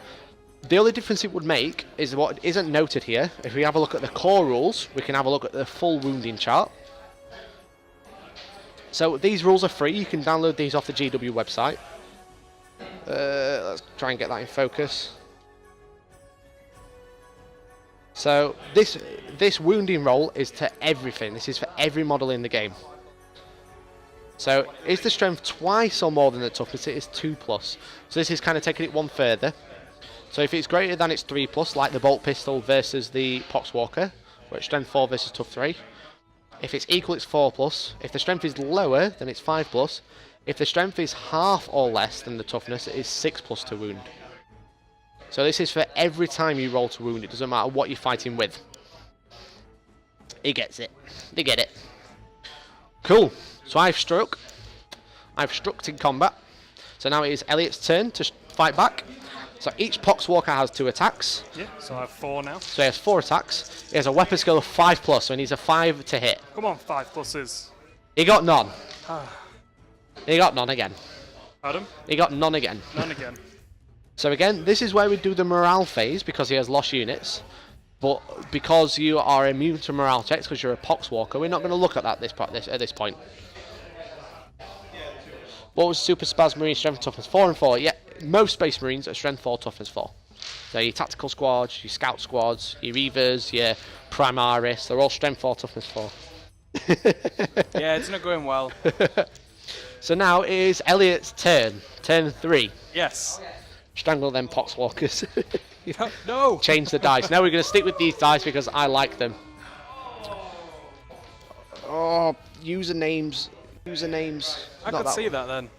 the only difference it would make is what isn't noted here. If we have a look at the core rules, we can have a look at the full wounding chart. So these rules are free. You can download these off the GW website. Let's try and get that in focus. So this wounding roll is to everything. This is for every model in the game. So is the strength twice or more than the toughness? It is 2+. So this is kind of taking it one further. So if it's greater than it's 3+, like the bolt pistol versus the Poxwalker, where it's strength 4 versus tough 3. If it's equal, it's 4+. If the strength is lower, then it's 5+. If the strength is half or less than the toughness, it is 6+ to wound. So this is for every time you roll to wound. It doesn't matter what you're fighting with. He gets it. They get it. Cool. So I've struck in combat. So now it is Elliot's turn to fight back. So each Poxwalker has 2 attacks. Yeah, so I have 4 now. So he has 4 attacks. He has a weapon skill of 5+, so he needs a 5 to hit. Come on, 5+s. He got none. He got none again. Adam? He got none again. None again. So again, this is where we do the morale phase, because he has lost units. But because you are immune to morale checks, because you're a Poxwalker, we're not going to look at that at this point. What was Super Spaz Marine Strength and Toughness? 4 and 4. Yeah, most Space Marines are Strength 4, Toughness 4. So your Tactical Squads, your Scout Squads, your Reavers, your Primaris, they're all Strength 4, Toughness 4. Yeah, it's not going well. So now it is Elliot's turn. Turn 3. Yes. Strangle them Poxwalkers. No! Change the dice. Now we're going to stick with these dice because I like them. Oh, usernames. I could see that then.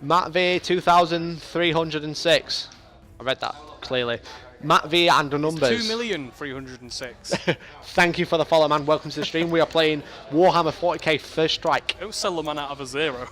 Matt V 2306. I read that clearly. Matt V and the numbers. 2,306,000. Thank you for the follow, man. Welcome to the stream. We are playing Warhammer 40k First Strike. Don't sell the man out of a 0.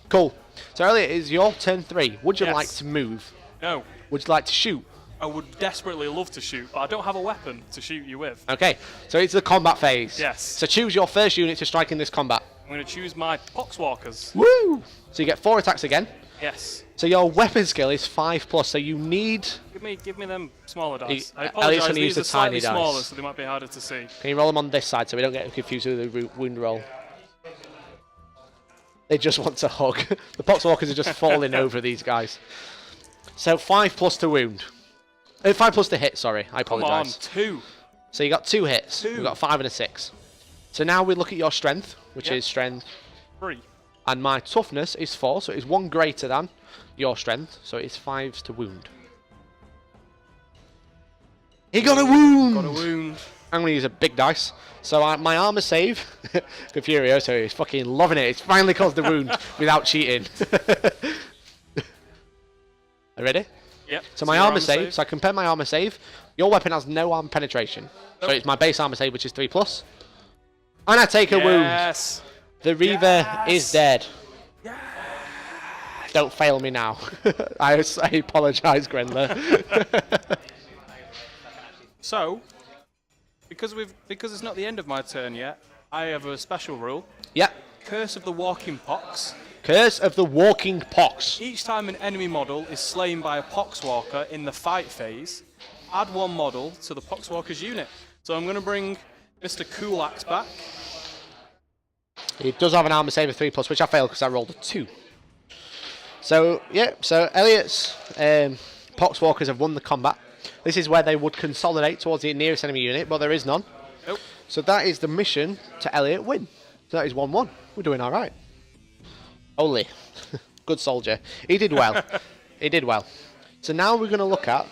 Cool. So Elliot, it's your turn 3. Would you like to move? No. Would you like to shoot? I would desperately love to shoot, but I don't have a weapon to shoot you with. Okay, so it's the combat phase. Yes. So choose your first unit to strike in this combat. I'm going to choose my Poxwalkers. Woo! So you get 4 attacks again. Yes. So your weapon skill is 5+, so you need... Give me them smaller dice. I Elliot's apologise, going to use these the are slightly tiny smaller, dice. so they might be harder to see. Can you roll them on this side so we don't get confused with the wound roll? They just want to hug. The Poxwalkers are just falling over these guys. So 5+ to wound. 5+ to hit, sorry. I apologise. Come on, 2. So you got 2 hits. 2. We've got 5 and a 6. So now we look at your strength, which is strength 3. And my toughness is 4, so it is 1 greater than your strength, so it's 5s to wound. He got a wound! Got a wound. I'm going to use a big dice. So my armor save, Furioso is fucking loving it. It's finally caused the wound without cheating. Are you ready? Yep. So my armor save, so I compare my armor save. Your weapon has no armor penetration. So it's my base armor save, which is 3+. And I take a wound. Yes. The Reaver is dead. Yes. Don't fail me now. I apologise, Grendler. So, because it's not the end of my turn yet, I have a special rule. Yeah. Curse of the Walking Pox. Curse of the Walking Pox. Each time an enemy model is slain by a Poxwalker in the fight phase, add 1 model to the Poxwalker's unit. So I'm going to bring Mr. Kulak's back. He does have an armor save of 3+, which I failed because I rolled a 2. So, yeah, so Elliot's Poxwalkers have won the combat. This is where they would consolidate towards the nearest enemy unit, but there is none. Nope. So that is the mission to Elliot win. So that is 1-1. We're doing all right. Holy. Good soldier. He did well. He did well. So now we're going to look at...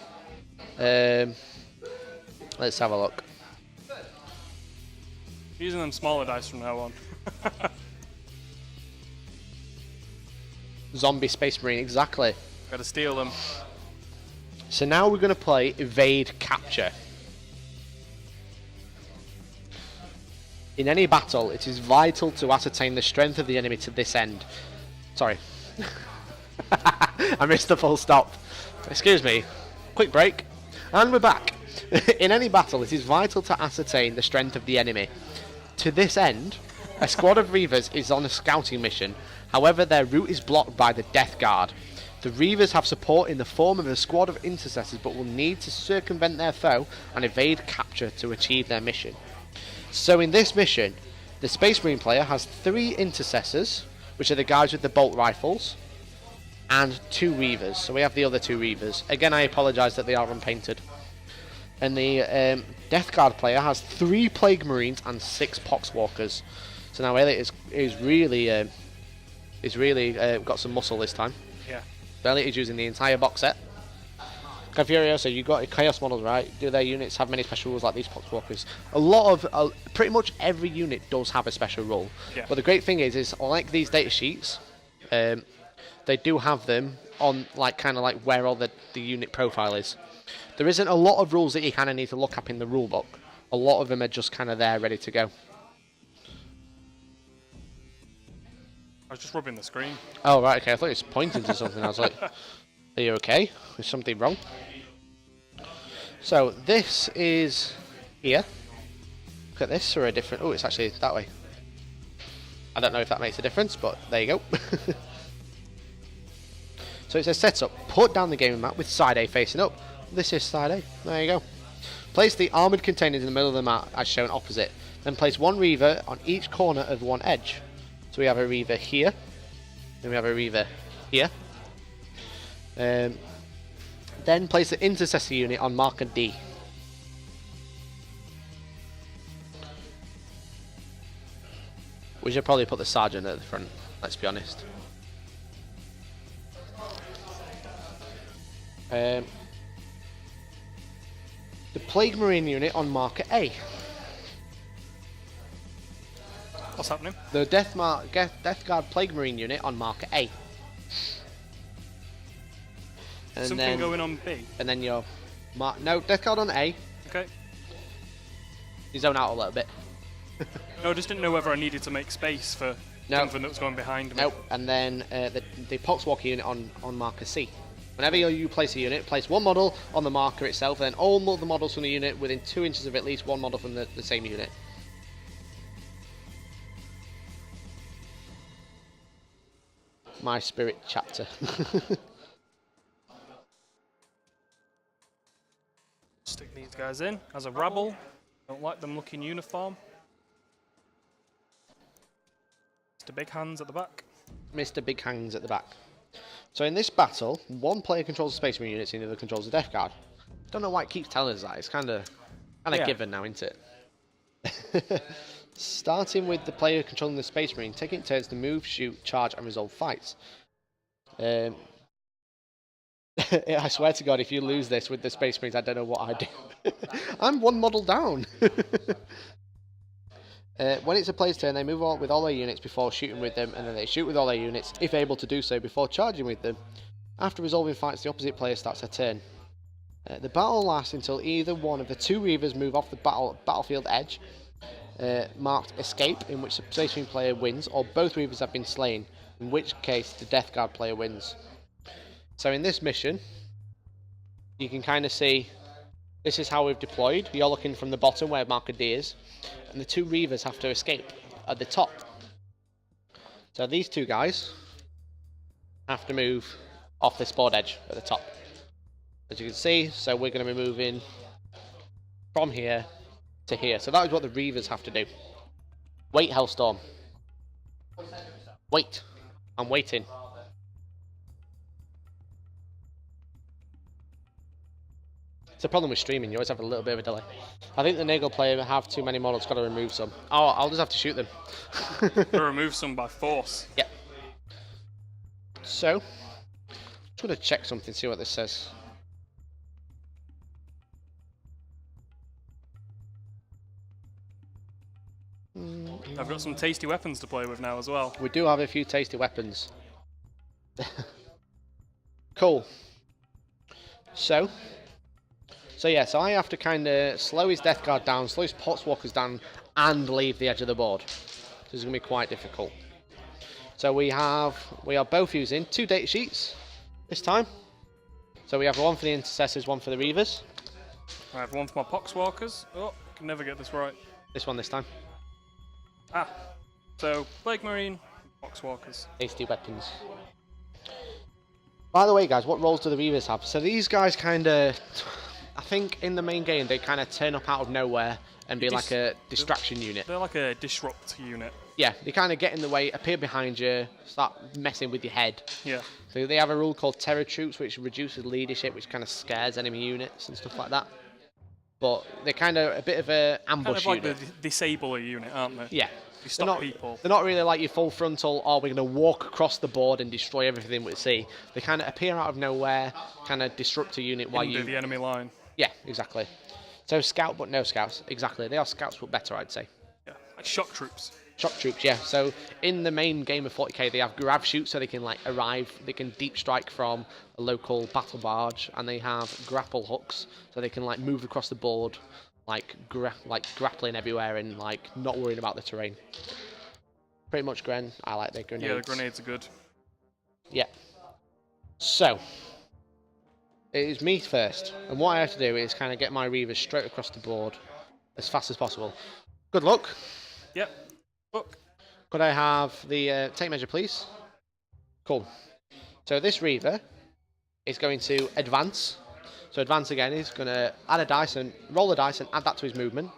let's have a look. Using them smaller dice from now on. Zombie Space Marine, exactly. Gotta steal them. So now we're going to play Evade Capture. In any battle, it is vital to ascertain the strength of the enemy to this end. Sorry. I missed the full stop. Excuse me. Quick break. And we're back. In any battle, it is vital to ascertain the strength of the enemy. To this end, a squad of Reavers is on a scouting mission. However, their route is blocked by the Death Guard. The Reavers have support in the form of a squad of intercessors, but will need to circumvent their foe and evade capture to achieve their mission. So in this mission, the Space Marine player has 3 intercessors, which are the guys with the bolt rifles, and 2 Reavers. So we have the other 2 Reavers. Again, I apologise that they are unpainted. And the Death Guard player has 3 Plague Marines and 6 Poxwalkers. So now Elliot is really got some muscle this time. Yeah. Elliot is using the entire box set. Furioso, you got Chaos models, right? Do their units have many special rules like these Poxwalkers? Pretty much every unit does have a special rule. Yeah. But the great thing is like these data sheets, they do have them on kind of like where all the unit profile is. There isn't a lot of rules that you kind of need to look up in the rule book. A lot of them are just kind of there, ready to go. I was just rubbing the screen. Oh, right, okay. I thought he was pointing to something. I was like, are you okay? Is something wrong? So, this is here. Look at this, or a different... Oh, it's actually that way. I don't know if that makes a difference, but there you go. So it says setup. Put down the gaming map with side A facing up. This is side A. There you go. Place the armoured containers in the middle of the map as shown opposite. Then place 1 Reaver on each corner of 1 edge. So we have a Reaver here. Then we have a Reaver here. Then place the intercessor unit on marker D. We should probably put the sergeant at the front, let's be honest. The Plague Marine unit on marker A. What's happening? The Death Guard Plague Marine unit on marker A. And Something then, going on B. And then your no, Death Guard on A. Okay. You zone out a little bit. No, I just didn't know whether I needed to make space for something that was going behind me. Nope. And then the Poxwalker unit on marker C. Whenever you place a unit, place 1 model on the marker itself, and then all the models from the unit within 2 inches of at least 1 model from the same unit. My Spirit chapter. Stick these guys in as a rabble. Don't like them looking uniform. Mr. Big Hands at the back. Mr. Big Hands at the back. So in this battle, 1 player controls the Space Marine units and the other controls the Death Guard. Don't know why it keeps telling us that. It's kind of given now, isn't it? Starting with the player controlling the Space Marine, taking turns to move, shoot, charge, and resolve fights. I swear to God, if you lose this with the Space Marines, I don't know what I do. I'm 1 model down. When it's a player's turn, they move on with all their units before shooting with them, and then they shoot with all their units, if able to do so, before charging with them. After resolving fights, the opposite player starts their turn. The battle lasts until either one of the 2 Reavers move off the battlefield edge, marked escape, in which the Space Marine player wins, or both Reavers have been slain, in which case the Death Guard player wins. So in this mission, you can kind of see, this is how we've deployed. You're looking from the bottom where marker D is, and the 2 Reavers have to escape at the top. So these 2 guys have to move off this board edge at the top. As you can see, so we're going to be moving from here to here. So that is what the Reavers have to do. Wait, Hellstorm. Wait. I'm waiting. It's a problem with streaming, you always have a little bit of a delay. I think the Nagel player have too many models, got to remove some. Oh, I'll just have to shoot them. Remove some by force. Yep. So, just going to check something, see what this says. I've got some tasty weapons to play with now as well. We do have a few tasty weapons. Cool. So yeah, so I have to kind of slow his Death Guard down, slow his Potswalkers down, and leave the edge of the board. So this is going to be quite difficult. So we are both using 2 data sheets this time. So we have one for the Intercessors, one for the Reavers. I have one for my Poxwalkers. Oh, I can never get this right. This one this time. Ah, so Plague Marine, Poxwalkers. Hasty weapons. By the way, guys, what roles do the Reavers have? So these guys kind of, I think in the main game, they kind of turn up out of nowhere and be like a distraction unit. They're like a disrupt unit. Yeah, they kind of get in the way, appear behind you, start messing with your head. Yeah. So they have a rule called Terror Troops, which reduces leadership, which kind of scares enemy units and stuff like that. But they're kind of a bit of an ambush unit. Kind of like the disabler unit, aren't they? Yeah. You stop people. They're not really like your full frontal, oh, we're going to walk across the board and destroy everything we see. They kind of appear out of nowhere, kind of disrupt a unit while you... the enemy line. Yeah, exactly. So scout, but no scouts. Exactly. They are scouts, but better, I'd say. Yeah, like shock troops. Shock troops, yeah. So in the main game of 40k, they have grav shoots, so they can like arrive. They can deep strike from a local battle barge, and they have grapple hooks, so they can like move across the board, like grappling everywhere and like not worrying about the terrain. Pretty much, Gren. I like their grenades. Yeah, the grenades are good. Yeah. So it is me first, and what I have to do is kind of get my Reavers straight across the board as fast as possible. Good luck. Yep. Look. Could I have the take measure, please? Cool. So this Reaver is going to advance. So advance again, he's going to add a dice and roll a dice and add that to his movement.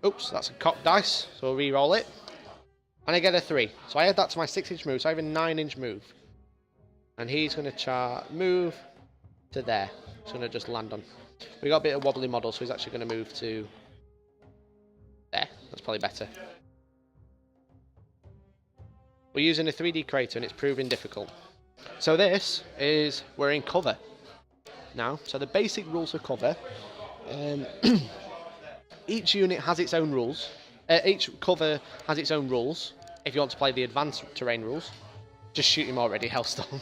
Oops, that's a cocked dice, so we'll re-roll it. And I get a 3. So I add that to my 6-inch move, so I have a 9-inch move. And he's going to move to there. He's going to just land on. We got a bit of wobbly model, so he's actually going to move to there. That's probably better. We're using a 3D crater and it's proving difficult. So this is, we're in cover now. So the basic rules for cover, each unit has its own rules. Each cover has its own rules. If you want to play the advanced terrain rules, just shoot him already, Hellstorm.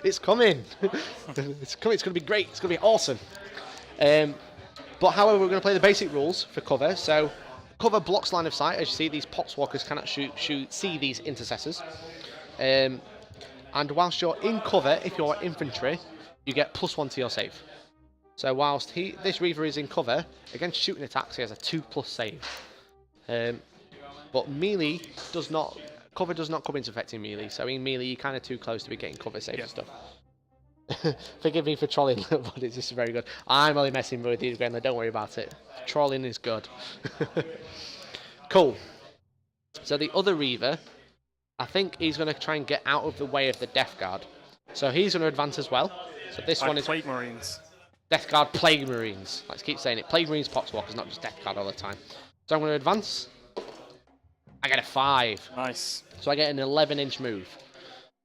It's coming. It's coming. It's going to be great. It's going to be awesome. But however, we're going to play the basic rules for cover. So cover blocks line of sight. As you see, these Potswalkers cannot see these intercessors. And whilst you're in cover, if you're infantry, you get +1 to your save. So whilst this Reaver is in cover, against shooting attacks, he has a 2+ save. But melee cover does not come into affecting melee. So in melee, you're kind of too close to be getting cover save and stuff. Forgive me for trolling, but it's just very good. I'm only messing with you, Gren. Don't worry about it. Trolling is good. Cool. So the other Reaver, I think he's going to try and get out of the way of the Death Guard. So he's going to advance as well. So this one is Plague Marines. Death Guard Plague Marines. Let's keep saying it. Plague Marines, Potswalkers, not just Death Guard all the time. So I'm going to advance. I get a 5. Nice. So I get an 11-inch move.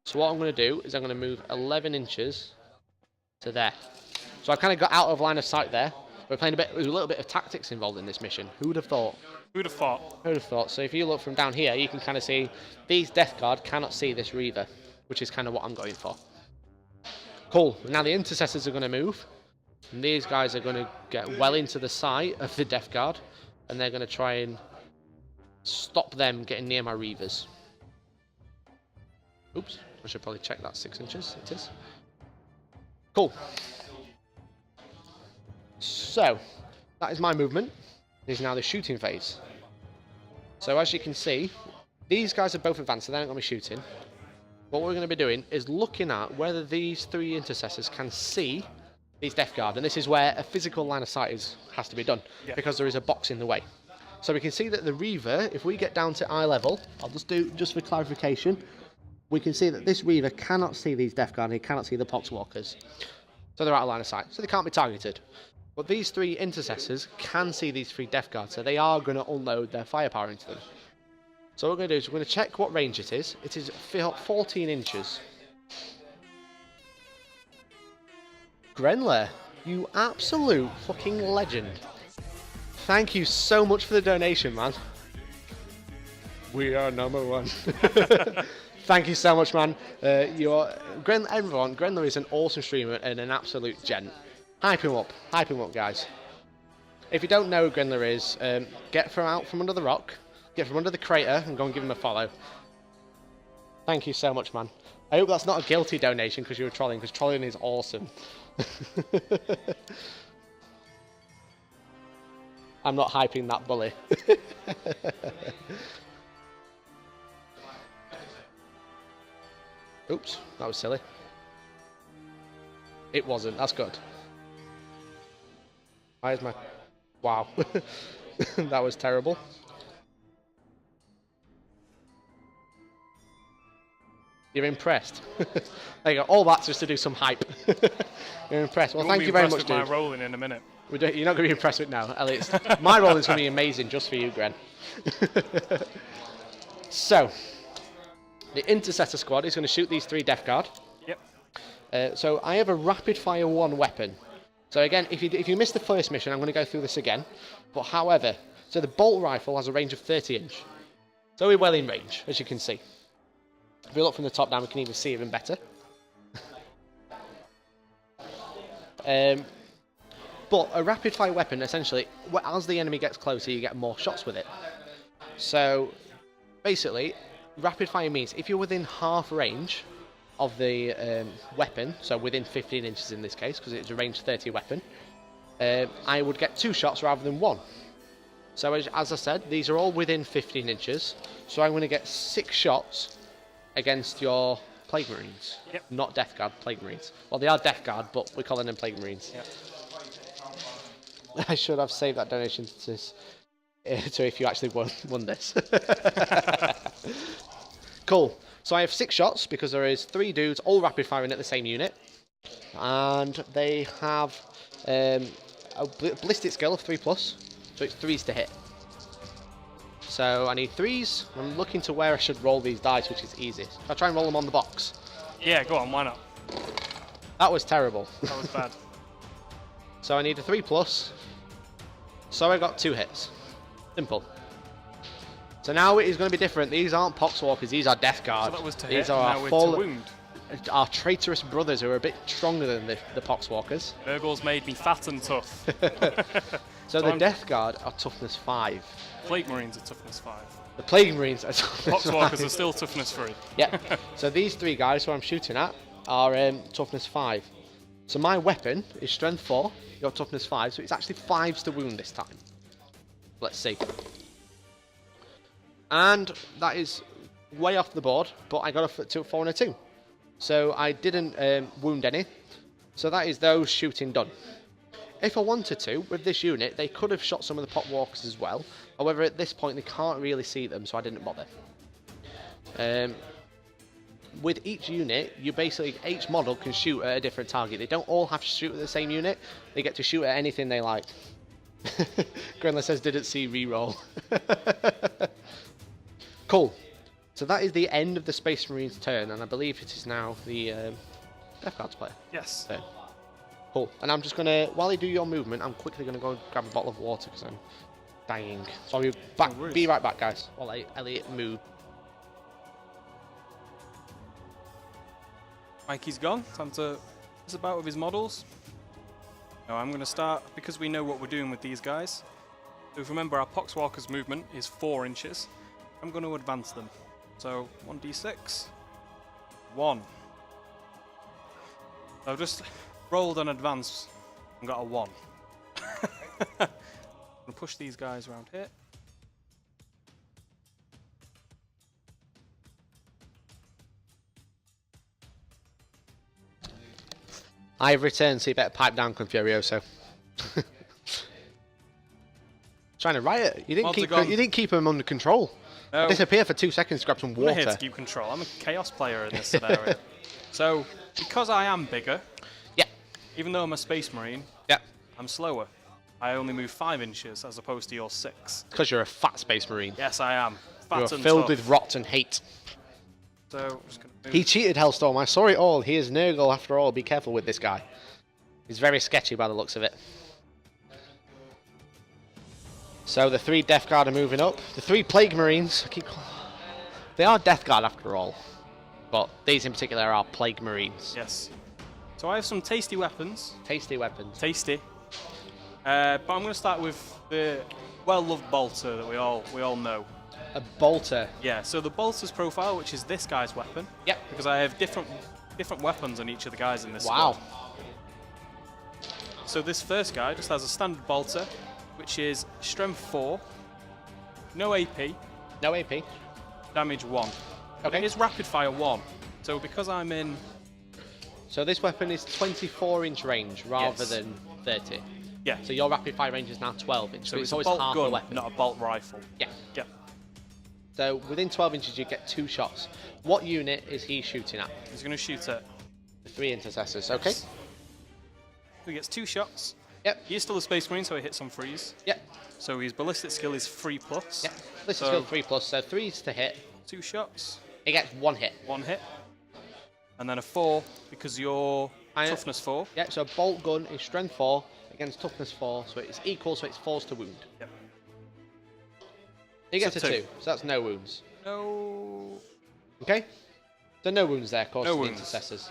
So what I'm going to do is I'm going to move 11 inches to there. So I kind of got out of line of sight there. We're playing there's a little bit of tactics involved in this mission. Who would have thought? Who'd have thought? Who would have thought? So if you look from down here, you can kind of see these Death Guard cannot see this Reaver, which is kind of what I'm going for. Cool. Now the Intercessors are going to move. And these guys are going to get well into the sight of the Death Guard. And they're going to try and stop them getting near my Reavers. Oops. I should probably check that 6 inches. It is. Cool. So, that is my movement. This is now the shooting phase. So as you can see, these guys are both advanced, so they're not going to be shooting. What we're going to be doing is looking at whether these 3 intercessors can see these Death Guard, and this is where a physical line of sight has to be done, because there is a box in the way. So we can see that the Reaver, if we get down to eye level, I'll just do, just for clarification, we can see that this Reaver cannot see these Death Guard, and he cannot see the Poxwalkers. So they're out of line of sight, so they can't be targeted. But these 3 intercessors can see these 3 Death Guards, so they are going to unload their firepower into them. So what we're going to do is we're going to check what range it is. It is 14 inches. Grenler, you absolute fucking legend. Thank you so much for the donation, man. We are number one. Thank you so much, man. Everyone, Grenler is an awesome streamer and an absolute gent. Hype him up, guys. If you don't know who Grenler is, get out from under the rock, get from under the crater, and go and give him a follow. Thank you so much, man. I hope that's not a guilty donation because you were trolling, because trolling is awesome. I'm not hyping that bully. Oops, that was silly. It wasn't, that's good. Why is my... Wow. That was terrible. You're impressed. There you go, all that's just to do some hype. You're impressed. Well, thank you very much, dude. My rolling in a minute. You're not going to be impressed with now, Elliot. My roll is going to be amazing just for you, Gren. So, the Intercessor squad is going to shoot these 3 Death Guard. Yep. So I have a rapid fire 1 weapon. So again, if you missed the first mission, I'm going to go through this again. But however, so the bolt rifle has a range of 30 inch. So we're well in range, as you can see. If we look from the top down, we can even see even better. But a rapid fire weapon, essentially, as the enemy gets closer, you get more shots with it. So basically, rapid fire means if you're within half range of the weapon, so within 15 inches in this case, because it's a range 30 weapon, I would get 2 shots rather than 1. So as I said, these are all within 15 inches, so I'm going to get 6 shots against your Plague Marines. Yep. Not Death Guard, Plague Marines. Well, they are Death Guard, but we're calling them Plague Marines. Yep. I should have saved that donation to if you actually won this. Cool. So I have 6 shots because there is 3 dudes all rapid firing at the same unit, and they have a ballistic skill of 3+, so it's 3s to hit. So I need 3s. I'm looking to where I should roll these dice, which is easy. If I try and roll them on the box. Yeah, go on, why not? That was terrible. That was bad. So I need a 3+. So I got 2 hits. Simple. So now it is going to be different. These aren't Poxwalkers, these are Death Guard. So that was to these hit, are now we're to wound. Our traitorous brothers who are a bit stronger than the Poxwalkers. Nurgle's made me fat and tough. So the Death Guard are toughness 5. Plague Marines are toughness 5. The Plague Marines are toughness 5. Poxwalkers are still toughness 3. Yeah. So these 3 guys who I'm shooting at are toughness 5. So my weapon is strength 4, your toughness 5, so it's actually 5s to wound this time. Let's see. And that is way off the board, but I got a 4 and a 2. So I didn't wound any. So that is those shooting done. If I wanted to, with this unit, they could have shot some of the Poxwalkers as well. However, at this point, they can't really see them, so I didn't bother. With each unit, each model can shoot at a different target. They don't all have to shoot at the same unit. They get to shoot at anything they like. Grenler says, didn't see reroll. Cool. So that is the end of the Space Marine's turn, and I believe it is now the Death Guard's player. Yes. So, cool. And I'm just going to, while you do your movement, I'm quickly going to go and grab a bottle of water because I'm dying. So I'll be right back, guys, while Elliot moves. Mikey's gone. Time to mess about with his models. Now I'm going to start, because we know what we're doing with these guys. So if you remember, our Poxwalker's movement is 4 inches. I'm going to advance them. So 1d6. 1. So I've just rolled an advance and got a 1. I'm going to push these guys around here. I've returned, so you better pipe down, Confurioso. Trying to riot. You didn't keep him under control. No. Disappear for 2 seconds to grab some water. I'm here to keep control. I'm a chaos player in this scenario. So, because I am bigger, even though I'm a Space Marine, I'm slower. I only move 5 inches as opposed to your 6. Because you're a fat Space Marine. Yes, I am. Fat You're filled with rot and hate. So, I'm just gonna move. He cheated, Hellstorm. I saw it all. He is Nurgle after all. Be careful with this guy. He's very sketchy by the looks of it. So the 3 Death Guard are moving up. The 3 Plague Marines. They are Death Guard after all, but these in particular are Plague Marines. Yes. So I have some tasty weapons. Tasty weapons. Tasty. But I'm going to start with the well-loved bolter that we all know. A bolter. Yeah. So the bolter's profile, which is this guy's weapon. Yep. Because I have different weapons on each of the guys in this Wow. squad. So this first guy just has a standard bolter, which is strength 4, no AP, No AP. damage 1. But Okay. it is rapid fire 1. So because I'm in... So this weapon is 24-inch range rather Yes. than 30. Yeah. So your rapid fire range is now 12 inch. So So it's it's a always bolt half the gun, weapon. not a bolt rifle. Yeah. Yeah. So within 12 inches you get 2 shots. What unit is he shooting at? He's going to shoot at... The 3 intercessors. Okay. He gets 2 shots. Yep. He is still a Space Marine, so he hits on 3s. Yep. So his ballistic skill is 3+. Yep. This is So- skill 3+, so 3's to hit. 2 shots, He gets 1 hit. 1 hit. And then a 4, because you're toughness 4. Yeah, so bolt gun is strength 4 against toughness 4, so it's equal, so it's 4s to wound. Yep. He gets So a 2, two. so that's no wounds. No... Okay? So no wounds there, of course, No to the wounds. intercessors.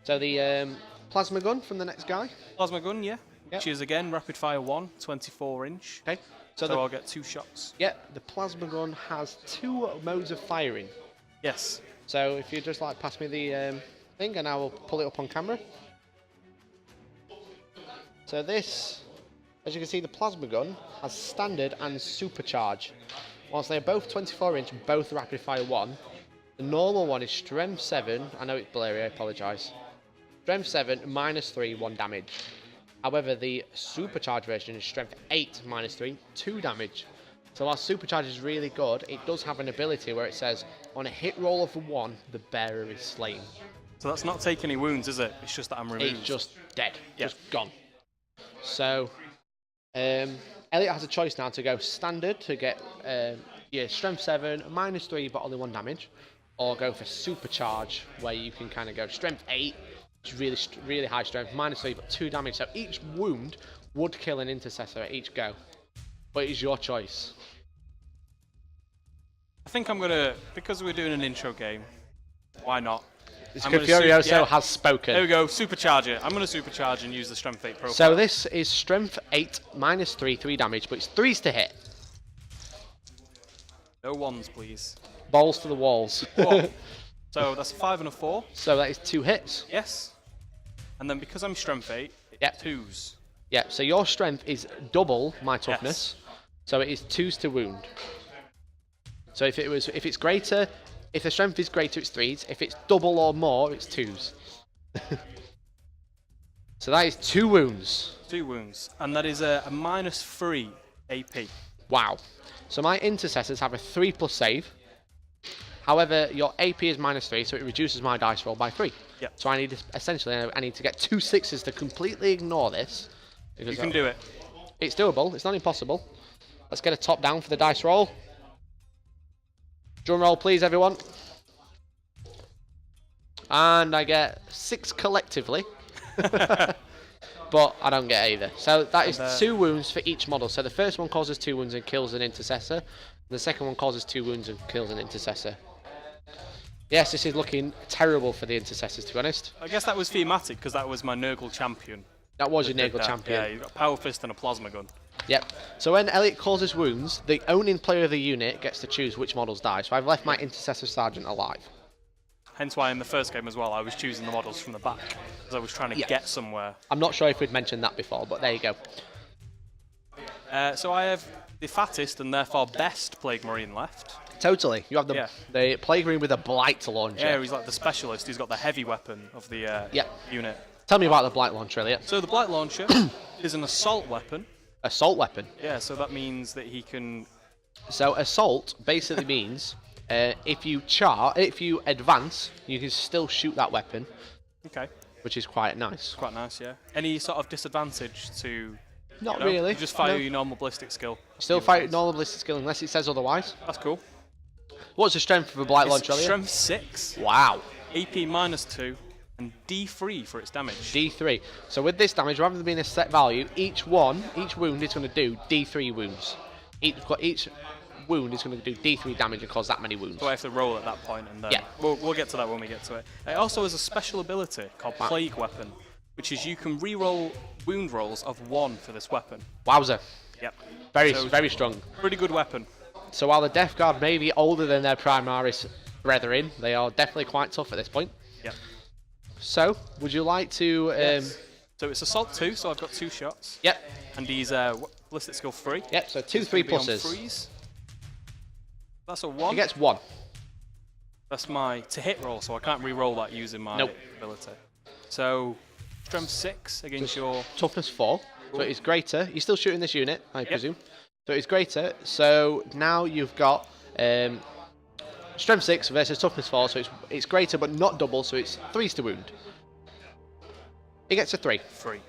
So the plasma gun from the next guy. Plasma gun, yeah. Yep. Which is again rapid fire 1, 24-inch. Okay. So the, I'll get 2 shots. yeah, the plasma gun has 2 modes of firing. Yes. So if you just like pass me the thing and I will pull it up on camera. So this, as you can see, the plasma gun has standard and supercharge. Whilst they're both 24-inch, both rapid fire 1, the normal one is strength 7. I know it's blurry, I apologise. Strength 7, -3, 1 damage. However, the supercharged version is strength 8, -3, 2 damage. So while supercharge is really good, it does have an ability where it says, on a hit roll of a 1, the bearer is slain. So that's not taking any wounds, is it? It's just that I'm removed. It's just dead, Yeah. just gone. So, Elliot has a choice now to go standard to get strength 7, -3, but only 1 damage, or go for supercharge where you can kind of go strength 8, which is really high strength, -3 but 2 damage. So each wound would kill an intercessor at each go, but it's your choice. I think I'm gonna, because we're doing an intro game, why not? This I'm gonna Furioso has spoken. There we go, supercharge it. I'm gonna supercharge and use the strength 8 profile. So this is strength 8, -3, 3 damage, but it's 3s to hit. No 1s, please. Balls to the walls. Whoa. So that's a 5 and a 4. So that is 2 hits. Yes. And then because I'm strength 8, it's Yep. 2s. Yeah, so your strength is double my toughness. So it is 2s to wound. So if it's greater, if the strength is greater, it's 3s. If it's double or more, it's 2s. So that is 2 wounds. 2 wounds. And that is a -3 AP. Wow. So my intercessors have a 3+ save. However, your AP is -3, so it reduces my dice roll by 3. Yep. So I need I need to get 2 6s to completely ignore this. You can do it. It's doable. It's not impossible. Let's get a top down for the dice roll. Drum roll, please, everyone. And I get 6 collectively. But I don't get either. So that is 2 wounds for each model. So the first one causes 2 wounds and kills an intercessor. The second one causes 2 wounds and kills an intercessor. Yes, this is looking terrible for the intercessors, to be honest. I guess that was thematic because that was my Nurgle champion. That was your Did Nagel that. champion. Yeah, you've got a power fist and a plasma gun. Yep. So when Elliot causes wounds, the owning player of the unit gets to choose which models die. So I've left my intercessor sergeant alive. Hence why in the first game as well, I was choosing the models from the back because I was trying to get somewhere. I'm not sure if we'd mentioned that before, but there you go. So I have the fattest and therefore best Plague Marine left. Totally. You have the Plague Marine with a Blight launcher. Yeah, he's like the specialist. He's got the heavy weapon of the unit. Tell me about the Blight launcher, Elliot. So the Blight launcher is an assault weapon. Assault weapon. Yeah, so that means that he can... So assault basically means if you advance, you can still shoot that weapon. Okay. Which is quite nice. Quite nice, yeah. Any sort of disadvantage to... Not really. You just fire no. your normal ballistic skill. Still fire normal ballistic skill unless it says otherwise. That's cool. What's the strength of a Blight launcher, Elliot? Strength 6. Wow. AP -2 and D3 for its damage. D3. So with this damage, rather than being a set value, each wound is going to do D3 wounds. Each wound is going to do D3 damage and cause that many wounds. So I have to roll at that point, and then Yeah. we'll get to that when we get to it. It also has a special ability called Plague Weapon, which is you can re-roll wound rolls of 1 for this weapon. Wowzer. Yep. Very strong. Pretty good weapon. So while the Death Guard may be older than their Primaris brethren, they are definitely quite tough at this point. Yep. So, would you like to... Yes. So it's Assault 2, so I've got 2 shots. Yep. And he's Ballistic Skill 3. Yep, so 2 He's 3 gonna be on pluses. freeze. That's a 1. He gets 1. That's my to-hit roll, so I can't re-roll that using my ability. So, Strength 6 against your... Toughness 4. So it's greater. You're still shooting this unit, I presume. So it's greater. So now you've got Strength 6 versus Toughness 4. So it's greater but not double, so it's 3s to wound. He gets a 3. 3.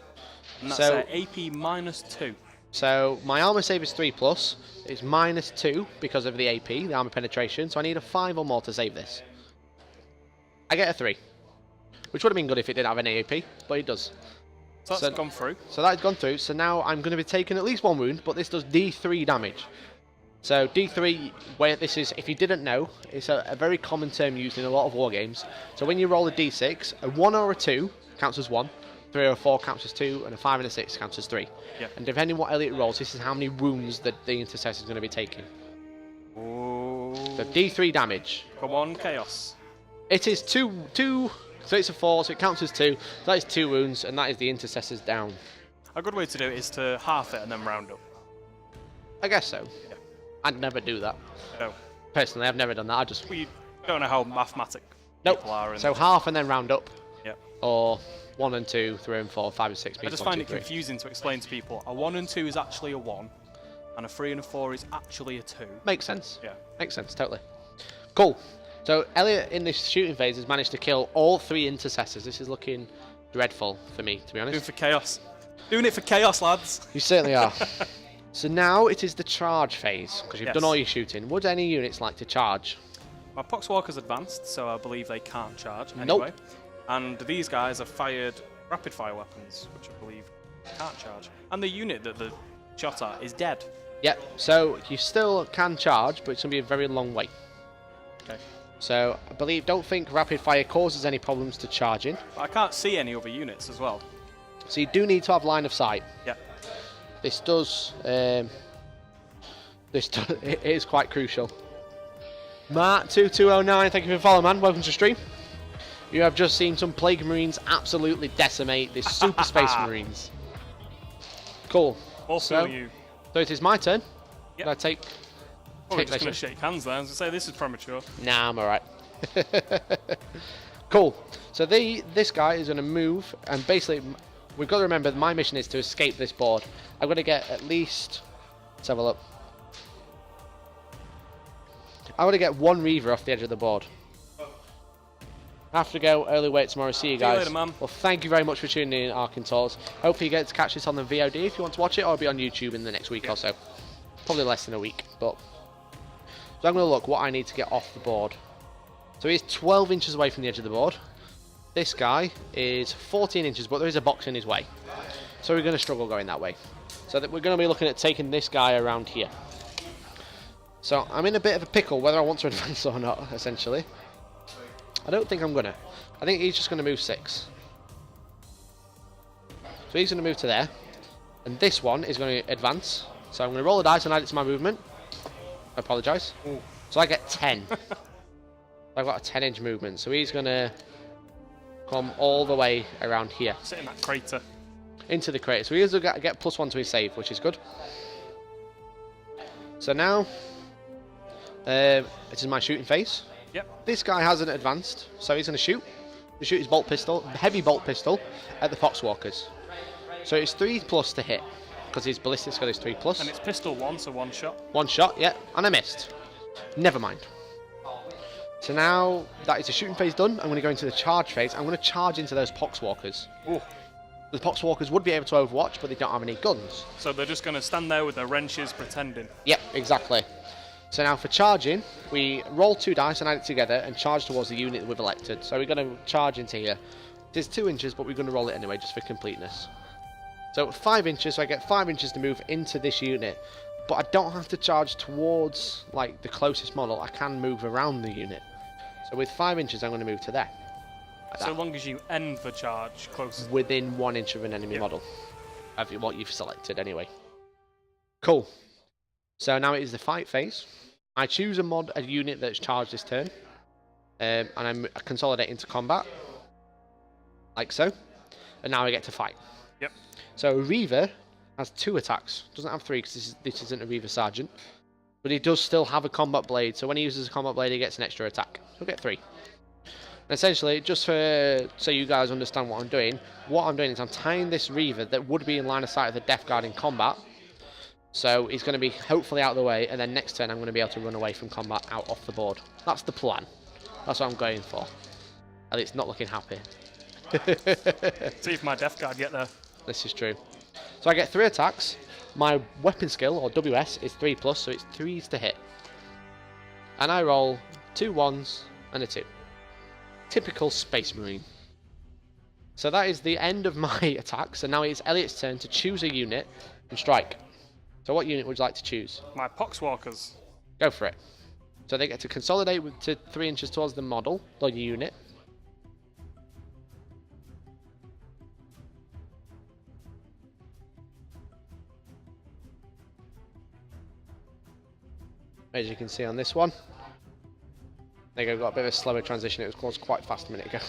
And that's So- AP -2. So my armor save is 3+. It's -2 because of the AP, the armor penetration. So I need a 5 or more to save this. I get a 3. Which would have been good if it didn't have an AP, but it does. So that's gone through. So that's gone through. So now I'm going to be taking at least 1 wound, but this does D3 damage. So D3, where this is, if you didn't know, it's a very common term used in a lot of war games. So when you roll a D6, a 1 or a 2 counts as 1, 3 or a 4 counts as 2, and a 5 and a 6 counts as 3. Yeah. And depending on what Elliot rolls, this is how many wounds that the Intercessor is going to be taking. Oh. So D3 damage. Come on, Chaos. It is 2, so it's a 4, so it counts as 2. So that is 2 wounds, and that is the Intercessor's down. A good way to do it is to half it and then round up. I guess so. Yeah. I'd never do that. No. Personally, I've never done that. I just... We don't know how mathematic Nope. people are. So half and then round up. Yep. Or 1 and 2, 3 and 4, 5 and 6. I just find it confusing to explain to people. A 1 and 2 is actually a 1, and a 3 and a 4 is actually a 2. Makes sense. Yeah. Makes sense, totally. Cool. So Elliot in this shooting phase has managed to kill all 3 Intercessors. This is looking dreadful for me, to be Doing honest. it for Chaos. Doing it for Chaos, lads. You certainly are. So now it is the charge phase, because you've Yes. done all your shooting. Would any units like to charge? My Poxwalker's advanced, so I believe they can't charge anyway. Nope. And these guys have fired rapid fire weapons, which I believe can't charge. And the unit that the shot at is dead. Yep, so you still can charge, but it's going to be a very long way. Okay. So I don't think rapid fire causes any problems to charging. But I can't see any other units as well. So you do need to have line of sight. Yeah. This does, it is quite crucial. Matt2209, thank you for following, man. Welcome to stream. You have just seen some Plague Marines absolutely decimate this Super Space Marines. Cool. Also you. So it is my turn. Yep. Can I take... Oh, we're just going to shake hands there. I was going to say, this is premature. Nah, I'm alright. Cool. So this guy is going to move, and basically, we've got to remember that my mission is to escape this board. I've got to get at least... Let's have a look. I want to get 1 Reaver off the edge of the board. I have to go early wait tomorrow. See you guys. See you later, man. Well, thank you very much for tuning in, Arkansas. Hopefully you get to catch this on the VOD if you want to watch it, or it'll be on YouTube in the next week or so. Probably less than a week, but... So I'm going to look what I need to get off the board. So he's 12 inches away from the edge of the board. This guy is 14 inches, but there is a box in his way. So we're going to struggle going that way. So that we're going to be looking at taking this guy around here. So I'm in a bit of a pickle whether I want to advance or not, essentially. I don't think I'm going to. I think he's just going to move 6. So he's going to move to there. And this one is going to advance. So I'm going to roll the dice and add it to my movement. I apologise. So I get 10. I've got a 10-inch movement. So he's going to come all the way around here. Sit in that crater. Into the crater. So he has to get +1 to his save, which is good. So now, it is my shooting phase. Yep. This guy hasn't advanced, so he's going to shoot. He'll shoot his bolt pistol, heavy bolt pistol, at the Foxwalkers. So it's 3+ to hit, because his ballistic's got his 3+. And it's pistol 1, so 1 shot. 1 shot, yeah, and I missed. Never mind. So now that is the shooting phase done, I'm going to go into the charge phase. I'm going to charge into those Poxwalkers. Ooh. The Poxwalkers would be able to overwatch, but they don't have any guns. So they're just going to stand there with their wrenches pretending. Yep, exactly. So now for charging, we roll 2 dice and add it together and charge towards the unit that we've elected. So we're going to charge into here. It is 2 inches, but we're going to roll it anyway, just for completeness. So 5 inches, so I get 5 inches to move into this unit. but I don't have to charge towards like the closest model. I can move around the unit. So with 5 inches, I'm going to move to there. Like So that. long as you end the charge close. Within 1 inch of an enemy model. Of what you've selected anyway. Cool. So now it is the fight phase. I choose a unit that's charged this turn. And I consolidate into combat. Like so. And now I get to fight. Yep. So Reaver has 2 attacks. Doesn't have 3 because this isn't a Reaver Sergeant. But he does still have a combat blade. So when he uses a combat blade, he gets an extra attack. He'll get 3. And essentially, just so you guys understand what I'm doing is I'm tying this Reaver that would be in line of sight of the Death Guard in combat. So he's going to be hopefully out of the way, and then next turn I'm going to be able to run away from combat out off the board. That's the plan. That's what I'm going for. And it's not looking happy. See if my Death Guard get there. This is true. So I get 3 attacks. My weapon skill, or WS, is 3+, so it's 3s to hit. And I roll 2 1s and a 2. Typical Space Marine. So that is the end of my attacks, and now it's Elliot's turn to choose a unit and strike. So what unit would you like to choose? My Poxwalkers. Go for it. So they get to consolidate to 3 inches towards the model, or your unit. As you can see on this one. There you go, got a bit of a slower transition. It was quite fast a minute ago.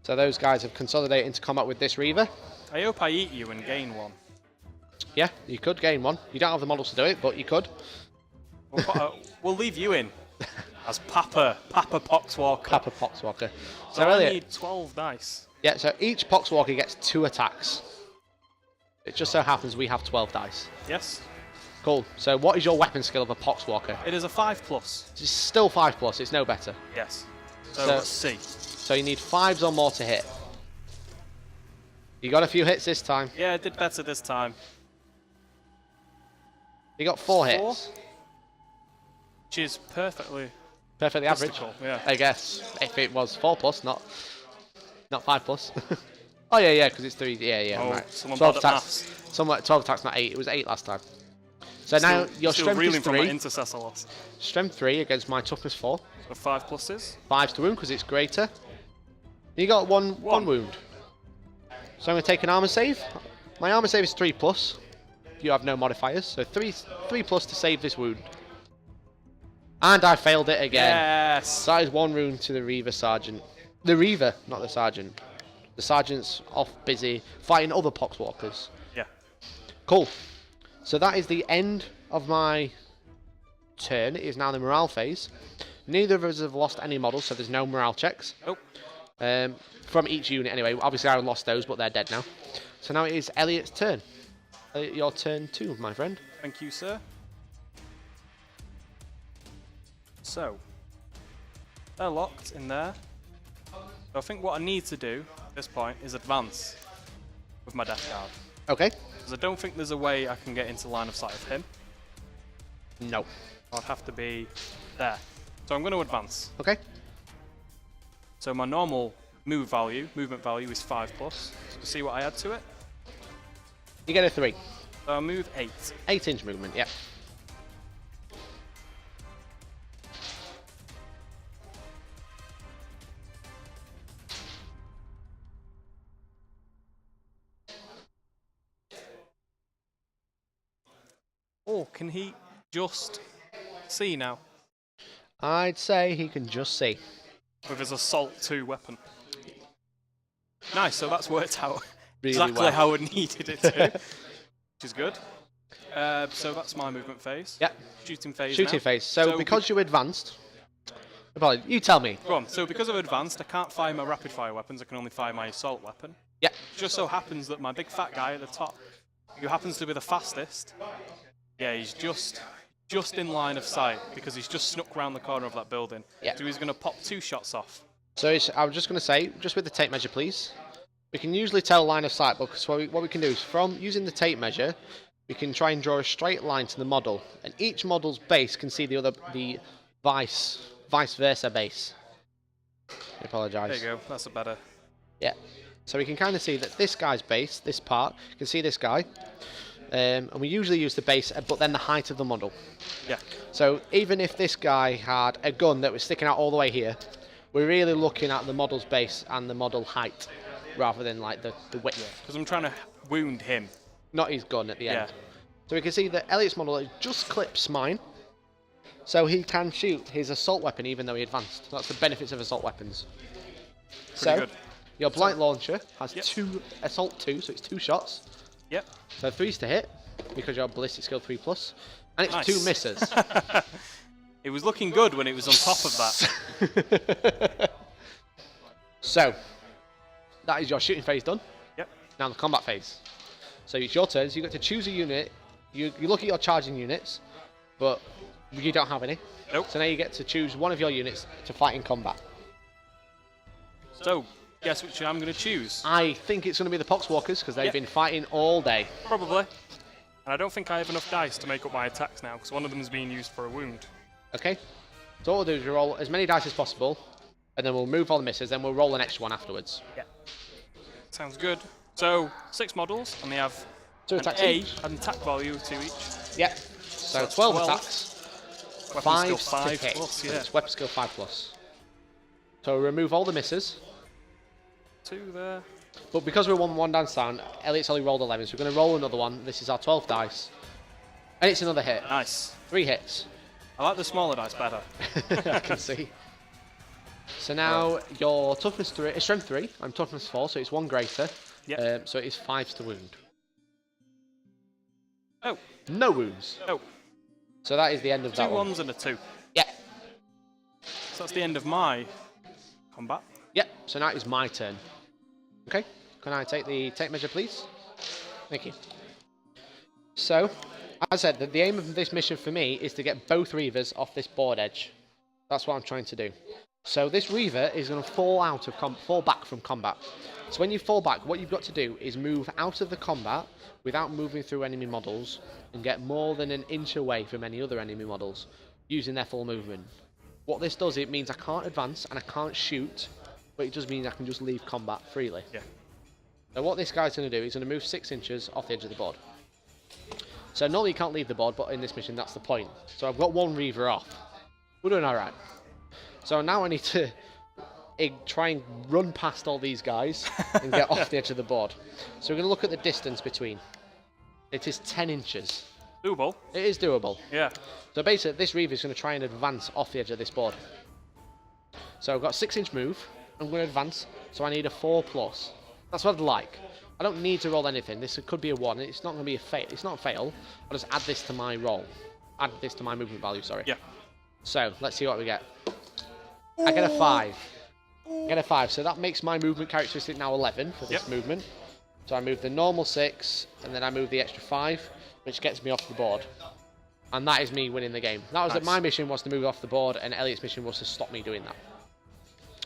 So those guys have consolidated into combat with this Reaver. I hope I eat you and gain 1. Yeah, you could gain 1. You don't have the models to do it, but you could. We'll leave you in as Papa Poxwalker. Papa Poxwalker. So I need 12 dice. Yeah, so each Poxwalker gets 2 attacks. It just so happens we have 12 dice. Yes. Cool. So what is your weapon skill of a Poxwalker? It is a 5+. It's still 5+, it's no better. Yes. So So- let's see. So you need 5s or more to hit. You got a few hits this time. Yeah, I did better this time. You got 4 4? hits. Which is perfectly Perfectly average. mystical, yeah. I guess. If it was 4+, not 5+. Oh yeah, because it's 3. Yeah, Oh, right. someone 12 bad at attacks. maths. 12 attacks, not 8. It was 8 last time. So now your still strength reeling is from my 3. intercessor loss. Strength 3 against my toughness 4. So 5+. 5s to wound because it's greater. You got one wound. So I'm going to take an armor save. My armor save is 3+. You have no modifiers, so 3+ to save this wound. And I failed it again. Yes. So that is 1 wound to the Reaver Sergeant. The Reaver, not the Sergeant. The Sergeant's off busy fighting other Poxwalkers. Yeah. Cool. So that is the end of my turn. It is now the morale phase. Neither of us have lost any models, so there's no morale checks. Oh. From each unit anyway. Obviously I lost those, but they're dead now. So now it is Elliot's turn. Elliot, your turn too, my friend. Thank you, sir. So, they're locked in there. So I think what I need to do at this point is advance with my Death Guard. Okay. Because I don't think there's a way I can get into line of sight of him. No. I'd have to be there. So I'm going to advance. Okay. So my normal movement value is 5+. So see what I add to it? You get a 3. So I'll move 8. 8-inch movement, yeah. Oh, can he just see now? I'd say he can just see. With his Assault 2 weapon. Nice, so that's worked out Really exactly well. how I needed it to. Which is good. So that's my movement phase. Yep. Shooting phase Shooting now. phase. So because you advanced... Apologies, you tell me. Go on. So because I've advanced, I can't fire my rapid fire weapons, I can only fire my assault weapon. Yeah. Just so happens that my big fat guy at the top, who happens to be the fastest, yeah, he's just in line of sight because he's just snuck round the corner of that building. Yeah. So he's going to pop 2 shots off. So I was just going to say, just with the tape measure, please. We can usually tell line of sight, because what we can do is, from using the tape measure, we can try and draw a straight line to the model, and each model's base can see the vice versa base. I apologise. There you go. That's a better. Yeah. So we can kind of see that this guy's base, this part, you can see this guy. And we usually use the base, but then the height of the model. Yeah. So even if this guy had a gun that was sticking out all the way here, we're really looking at the model's base and the model height, rather than like the width. Because I'm trying to wound him. Not his gun at the end. Yeah. So we can see that Elliot's model just clips mine, so he can shoot his assault weapon even though he advanced. That's the benefits of assault weapons. Pretty good. Your blight launcher has Yep. 2 assault 2, so it's 2 shots. Yep. So 3's to hit because you're ballistic skill 3+, and it's Nice. 2 misses. It was looking good when it was on top of that. So that is your shooting phase done. Yep. Now the combat phase. So it's your turn. So you get to choose a unit. You look at your charging units, but you don't have any. Nope. So now you get to choose one of your units to fight in combat. So, guess which I'm going to choose? I think it's going to be the Poxwalkers because they've Yep. been fighting all day. Probably. And I don't think I have enough dice to make up my attacks now, because one of them is being used for a wound. Okay. So what we'll do is we'll roll as many dice as possible, and then we'll move all the misses, then we'll roll an extra one afterwards. Yeah. Sounds good. So, 6 models, and they have 2 an attacks A, each. an attack value of 2 each. Yep. So that's 12 12. attacks. Weapon 5 skill 5 to hit. plus, So yeah. it's weapon skill 5+. So we'll remove all the misses. 2 there. But because we're one down sound, Elliot's only rolled 11, so we're going to roll another one. This is our 12 dice. And it's another hit. Nice. 3 hits. I like the smaller dice better. I can see. So now your toughness 3, strength 3, I'm toughness 4, so it's 1 greater. Yep. So it is 5 to wound. Oh. No wounds. Oh. So that is the end of 2 that one. 1s and a 2. Yeah. So that's the end of my combat. Yep. So now it's my turn. Okay. Can I take the tape measure, please? Thank you. So, as I said, the aim of this mission for me is to get both Reavers off this board edge. That's what I'm trying to do. So this Reaver is going to fall back from combat. So when you fall back, what you've got to do is move out of the combat without moving through enemy models and get more than an inch away from any other enemy models using their full movement. What this does, it means I can't advance and I can't shoot, but it does mean I can just leave combat freely. Yeah. So what this guy's going to do, he's going to move 6 inches off the edge of the board. So normally you can't leave the board, but in this mission that's the point. So I've got 1 Reaver off. We're doing alright. So now I need to try and run past all these guys and get off the edge of the board. So we're going to look at the distance between. It is 10 inches. Doable. It is doable. Yeah. So basically this Reaver is going to try and advance off the edge of this board. So I've got 6-inch move. I'm going to advance, so I need a 4+. That's what I'd like. I don't need to roll anything. This could be a 1. It's not going to be a fail. It's not a fail. I'll just add this to my roll. Add this to my movement value, sorry. Yeah. So, let's see what we get. I get a 5. I get a 5. So that makes my movement characteristic now 11 for this movement. So I move the normal 6, and then I move the extra 5, which gets me off the board. And that is me winning the game. That was Nice. my mission was to move off the board, and Elliot's mission was to stop me doing that.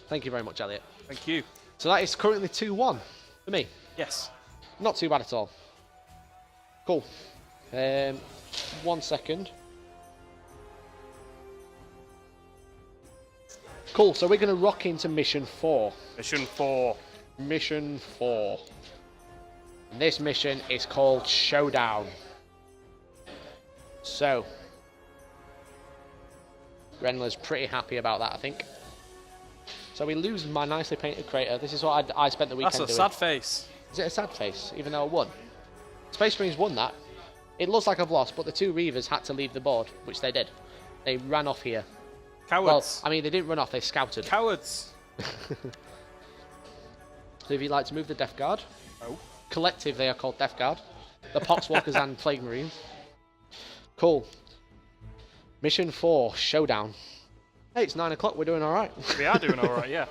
Thank you very much, Elliot. Thank you. So that is currently 2-1 for me. Yes. Not too bad at all. Cool. 1 second. Cool, so we're going to rock into mission 4. Mission 4. Mission 4. And this mission is called Showdown. So, Renler's pretty happy about that, I think. So we lose my nicely painted crater. This is what I spent the weekend doing. That's a sad face. Is it a sad face, even though I won? Space Marines won that. It looks like I've lost, but the 2 Reavers had to leave the board, which they did. They ran off here. Cowards. Well, I mean, they didn't run off, they scouted. Cowards. So if you'd like to move the Death Guard. Oh. Collective, they are called Death Guard. The Poxwalkers and Plague Marines. Cool. Mission 4, Showdown. Hey, it's 9 o'clock, we're doing alright. We are doing alright, yeah.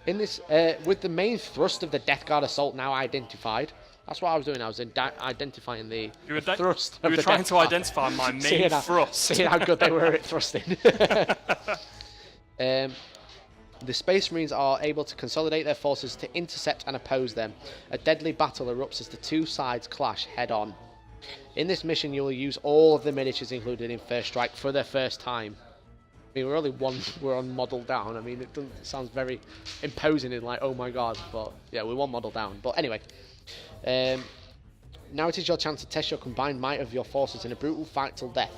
In this, with the main thrust of the Death Guard assault now identified, that's what I was doing. I was identifying the thrust. You of were the trying Death to Guard. identify my main thrust. Seeing how good they were at thrusting. The Space Marines are able to consolidate their forces to intercept and oppose them. A deadly battle erupts as the 2 sides clash head-on. In this mission, you will use all of the miniatures included in First Strike for the first time. I mean, we're on model down. I mean, it sounds very imposing and like, oh my god, but yeah, we're 1 model down. But anyway, Now it is your chance to test your combined might of your forces in a brutal fight till death.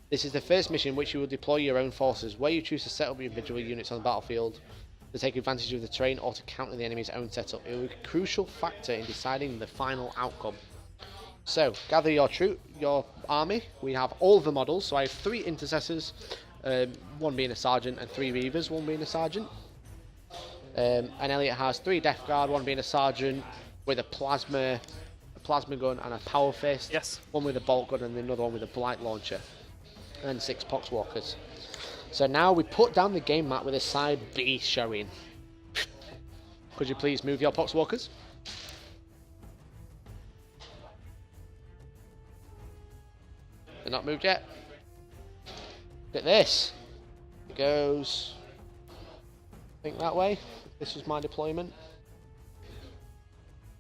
This is the first mission in which you will deploy your own forces, where you choose to set up your individual units on the battlefield to take advantage of the terrain or to counter the enemy's own setup. It will be a crucial factor in deciding the final outcome. So, gather your army. We have all of the models, so I have 3 intercessors, one being a sergeant and 3 reavers, one being a sergeant. And Elliot has 3 death guard, one being a sergeant with a plasma gun and a power fist. Yes. One with a bolt gun and another one with a blight launcher. And 6 poxwalkers. So now we put down the game map with a side B showing. Could you please move your poxwalkers? They're not moved yet. Look at this. It goes, I think that way. This was my deployment.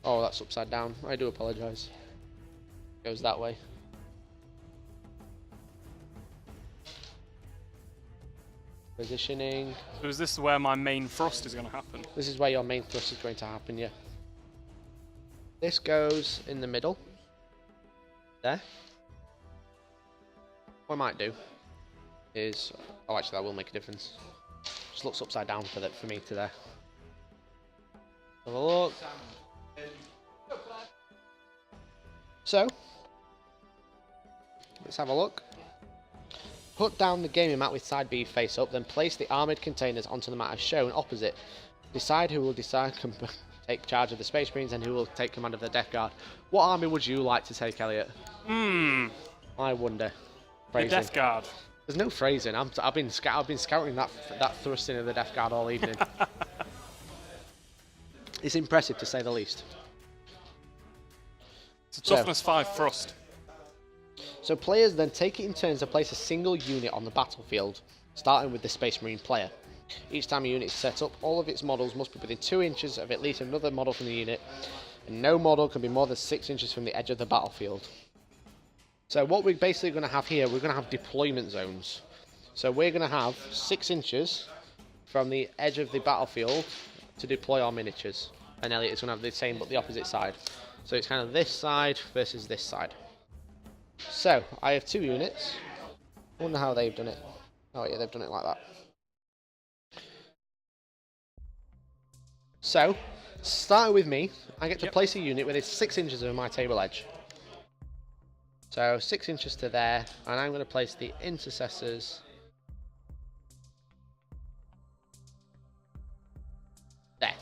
Oh, that's upside down. I do apologise. Goes that way. Positioning. So is this where my main thrust is going to happen? This is where your main thrust is going to happen, yeah. This goes in the middle. There. What I might do is... Oh, actually, that will make a difference. Just looks upside down for me to there. Have a look. So, let's have a look. Put down the gaming mat with side B face up, then place the armoured containers onto the mat as shown opposite. Decide who will take charge of the Space Marines and who will take command of the Death Guard. What army would you like to take, Elliot? I wonder. Phrasing. The Death Guard. There's no phrasing. I've been scouting that thrusting of the Death Guard all evening. It's impressive to say the least. It's a toughness 5 thrust. So players then take it in turns to place a single unit on the battlefield, starting with the Space Marine player. Each time a unit is set up, all of its models must be within 2 inches of at least another model from the unit, and no model can be more than 6 inches from the edge of the battlefield. So what we're basically going to have here, we're going to have deployment zones. So we're going to have 6 inches from the edge of the battlefield to deploy our miniatures. And Elliot is going to have the same but the opposite side. So it's kind of this side versus this side. So, I have 2 units. I wonder how they've done it. Oh yeah, they've done it like that. So, starting with me, I get to place a unit within 6 inches of my table edge. So, 6 inches to there, and I'm going to place the intercessors there.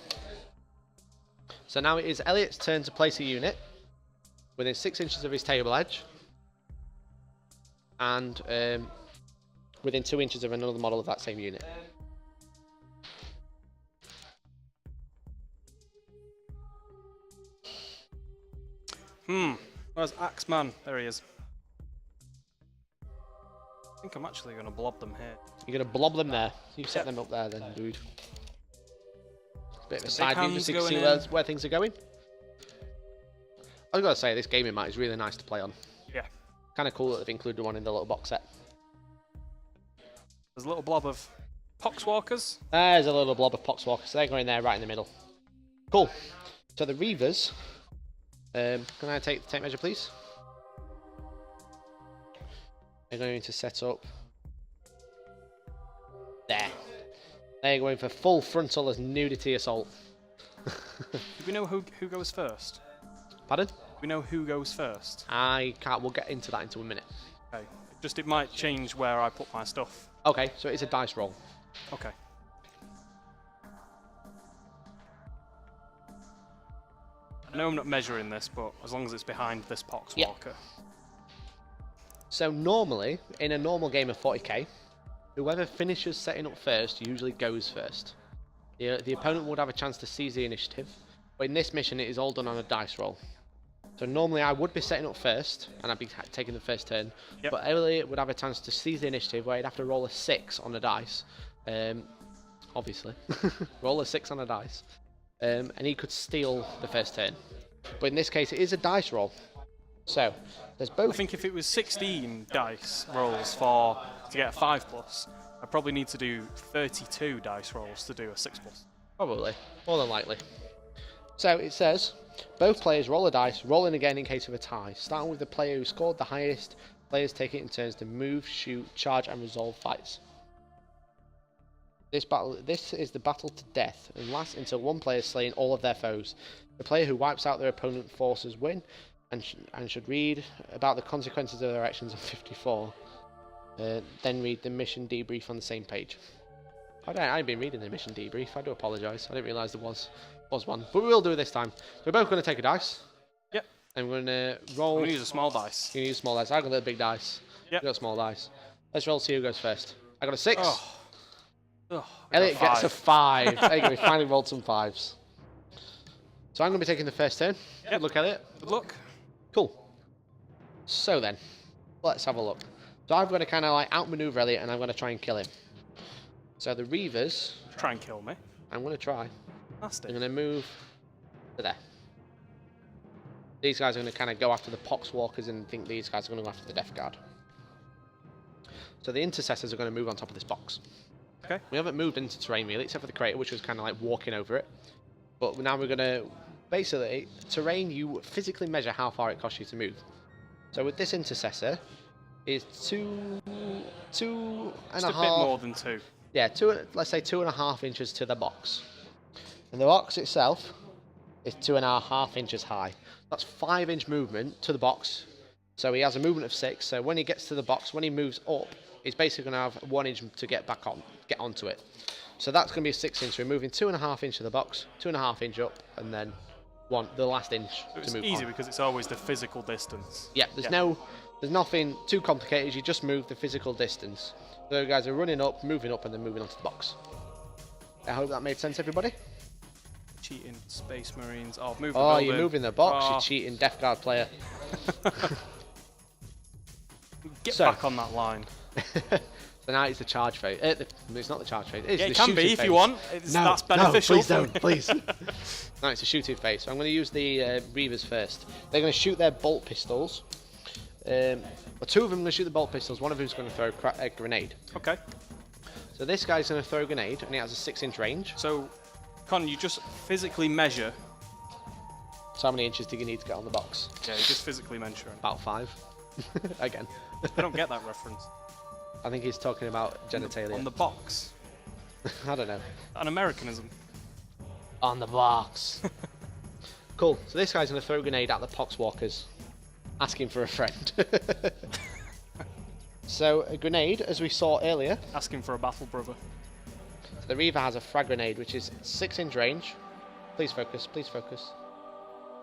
So now it is Elliot's turn to place a unit within 6 inches of his table edge. And within 2 inches of another model of that same unit. Where's Axeman? There he is. I think I'm actually going to blob them here. You're going to blob them there. You set them up there then, dude. Bit of a side view just to see where things are going. I've got to say, this gaming mat is really nice to play on. Yeah. Kind of cool that they've included one in the little box set. There's a little blob of poxwalkers. There's a little blob of poxwalkers. So they're going there right in the middle. Cool. So the reavers. Can I take measure, please? They're going to set up there. They're going for full frontal as nudity assault. Do we know who goes first? Pardon? Do we know who goes first? I can't. We'll get into that into a minute. Okay. Just it might change where I put my stuff. Okay, so it's a dice roll. Okay. I know I'm not measuring this, but as long as it's behind this poxwalker. Yeah. So normally, in a normal game of 40k, whoever finishes setting up first usually goes first. The opponent would have a chance to seize the initiative, but in this mission it is all done on a dice roll. So normally I would be setting up first, and I'd be taking the first turn, but Elliot would have a chance to seize the initiative where he'd have to roll a 6 on the dice. Obviously. Roll a 6 on a dice. And he could steal the first turn. But in this case it is a dice roll. So, there's both... I think if it was 16 dice rolls to get a 5+, I probably need to do 32 dice rolls to do a 6+. Probably. More than likely. So it says, both players roll a dice, rolling again in case of a tie. Starting with the player who scored the highest, players take it in turns to move, shoot, charge and resolve fights. This is the battle to death and lasts until one player has slain all of their foes. The player who wipes out their opponent's forces win and should read about the consequences of their actions on 54. Then read the mission debrief on the same page. I ain't been reading the mission debrief, I do apologise. I didn't realise there was one. But we will do it this time. So we're both going to take a dice. Yep. And we're going to roll. I'm going to use a small dice. You use small dice. I've got a little big dice. Yep. You've got small dice. Let's roll, see who goes first. I got a 6. Oh, Elliot gets a 5. There you go, we finally rolled some 5s. So I'm going to be taking the first turn. Yep. Good luck, Elliot. Good luck. Cool. So then, let's have a look. So I've got to kind of like outmaneuver Elliot and I'm going to try and kill him. So the Reavers... Try and kill me. I'm going to try. Nasty. I'm going to move to there. These guys are going to kind of go after the Poxwalkers and think these guys are going to go after the Death Guard. So the Intercessors are going to move on top of this box. Okay. We haven't moved into terrain really, except for the crater, which was kind of like walking over it. But now we're going to... Basically, terrain, you physically measure how far it costs you to move. So with this Intercessor, is two and Just a a half... bit more than 2. Yeah, let's say 2.5 inches to the box. And the box itself is 2.5 inches high. That's 5-inch movement to the box. So he has a movement of 6. So when he gets to the box, when he moves up, he's basically going to have 1 inch to get onto it. So that's going to be a 6 inch. So we're moving 2.5 inch to the box, 2.5 inch up, and then the last inch So to move it's easy on. because it's always the physical distance. Yeah, there's nothing too complicated. You just move the physical distance. So you guys are running up, moving up, and then moving onto the box. I hope that made sense, everybody. Cheating Space Marines. Oh, move the Oh, building. you're moving the box, Oh. you cheating Death Guard player. Get back on that line. So now it's the charge phase. It's not the charge phase. It's Yeah, the it can be shooting if phase. you want. That's beneficial. No, please don't, please. No, it's a shooting phase. So I'm going to use the Reavers first. They're going to shoot their bolt pistols. Well, 2 of them are going to shoot the bolt pistols. 1 of them is going to throw a grenade. Okay. So this guy's going to throw a grenade, and he has a 6-inch range. So, Con, you just physically measure. So how many inches do you need to get on the box? Yeah, you just physically measure. About 5. Again. I don't get that reference. I think he's talking about genitalia. On the box. I don't know. An Americanism. On the box. Cool. So this guy's going to throw a grenade at the Poxwalkers, asking for a friend. So a grenade, as we saw earlier. Asking for a battle brother. So the Reaver has a frag grenade, which is 6-inch range. Please focus. Please focus.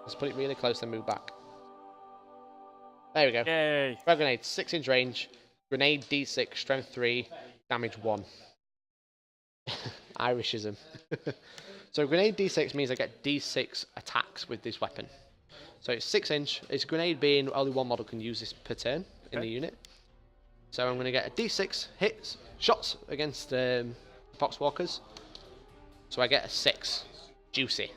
Let's put it really close and move back. There we go. Yay. Frag grenade, 6-inch range. Grenade D6, strength 3, damage 1. Irishism. So grenade D6 means I get D6 attacks with this weapon. So it's 6-inch. It's grenade being only 1 model can use this per turn in the unit. So I'm going to get a D6 hits, shots against Poxwalkers. So I get a 6. Juicy.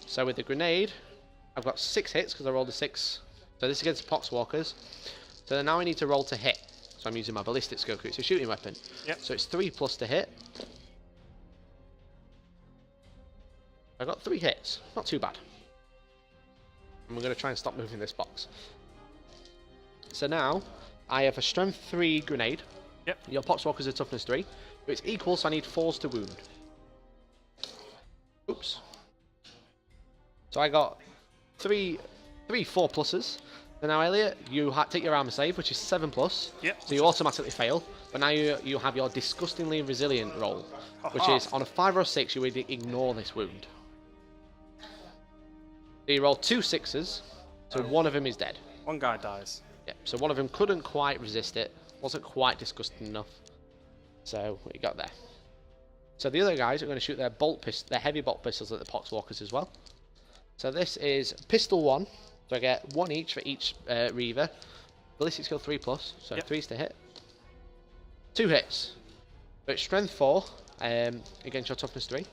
So with the grenade, I've got 6 hits because I rolled a 6. So this is against Poxwalkers. So now I need to roll to hit. So I'm using my ballistic skill because it's a shooting weapon. Yep. So it's 3 plus to hit. I got 3 hits. Not too bad. And we're going to try and stop moving this box. So now I have a strength 3 grenade. Yep. Your Poxwalkers are toughness 3. But it's equal, so I need 4s to wound. Oops. So I got 4 pluses. So now, Elliot, you take your armor save, which is 7 plus. Yep. So you automatically fail. But now you have your disgustingly resilient roll, which is on a 5 or a 6, you would ignore this wound. So you roll 2 6s, so one of them is dead. One guy dies. Yep. So one of them couldn't quite resist it, wasn't quite disgusting enough. So we got there. So the other guys are going to shoot their heavy bolt pistols at the Poxwalkers as well. So this is pistol 1. So I get 1 each for each Reaver. Ballistic skill 3 plus, so 3s to hit. 2 hits. So it's strength 4 against your toughness 3.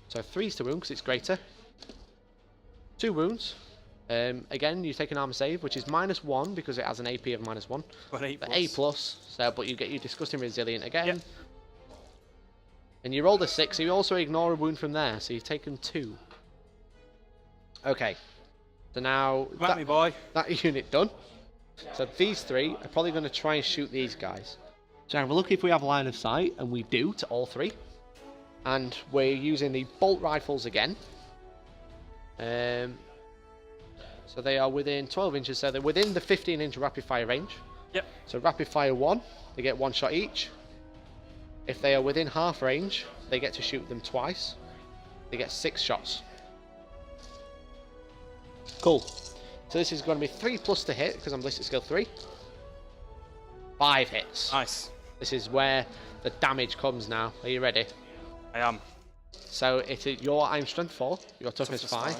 So 3s to wound because it's greater. 2 wounds. Again, you take an armor save, which is -1 because it has an AP of -1. But A+. But A plus, so but you get your disgusting resilient again. Yep. And you rolled a 6, so you also ignore a wound from there, so you've taken 2. Okay. So now Come me, boy. That unit done. So these 3 are probably going to try and shoot these guys. So have a look if we have line of sight, and we do to all 3. And we're using the bolt rifles again. So they are within 12 inches, so they're within the 15-inch rapid fire range. Yep. So rapid fire 1, they get 1 shot each. If they are within half range, they get to shoot them twice. They get 6 shots. Cool. So this is going to be 3+ to hit, because I'm ballistic skill 3. 5 hits. Nice. This is where the damage comes now. Are you ready? I am. So I'm strength 4, your toughness 5.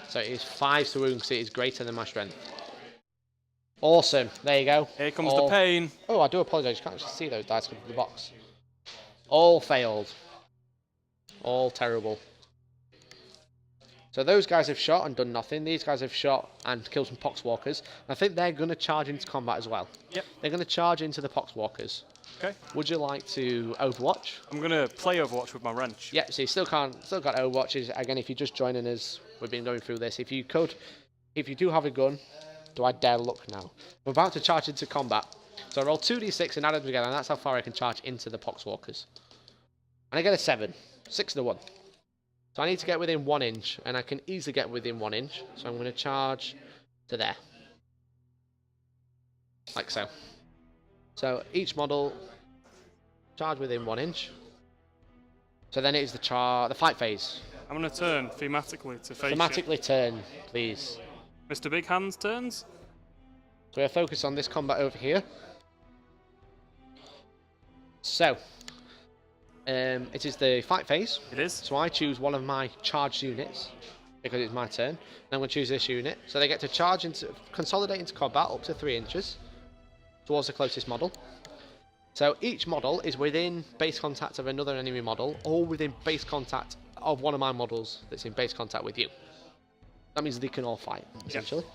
So it is 5 to wound, because it is greater than my strength. Awesome. There you go. Here comes the pain. Oh, I do apologise. You can't actually see those dice come from the box. All failed. All terrible. So those guys have shot and done nothing. These guys have shot and killed some poxwalkers. I think they're going to charge into combat as well. Yep. They're going to charge into the poxwalkers. Okay. Would you like to Overwatch? I'm going to play Overwatch with my wrench. Yep, so you still got Overwatch. Again, if you're just joining us, we've been going through this. If you do have a gun, do I dare look now? I'm about to charge into combat. So I roll 2d6 and add them together, and that's how far I can charge into the poxwalkers. And I get a 7. 6 to 1. So I need to get within 1 inch, and I can easily get within 1 inch. So I'm going to charge to there. Like so. So each model charge within 1 inch. So then it is the fight phase. I'm going to turn thematically to face Thematically turn, please. Mr. Big Hands turns. So we're focused on this combat over here. So, it is the fight phase. It is. So I choose one of my charged units because it's my turn. And I'm going to choose this unit. So they get to consolidate into combat up to 3 inches towards the closest model. So each model is within base contact of another enemy model, or within base contact of one of my models that's in base contact with you. That means they can all fight, essentially.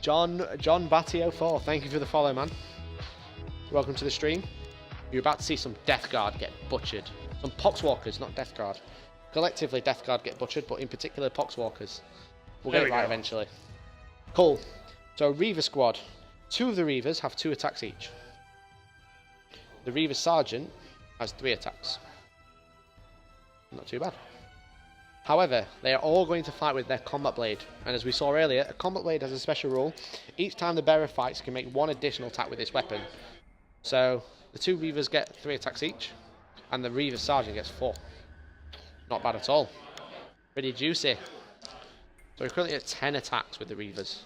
Yep. John Batty 04, thank you for the follow, man. Welcome to the stream. You're about to see some Death Guard get butchered. Some Poxwalkers, not Death Guard. Collectively, Death Guard get butchered, but in particular, Poxwalkers. We'll get it right eventually. Cool. So, Reaver Squad. 2 of the Reavers have 2 attacks each. The Reaver Sergeant has 3 attacks. Not too bad. However, they are all going to fight with their Combat Blade. And as we saw earlier, a Combat Blade has a special rule. Each time the bearer fights, can make 1 additional attack with this weapon. So, the 2 Reavers get 3 attacks each, and the Reaver Sergeant gets 4. Not bad at all. Pretty juicy. So we're currently at 10 attacks with the Reavers.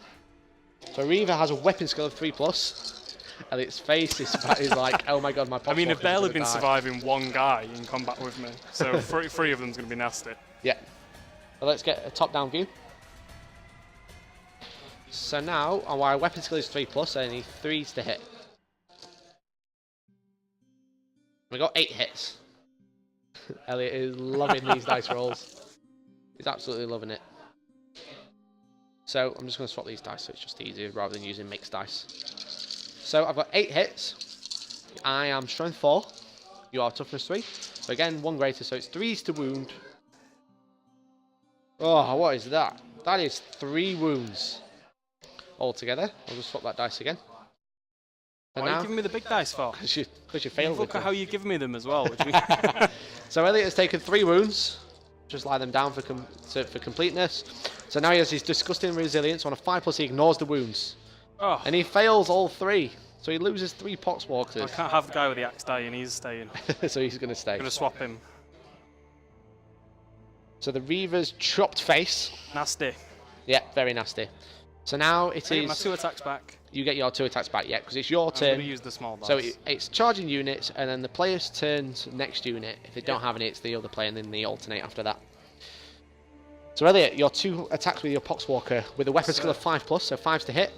So Reaver has a weapon skill of 3+, and its face is like, oh my god, my Poxwalker. I mean, I've barely been surviving 1 guy in combat with me, so 3 of them's going to be nasty. Yeah. So let's get a top-down view. So now, our weapon skill is 3+, so I need 3s to hit. We got 8 hits. Elliot is loving these dice rolls. He's absolutely loving it. So I'm just going to swap these dice so it's just easier rather than using mixed dice. So I've got 8 hits. I am strength 4. You are toughness 3. So again, 1 greater, so it's 3s to wound. Oh, what is that? That is 3 wounds altogether. I'll just swap that dice again. Why are you giving me the big dice for? Because you failed. Look at how you give me them as well. So Elliot has taken 3 wounds. Just lie them down for completeness. So now he has his disgusting resilience. On a 5+, he ignores the wounds. Oh. And he fails all 3. So he loses 3 Poxwalkers. I can't have the guy with the axe dying. He's staying. So he's going to stay. I'm going to swap him. So the Reaver's chopped face. Nasty. Yeah, very nasty. So now it is... my 2 attacks back. You get your 2 attacks back, yeah, because it's your turn. I'm going to use the small dice. So it's charging units, and then the player's turns next unit. If they don't have any, it's the other player, and then they alternate after that. So Elliot, your 2 attacks with your Poxwalker with a weapon skill of 5+, so 5s to hit.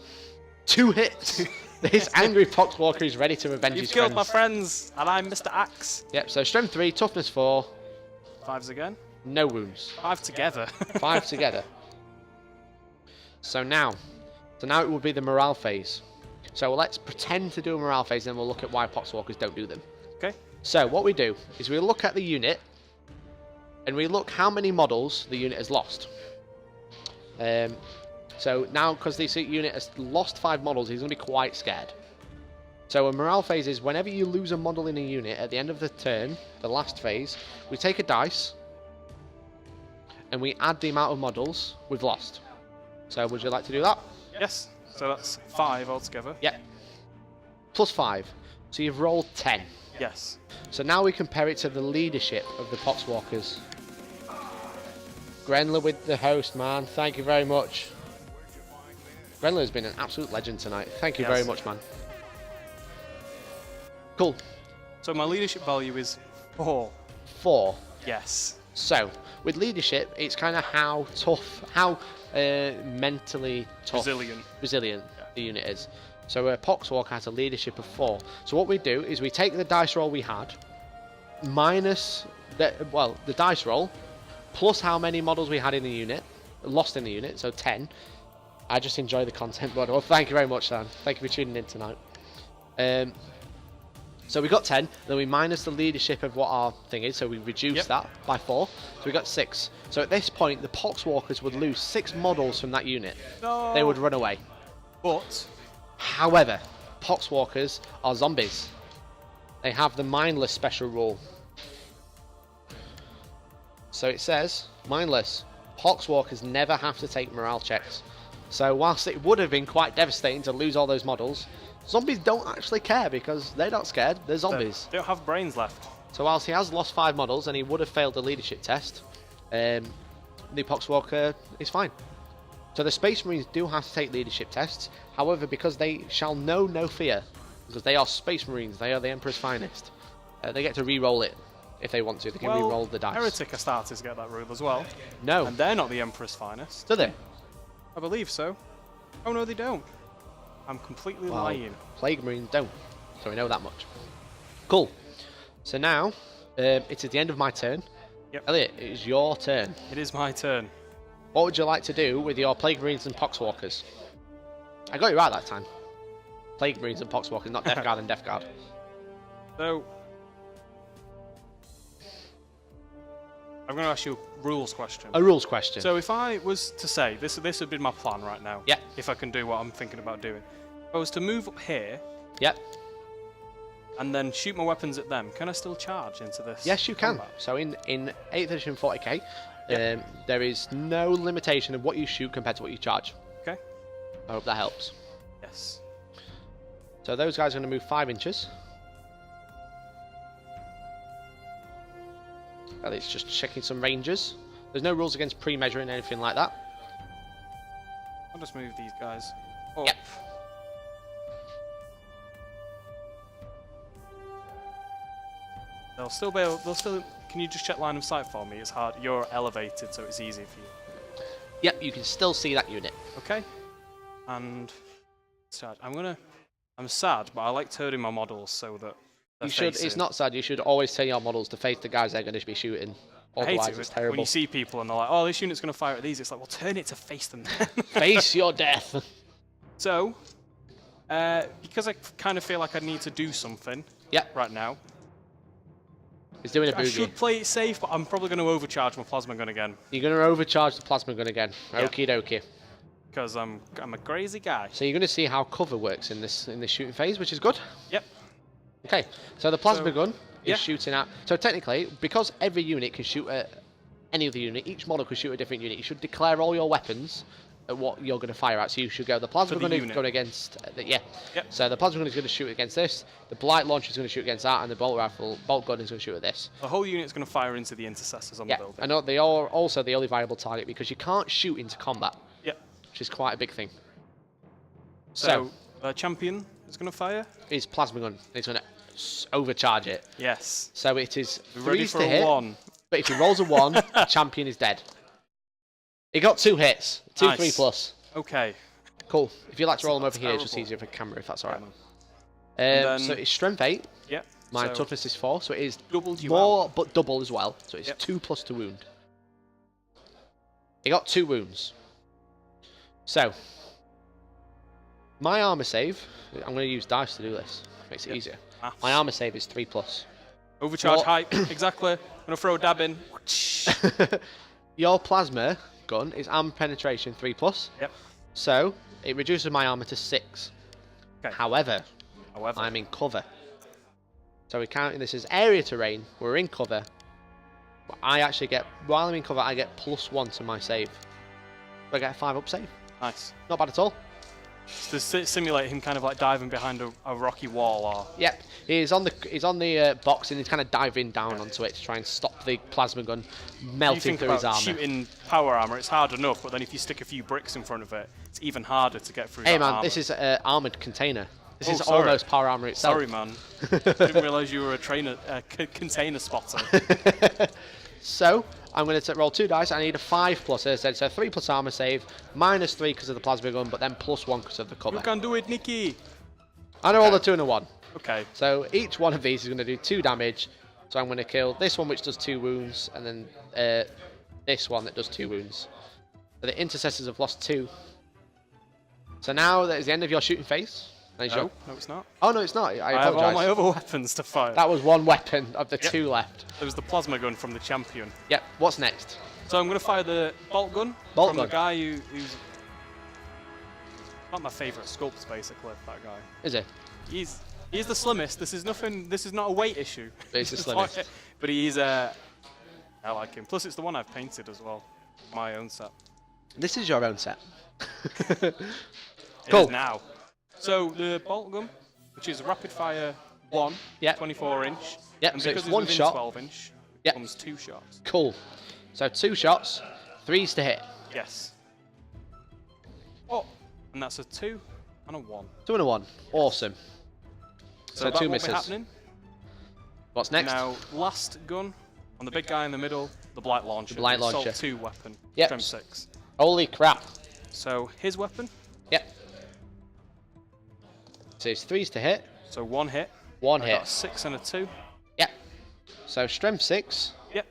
2 hits! This angry Poxwalker is ready to revenge his friends. You've killed my friends, and I'm Mr. Axe. Yep, so strength 3, toughness 4. 5s again. No wounds. 5 together. 5 together. So now it will be the morale phase. So let's pretend to do a morale phase, then we'll look at why Poxwalkers don't do them. Okay. So what we do is we look at the unit, and we look how many models the unit has lost. So now, because this unit has lost 5 models, he's going to be quite scared. So a morale phase is whenever you lose a model in a unit at the end of the turn, the last phase, we take a dice and we add the amount of models we've lost. So would you like to do that? Yes. So that's 5 altogether. Yeah. Plus 5. So you've rolled 10. Yes. So now we compare it to the leadership of the Poxwalkers. Grenler with the host, man. Thank you very much. Grenler has been an absolute legend tonight. Thank you very much, man. Cool. So my leadership value is 4. 4. Yes. So, with leadership, it's kind of how tough, how mentally tough, resilient the unit is. So a Poxwalker has a leadership of 4. So what we do is we take the dice roll we had, minus the dice roll, plus how many models we had in the unit, lost in the unit, so 10. I just enjoy the content, but well, thank you very much, Dan. Thank you for tuning in tonight. So we got 10, then we minus the leadership of what our thing is, so we reduce that by 4, so we got 6. So at this point, the Poxwalkers would lose 6 models from that unit. No. They would run away. But, however, Poxwalkers are zombies. They have the mindless special rule. So it says, mindless, Poxwalkers never have to take morale checks. So whilst it would have been quite devastating to lose all those models, zombies don't actually care because they're not scared, they're zombies. They don't have brains left. So whilst he has lost 5 models and he would have failed the leadership test, the Poxwalker is fine. So the Space Marines do have to take leadership tests, however, because they shall know no fear, because they are Space Marines, they are the Emperor's finest, they get to re-roll it if they want to, they can re-roll the dice. Heretic Astartes get that rule as well. No. And they're not the Emperor's finest. Do they? I believe so. Oh no, they don't. I'm completely lying. Plague Marines don't, so we know that much. Cool. So now, it's at the end of my turn. Yep. Elliot, it is your turn. It is my turn. What would you like to do with your Plague Marines and Poxwalkers? I got you right that time. Plague Marines and Poxwalkers, not Death Guard and Death Guard. So, I'm going to ask you a rules question. A rules question. So if I was to say, this would be my plan right now. Yeah. If I can do what I'm thinking about doing. If I was to move up here. Yep. And then shoot my weapons at them, can I still charge into this? Yes, you can. combat? So in 8th edition 40k, there is no limitation of what you shoot compared to what you charge. Okay. I hope that helps. Yes. So those guys are going to move 5 inches. Well, it's just checking some ranges. There's no rules against pre-measuring anything like that. I'll just move these guys up. Yep. They'll still be able, can you just check line of sight for me? It's hard. You're elevated, so it's easy for you. Yep, you can still see that unit. Okay. And I'm sad, but I like turning my models so that You should. It's not sad. You should always tell your models to face the guys they're going to be shooting. Otherwise, it's terrible. When you see people and they're like, "Oh, this unit's going to fire at these," it's like, "Well, turn it to face them." Face your death. So, because I kind of feel like I need to do something. Yep. Right now. It's doing a boogie. I should play it safe, but I'm probably going to overcharge my plasma gun again. You're going to overcharge the plasma gun again. Yep. Okie dokie. Because I'm a crazy guy. So you're going to see how cover works in this shooting phase, which is good. Yep. Okay. So the plasma gun is shooting at. So technically, because every unit can shoot at any other unit, each model can shoot a different unit. You should declare all your weapons at what you're going to fire at. So you should go. The plasma gun is going against. Yep. So the plasma gun is going to shoot against this. The blight launcher is going to shoot against that, and the bolt gun is going to shoot at this. The whole unit's going to fire into the intercessors on the building. I know they are also the only viable target because you can't shoot into combat. Yep. Which is quite a big thing. So champion is going to fire. Is plasma gun. It's going to overcharge it. Yes. So it is ready threes for to a hit. 1. But if he rolls a 1, the champion is dead. He got 2 hits. 2 Nice. 3 plus. Okay. Cool. If you like to roll them over here, it's terrible. just easier for camera if that's alright. Then- So it's strength 8. Yep. My so toughness is 4, so it is doubled you more, out. but double as well. So it's 2 plus to wound. He got 2 wounds. So, my armor save, I'm going to use dice to do this. Makes it easier. Maths. My armor save is 3+. Overcharge What? hype. Exactly. I'm gonna throw a dab in. Your plasma gun is armor penetration 3+. Yep. So it reduces my armor to 6. Okay. However, I'm in cover. So we're counting this as area terrain. We're in cover. But I actually get, while I'm in cover, I get +1 to my save. So I get a 5-up save. Nice. Not bad at all. To simulate him kind of like diving behind a rocky wall, or Yep, he's on the box and he's kind of diving down onto it to try and stop the plasma gun melting through his armor. Shooting power armor, it's hard enough, but then if you stick a few bricks in front of it, it's even harder to get through. Hey that man, armor. this is an armored container. This is sorry. almost power armor itself. Sorry, man. Didn't realise you were a container spotter. So I'm going to roll 2 dice. I need a 5+, as I said, so 3+ armor save, -3 because of the plasma gun, but then +1 because of the cover. You can do it, Nikki. I know all the 2 and a 1. Okay. So each one of these is going to do 2 damage. So I'm going to kill this one, which does 2 wounds, and then this one that does 2 wounds. So the intercessors have lost 2. So now that is the end of your shooting phase. No, it's not. Oh no, it's not. I have all apologise. my other weapons to fire. That was 1 weapon of the 2 left. There was the plasma gun from the champion. Yep. What's next? So I'm going to fire the bolt gun Bolt from gun. the guy who's not my favourite sculpt, basically. That guy. Is it? He's the slimmest. This is nothing. This is not a weight issue. But he's the slimmest. But he's I like him. Plus, it's the one I've painted as well. My own set. This is your own set. It Cool. is now. So the bolt gun, which is a rapid fire 1, Yep. 24 inch. Yep, And so because it's 1 within shot. 12 inch, Yep. comes 2 shots. Cool. So 2 shots, 3s to hit. Yes. Oh, and that's a 2 and a 1. 2 and a 1. Awesome. So that 2 won't misses. be happening. What's next? Now, last gun on the big guy in the middle, the blight launcher. The blight the Assault launcher. 2 weapon. Yep. Strength 6. Holy crap. So his weapon. Yep. So it's 3s to hit. So 1 hit. 1 I hit. got a 6 and a 2. Yep. So strength 6. Yep.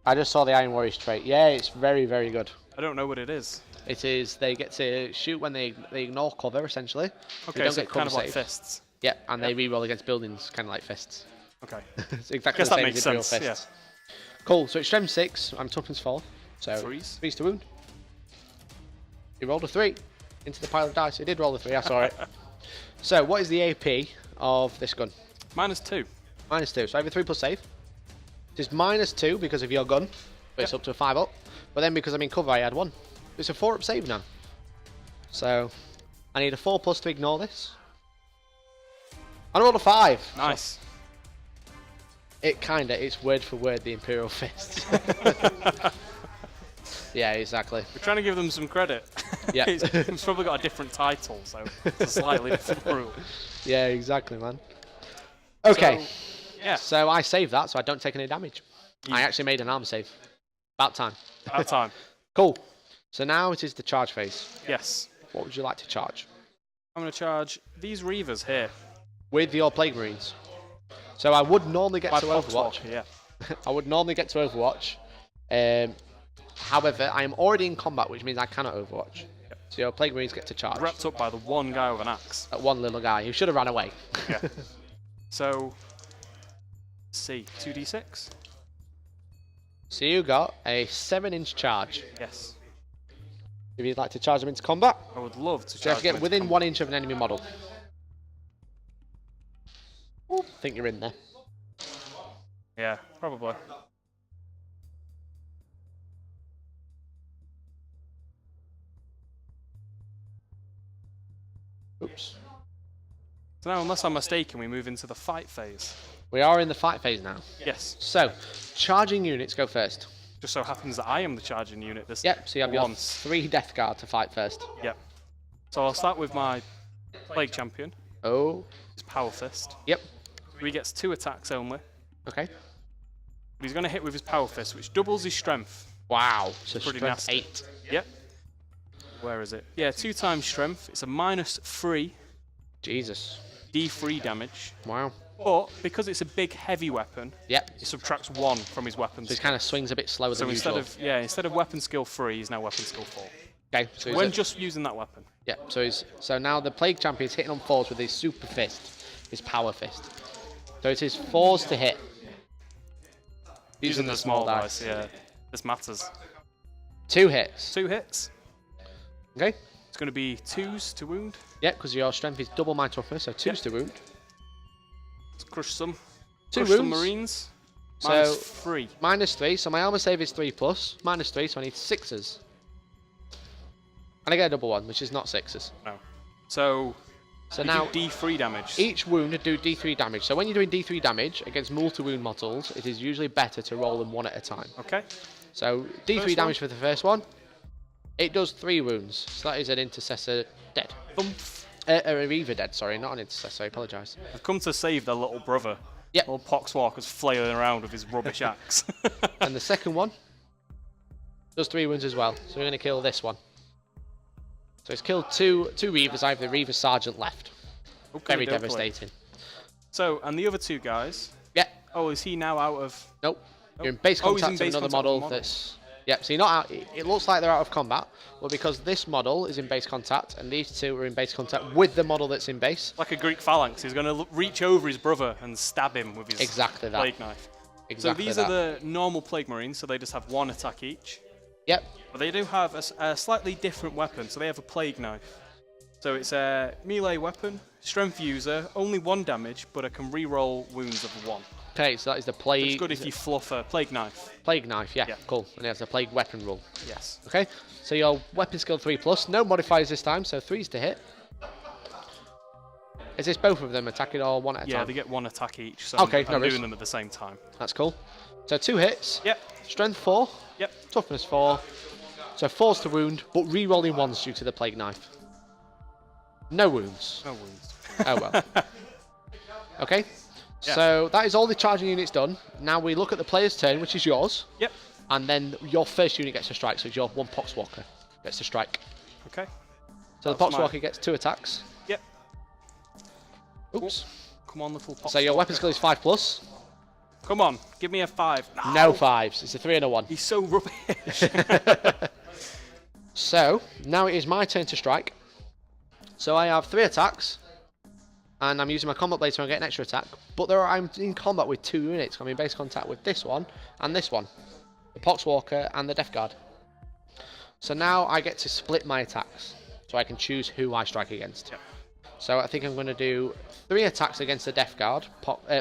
I just saw the Iron Warriors trait. Yeah, it's very, very good. I don't know what it is. It is, they get to shoot when they ignore cover, essentially. Okay, they don't so get kind of cover like save. fists. Yep, and they reroll against buildings, kind of like fists. Okay. It's exactly Guess the that same makes as Imperial sense, fists. Cool, so it's strength 6, I'm toughness 4. So 3s to wound. He rolled a 3 into the pile of dice. He did roll a 3, I saw it. So what is the AP of this gun? -2. -2, so I have a 3+ save. It's -2 because of your gun, but it's up to a 5 up. But then because I'm in cover, I had 1. It's a 4 up save now. So I need a 4+ to ignore this. I rolled a 5. Nice. It's word for word the Imperial Fists. Yeah, exactly. We're trying to give them some credit. Yeah. It's probably got a different title, so it's a slightly different rule. Yeah, exactly, man. Okay. So, yeah. So I saved that, so I don't take any damage. I actually made an armor save. About time. About time. Cool. So now it is the charge phase. Yes. What would you like to charge? I'm going to charge these Reavers here. With your Plague Marines. So I would normally get to Overwatch. Yeah. I would normally get to Overwatch. However, I am already in combat, which means I cannot Overwatch. Yep. So your Plague Marines get to charge. Wrapped up by the one guy with an axe. That one little guy who should have ran away. Yeah. So, let's see, 2d6. So you got a 7-inch charge. Yes. If you'd like to charge them into combat, I would love to so you have charge to get them within into 1 inch of an enemy model. I think you're in there. Yeah, probably. Oops. So now, unless I'm mistaken, we move into the fight phase. We are in the fight phase now. Yes. So, charging units go first. Just so happens that I am the charging unit this Yep, so you have your once. 3 Death Guard to fight first. Yep. So I'll start with my Plague Champion. Oh. His Power Fist. Yep. So he gets 2 attacks only. Okay. But he's going to hit with his Power Fist, which doubles his strength. Wow. So Pretty strength nasty. 8. Yep. Where is it? Yeah, 2 times strength. It's a -3 Jesus. D3 damage. Wow. But because it's a big heavy weapon, Yep. it subtracts 1 from his weapon So it skill. kind of swings a bit slower So than instead usual. instead of weapon skill 3, he's now weapon skill 4. Okay. So he's When at- just using that weapon. yeah. So now the Plague Champion is hitting on 4s with his Super Fist. his power fist. So it is 4s to hit. Using the small dice, yeah. This matters. 2 hits. 2 hits. Okay. It's going to be 2s to wound. Yeah, because your strength is double my toughness, so 2s to wound. Let's crush some. 2 crush wounds. some marines. So -3. -3, so my armor save is 3+, -3, so I need 6s. And I get a double one, which is not 6s. No. So now do D3 damage. Each wound would do D3 damage. So when you're doing D3 damage against multi-wound models, it is usually better to roll them one at a time. Okay. So D3 damage for the first one. It does 3 wounds. So that is an intercessor dead. A reaver dead, sorry, not an intercessor, I apologise. I've come to save their little brother. Yep. Little Poxwalker's flailing around with his rubbish axe. And the second one does 3 wounds as well. So we're going to kill this one. So it's killed two reavers. I have the reaver sergeant left. Okay, Very devastating. So, and the other 2 guys. Yeah. Oh, is he now out of? Nope. You're in base Oh, he's in contact base with another contact with model the model. that's... Yep, so you're not out... It looks like they're out of combat, but because this model is in base contact, and these 2 are in base contact with the model that's in base... Like a Greek phalanx. He's going to reach over his brother and stab him with his Exactly that. plague knife. Exactly so these that. are the normal plague marines, so they just have 1 attack each. Yep. But they do have a slightly different weapon, so they have a plague knife. So it's a melee weapon, strength user, only 1 damage, but it can re-roll wounds of 1. Okay, so that is the plague... It's good if you fluff a plague knife. Plague knife, yeah, Yeah. cool. And it has a plague weapon rule. Yes. Okay, so your weapon skill 3+, no modifiers this time, so 3s to hit. Is this both of them attacking or one at a time? Yeah, they get 1 attack each, so Okay, I'm no worries. doing them at the same time. That's cool. So 2 hits. Yep. Strength 4. Yep. Toughness 4. So 4s to wound, but re-rolling 1s due to the plague knife. No wounds. No wounds. Oh well. Okay. Yeah. So that is all the charging units done. Now we look at the player's turn, which is yours. Yep. And then your first unit gets to strike, so it's your 1 Poxwalker gets to strike. Okay. So the Poxwalker gets 2 attacks. Yep. Oops. Come on, little Poxwalker. So your weapon skill is 5+. Come on, give me a 5. No 5s. It's a 3 and a 1. He's so rubbish. So now it is my turn to strike. So I have 3 attacks. And I'm using my combat blade so I get an extra attack. But I'm in combat with 2 units. I'm in base contact with this one and this one. The Poxwalker and the Death Guard. So now I get to split my attacks. So I can choose who I strike against. Yep. So I think I'm going to do 3 attacks against the Death Guard,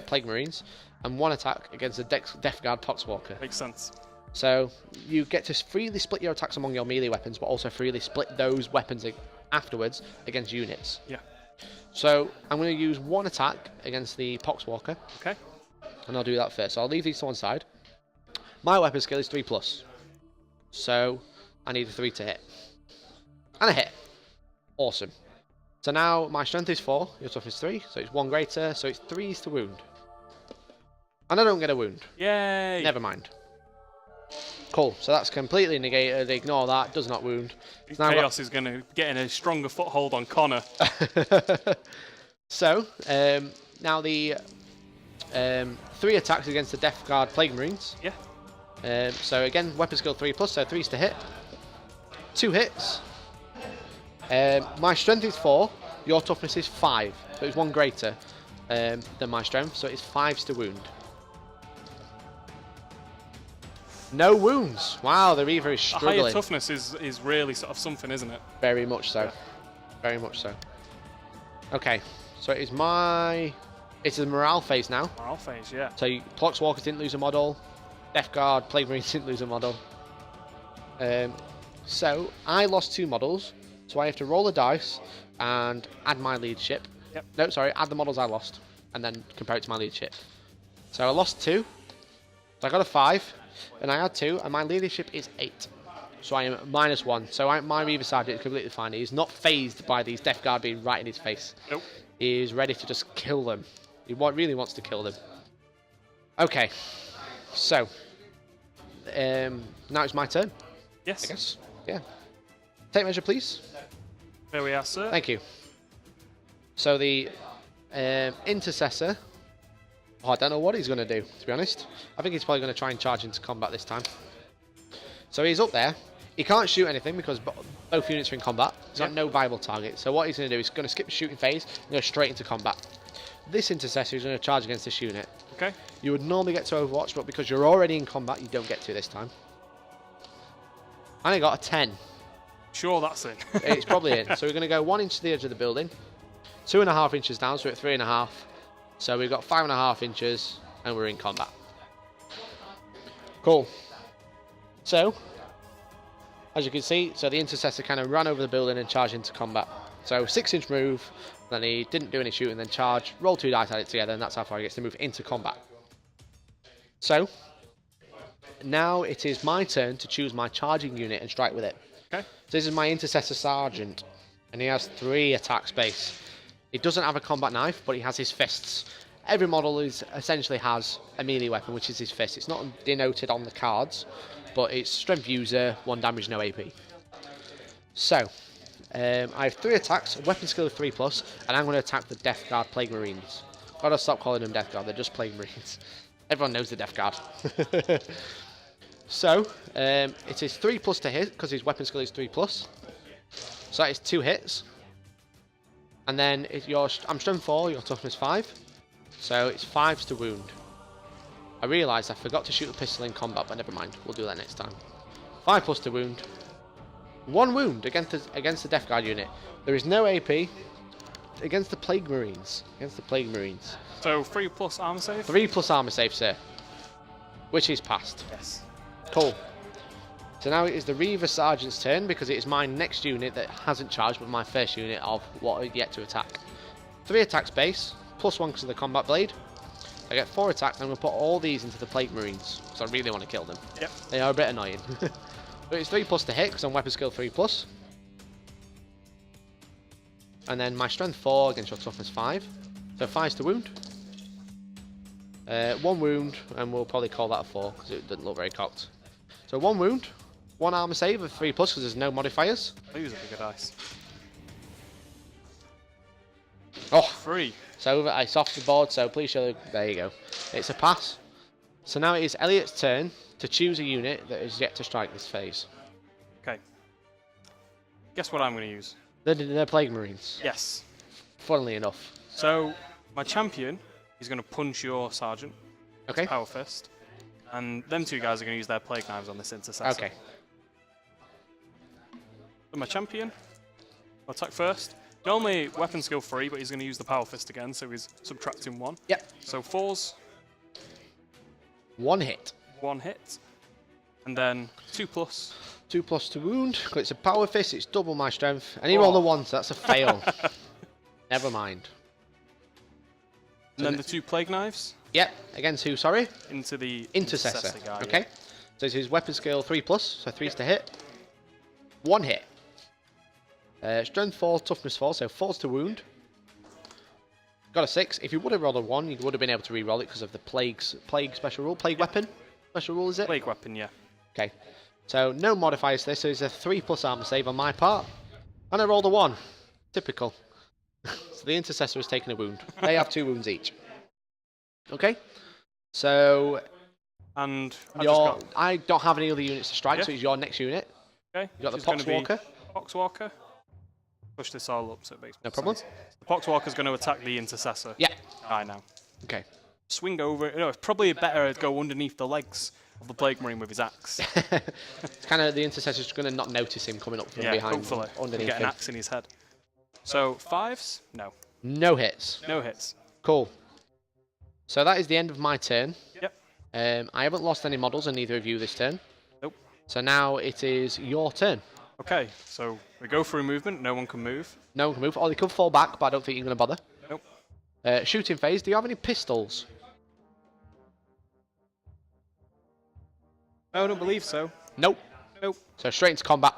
Plague Marines, and 1 attack against the Death Guard Poxwalker. Makes sense. So you get to freely split your attacks among your melee weapons, but also freely split those weapons afterwards against units. Yeah. So I'm going to use 1 attack against the Poxwalker. Okay. And I'll do that first. So I'll leave these to one side. My weapon skill is 3+. So I need a 3 to hit. And a hit. Awesome. So now my strength is 4, your toughness is 3, so it's 1 greater, so it's 3s to wound. And I don't get a wound. Yay! Never mind. Cool, so that's completely negated, ignore that, does not wound. So now Chaos is going to get in a stronger foothold on Connor. So, now the 3 attacks against the Death Guard Plague Marines. Yeah. So again, weapon skill 3+, so 3s to hit. 2 hits. My strength is 4, your toughness is 5, so it's 1 greater than my strength, so it's 5s to wound. No wounds. Wow, the Reaver is A struggling. higher toughness is really sort of something, isn't it? Very much so. Yeah. Very much so. Okay, so it's a morale phase now. Morale phase, yeah. So Poxwalkers didn't lose a model. Death Guard, Plague Marines didn't lose a model. So I lost 2 models. So I have to roll a dice and add my leadership. Yep. No, sorry, add the models I lost and then compare it to my leadership. So I lost 2. So I got a 5 and I add 2 and my leadership is 8. So I am -1. So my Reaver Sergeant is completely fine. He's not phased by these Death Guard being right in his face. Nope. He's ready to just kill them. He really wants to kill them. Okay. So. Now it's my turn, Yes. I guess. Yeah. Take measure, please. There we are, sir. Thank you. So the Intercessor. Oh, I don't know what he's going to do, to be honest. I think he's probably going to try and charge into combat this time. So he's up there. He can't shoot anything because both units are in combat. He's got no viable target. So what he's going to do is going to skip the shooting phase and go straight into combat. this intercessor is going to charge against this unit. Okay. You would normally get to Overwatch, but because you're already in combat, you don't get to this time. And I got a 10. Sure, that's it. It's probably in. So we're going to go 1 inch to the edge of the building, 2.5 inches down, so we're at 3.5. So we've got 5.5 inches, and we're in combat. Cool. So, as you can see, so the intercessor kind of ran over the building and charged into combat. So 6-inch move, then he didn't do any shooting, then charge, roll 2 dice, add it together, and that's how far he gets to move into combat. So, now it is my turn to choose my charging unit and strike with it. Okay. So this is my intercessor sergeant, and he has 3 attack space. He doesn't have a combat knife, but he has his fists. Every model essentially has a melee weapon, which is his fist. It's not denoted on the cards, but it's strength user, 1 damage, no AP. So, I have 3 attacks, weapon skill of 3+, and I'm going to attack the Death Guard Plague Marines. Gotta stop calling them Death Guard, they're just Plague Marines. Everyone knows the Death Guard. So, it is 3+ to hit, because his weapon skill is 3+. So that is 2 hits. And then if I'm strength 4, your toughness 5. So it's 5s to wound. I realised I forgot to shoot the pistol in combat, but never mind. We'll do that next time. 5+ to wound. 1 wound against the Death Guard unit. There is no AP against the Plague Marines. So 3+ armor save? 3+ armor save, sir. Which is passed. Yes. Cool. So now it is the Reaver Sergeant's turn, because it is my next unit that hasn't charged, but my first unit of what I've yet to attack. 3 attacks base, +1 because of the combat blade. I get 4 attacks, and I'm going to put all these into the Plague Marines, because I really want to kill them. Yep. They are a bit annoying. But it's 3+ to hit, because I'm weapon skill 3+. And then my strength 4 against your toughness 5. So 5s to wound. 1 wound, and we'll probably call that a 4, because it doesn't look very cocked. So 1 wound, 1 armor save of 3+, because there's no modifiers. Use a bigger dice. Oh, 3. So it's off the board, so please show. There you go. It's a pass. So now it is Elliot's turn to choose a unit that is yet to strike this phase. Okay. Guess what I'm going to use? The Plague Marines. Yes. Funnily enough. So my champion is going to punch your sergeant. Okay. Power fist. And them 2 guys are going to use their plague knives on this intercessor. Okay. So my champion will attack first. Normally weapon skill 3, but he's going to use the power fist again, so he's subtracting 1. Yep. So 4s. 1 hit. 1 hit. And then 2+. 2+ to wound. It's a power fist. It's double my strength. And he rolled a 1, so that's a fail. Never mind. And then the 2 plague knives. Yep. Against who? Sorry. Into the Intercessor. guy. Okay. Yeah. So it's his weapon skill 3+, so 3s to hit. 1 hit. Strength 4, toughness 4, so 4s to wound. Got a 6. If you would have rolled a 1, you would have been able to re-roll it because of the plague special rule. Plague weapon special rule, is it? Plague weapon, yeah. Okay. So no modifiers to this, so it's a 3+ armor save on my part. And I rolled a 1. Typical. So the intercessor has taken a wound. They have 2 wounds each. Okay. So And I don't have any other units to strike, Yeah. so it's your next unit. Okay. You got the which is gonna be Poxwalker. Poxwalker. Push this all up so it makes No more problem. sense. The Poxwalker's going to attack the intercessor. Yeah. I know. Okay. Swing over. No, it's probably better to go underneath the legs of the Plague Marine with his axe. It's kind of the intercessor's going to not notice him coming up from Yeah, behind, hopefully. underneath Get an him. axe in his head. So 5s? No. No hits. No hits. Cool. So that is the end of my turn. Yep. I haven't lost any models, and neither of you this turn. Nope. So now it is your turn. Okay, so we go through movement. No one can move. No one can move. Or they could fall back, but I don't think you're going to bother. Nope. Shooting phase. Do you have any pistols? No, I don't believe so. Nope. Nope. So straight into combat.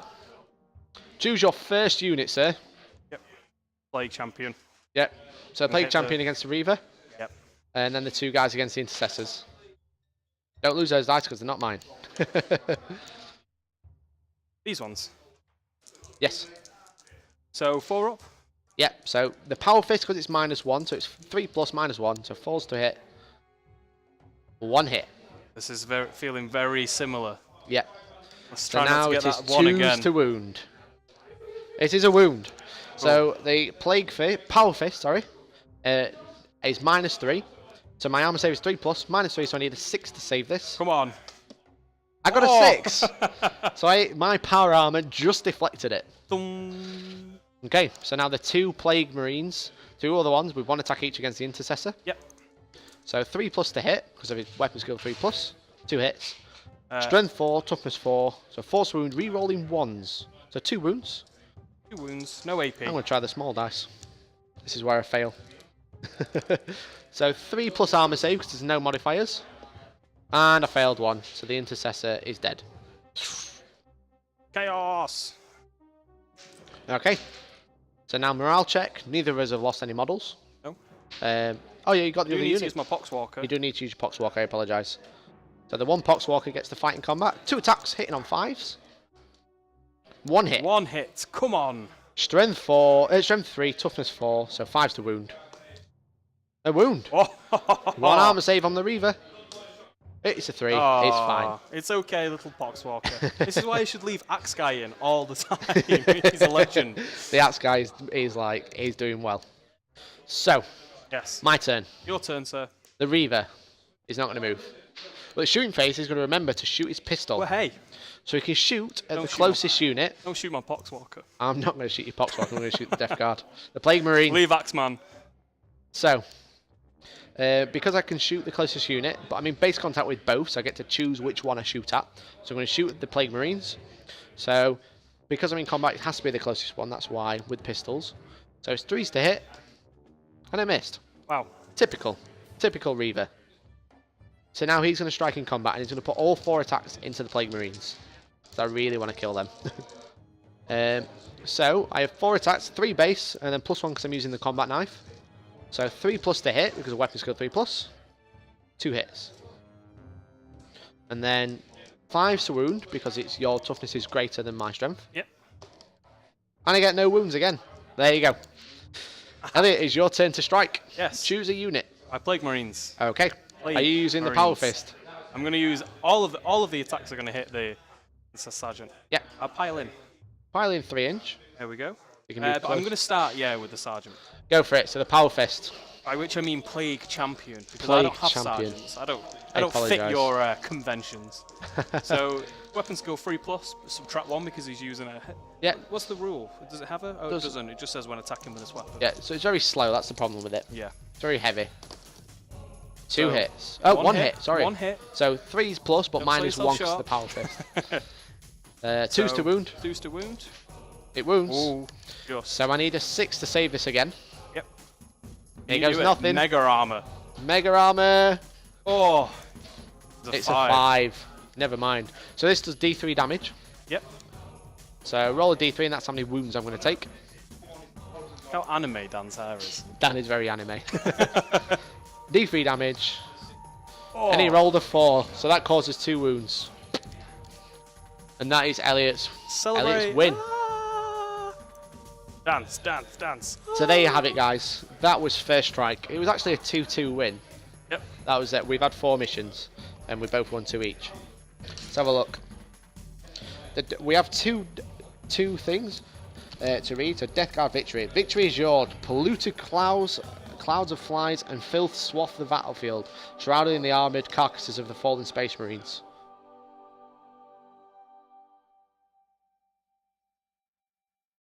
Choose your first unit, sir. Yep. Plague champion. Yep. So Plague hit Champion against the Reaver. Yep. And then the 2 guys against the Intercessors. Don't lose those dice because they're not mine. These ones. Yes. So 4 up. Yep. So the Power Fist, because it's -1, so it's 3+ -1, so 4s to hit. 1 hit. This is feeling very similar. Yep. Let's So try not now to it get is that 1 2s again. to wound. It is a wound. So the Power Fist, sorry, is -3. So my armor save is 3+, -3, so I need a 6 to save this. Come on. I got a 6! So my power armor just deflected it. Dum. Okay, so now the 2 Plague Marines, 2 other ones, with 1 attack each against the Intercessor. Yep. So 3+ to hit, because of his weapon skill 3+, 2 hits. Strength 4, toughness 4, so force wound, re-rolling 1s. So 2 wounds. 2 wounds, no AP. I'm going to try the small dice. This is where I fail. So 3+ armor save, because there's no modifiers. And I failed 1, so the Intercessor is dead. Chaos! Okay. So now morale check. Neither of us have lost any models. No. Oh yeah, you got the You other need unit. to use my Poxwalker. You do need to use your Poxwalker, I apologise. So the 1 Poxwalker gets to fight in combat. 2 attacks, hitting on 5s. 1 hit. 1 hit, come on! Strength 3, toughness 4, so 5s to wound. A wound. Oh. 1 armor save on the Reaver. It's a 3. Oh, It's fine. It's okay, little Poxwalker. This is why you should leave Axe Guy in all the time. He's a legend. The Axe guy is doing well. So, Yes. my turn. Your turn, sir. The Reaver is not going to move. But the shooting phase is going to remember to shoot his pistol. Well, hey, So he can shoot at Don't the shoot closest unit. don't shoot my Poxwalker. I'm not going to shoot your Poxwalker, I'm going to shoot the Death Guard. The Plague Marine. Leave Axeman. So, because I can shoot the closest unit, but I'm in base contact with both, so I get to choose which one I shoot at. So I'm going to shoot at the Plague Marines. So, because I'm in combat, it has to be the closest one, that's why, with pistols. So it's 3s to hit, and I missed. Wow. Typical Reaver. So now he's going to strike in combat, and he's going to put all 4 attacks into the Plague Marines. So I really want to kill them. So I have 4 attacks, 3 base, and then +1 because I'm using the combat knife. So 3+ to hit, because of weapon skill 3+. 2 hits. And then 5s to wound, because it's your toughness is greater than my strength. Yep. And I get no wounds again. There you go. Elliot, it's your turn to strike. Yes. Choose a unit. I Plague Marines. Okay. Plague Are you using the Power Marines. Fist? I'm going to use all of the attacks are going to hit the Sergeant. Yeah. I'll pile in. Pile in 3-inch. There we go. You can move But I'm close. going to start, with the Sergeant. Go for it. So the Power Fist. By which I mean Plague Champion, because I Plague don't have Champion. Sergeants. I don't apologise. fit your conventions. So, weapon skill 3+, subtract 1 because he's using a... Yeah. What's the rule? Does it have a... Oh, it Does- doesn't. It just says when attacking with this weapon. Yeah, so it's very slow. That's the problem with it. Yeah. It's very heavy. 2 So, hits. Oh, one one hit, hit. Sorry. 1 hit. So 3's plus, but Don't mine sell is yourself 1 because short. the Power Fist. 2's to wound. 2's to wound. It wounds. Ooh. Just. So I need a 6 to save this again. Yep. Here You goes do it. nothing. Mega armor. Mega armor. Oh. It's a 5. Never mind. So this does D3 damage. Yep. So roll a D3, and that's how many wounds I'm going to take. How anime Dan's hair is. Dan is very anime. D3 damage. Oh. And he rolled a 4, so that causes 2 wounds. And that is Elliot's Celebrate. win. Ah. Dance, dance, dance. So there you have it, guys. That was first strike. It was actually a 2-2 win. Yep. That was it. We've had 4 missions, and we both won 2 each. Let's have a look. We have two things to read. So Death Guard Victory. Victory is yours. Polluted clouds of flies and filth swath the battlefield, shrouded in the armoured carcasses of the fallen Space Marines.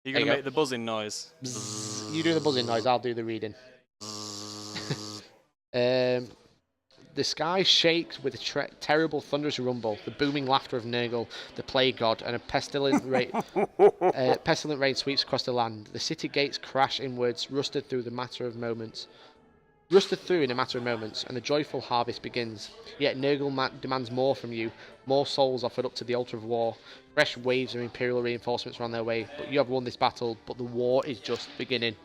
You're There going you to go. make the buzzing noise. You do the buzzing noise, I'll do the reading. The sky shakes with a terrible thunderous rumble, the booming laughter of Nurgle, the plague god, and a pestilent rain sweeps across the land. The city gates crash inwards, rusted through in a matter of moments, and the joyful harvest begins. Yet Nurgle demands more from you, more souls offered up to the altar of war. Fresh waves of Imperial reinforcements are on their way, but you have won this battle, but the war is just beginning.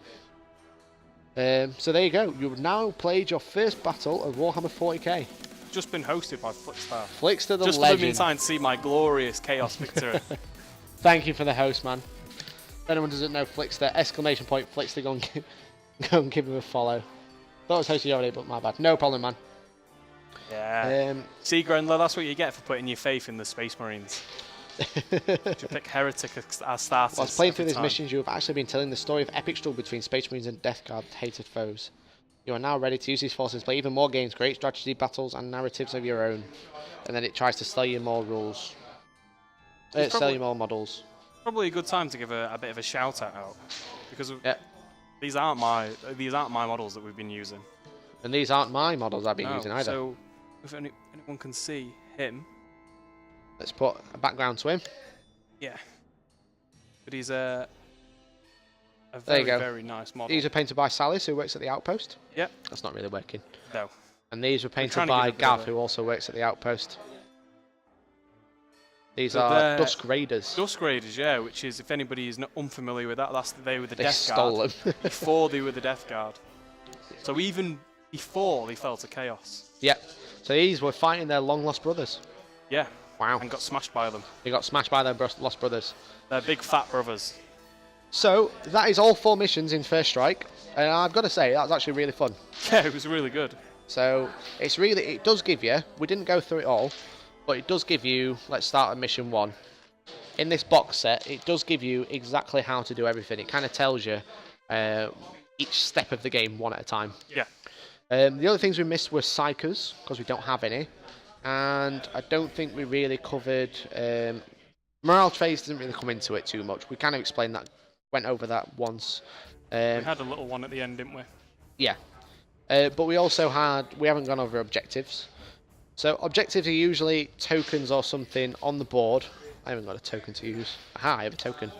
So there you go. You've now played your first battle of Warhammer 40k. Just been hosted by Flickstar. Flickster the Just for the legend. meantime to see my glorious Chaos victory. Thank you for the host, man. If anyone doesn't know Flickster, exclamation point Flickster, go and give him a follow. Thought I was hosted already, but my bad. No problem, man. Yeah. See, Grendler, that's what you get for putting your faith in the Space Marines. To pick Heretic as starters. Whilst playing through every these time. missions, you have actually been telling the story of epic struggle between Space Marines and Death Guard hated foes. You are now ready to use these forces to play even more games, create strategy, battles, and narratives of your own. And then it tries to sell you more rules. Sell you more models. Probably a good time to give a bit of a shout out because Yep. these aren't my models that we've been using. And these aren't my models I've been using either. So if anyone can see him, let's put a background to him. Yeah. But he's a there you very, go. very nice model. These are painted by Salis, who works at the Outpost. Yep. That's not really working. No. And these were painted by Gav, who also works at the Outpost. These are Dusk Raiders. Dusk Raiders, yeah, which is, if anybody is not unfamiliar with that, they were the Death Guard. Stole them. Before they were the Death Guard. So even before they fell to Chaos. Yep. So these were fighting their long-lost brothers. Yeah. Wow. And got smashed by them. They got smashed by their lost brothers. They're big fat brothers. So that is all 4 missions in First Strike. And I've got to say, that was actually really fun. Yeah, it was really good. So it does give you, we didn't go through it all, but it does give you, let's start at mission 1. In this box set, it does give you exactly how to do everything. It kind of tells you each step of the game one at a time. Yeah. The other things we missed were psychers, because we don't have any. And I don't think we really covered... morale trades doesn't really come into it too much. We kind of explained that, went over that once. We had a little one at the end, didn't we? Yeah. But we also we haven't gone over objectives. So objectives are usually tokens or something on the board. I haven't got a token to use. Aha, I have a token.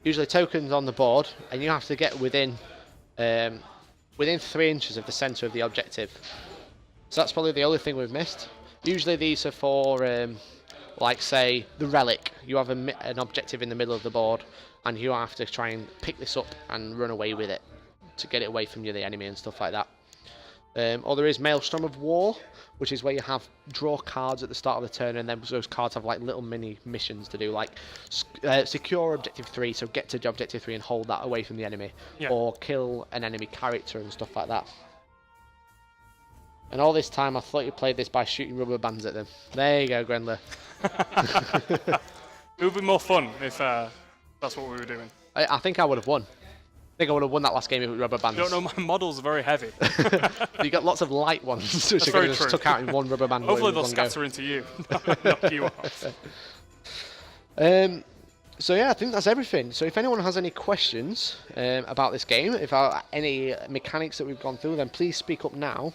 Usually tokens on the board, and you have to get within 3 inches of the centre of the objective. So that's probably the only thing we've missed. Usually these are for, like say, the relic. You have an objective in the middle of the board, and you have to try and pick this up and run away with it to get it away from you, the enemy, and stuff like that. Or there is Maelstrom of War, which is where you draw cards at the start of the turn, and then those cards have like little mini missions to do, like secure objective 3, so get to objective 3 and hold that away from the enemy, or kill an enemy character and stuff like that. And all this time I thought you played this by shooting rubber bands at them. There you go, Grendler. It would be more fun if that's what we were doing. I think I would have won. I think I would have won that last game with rubber bands. I don't know, my models are very heavy. You got lots of light ones, which are going to just tuck out in one rubber band. Hopefully they'll scatter into you, knock you off. So yeah, I think that's everything. So if anyone has any questions about this game, if any mechanics that we've gone through, then please speak up now.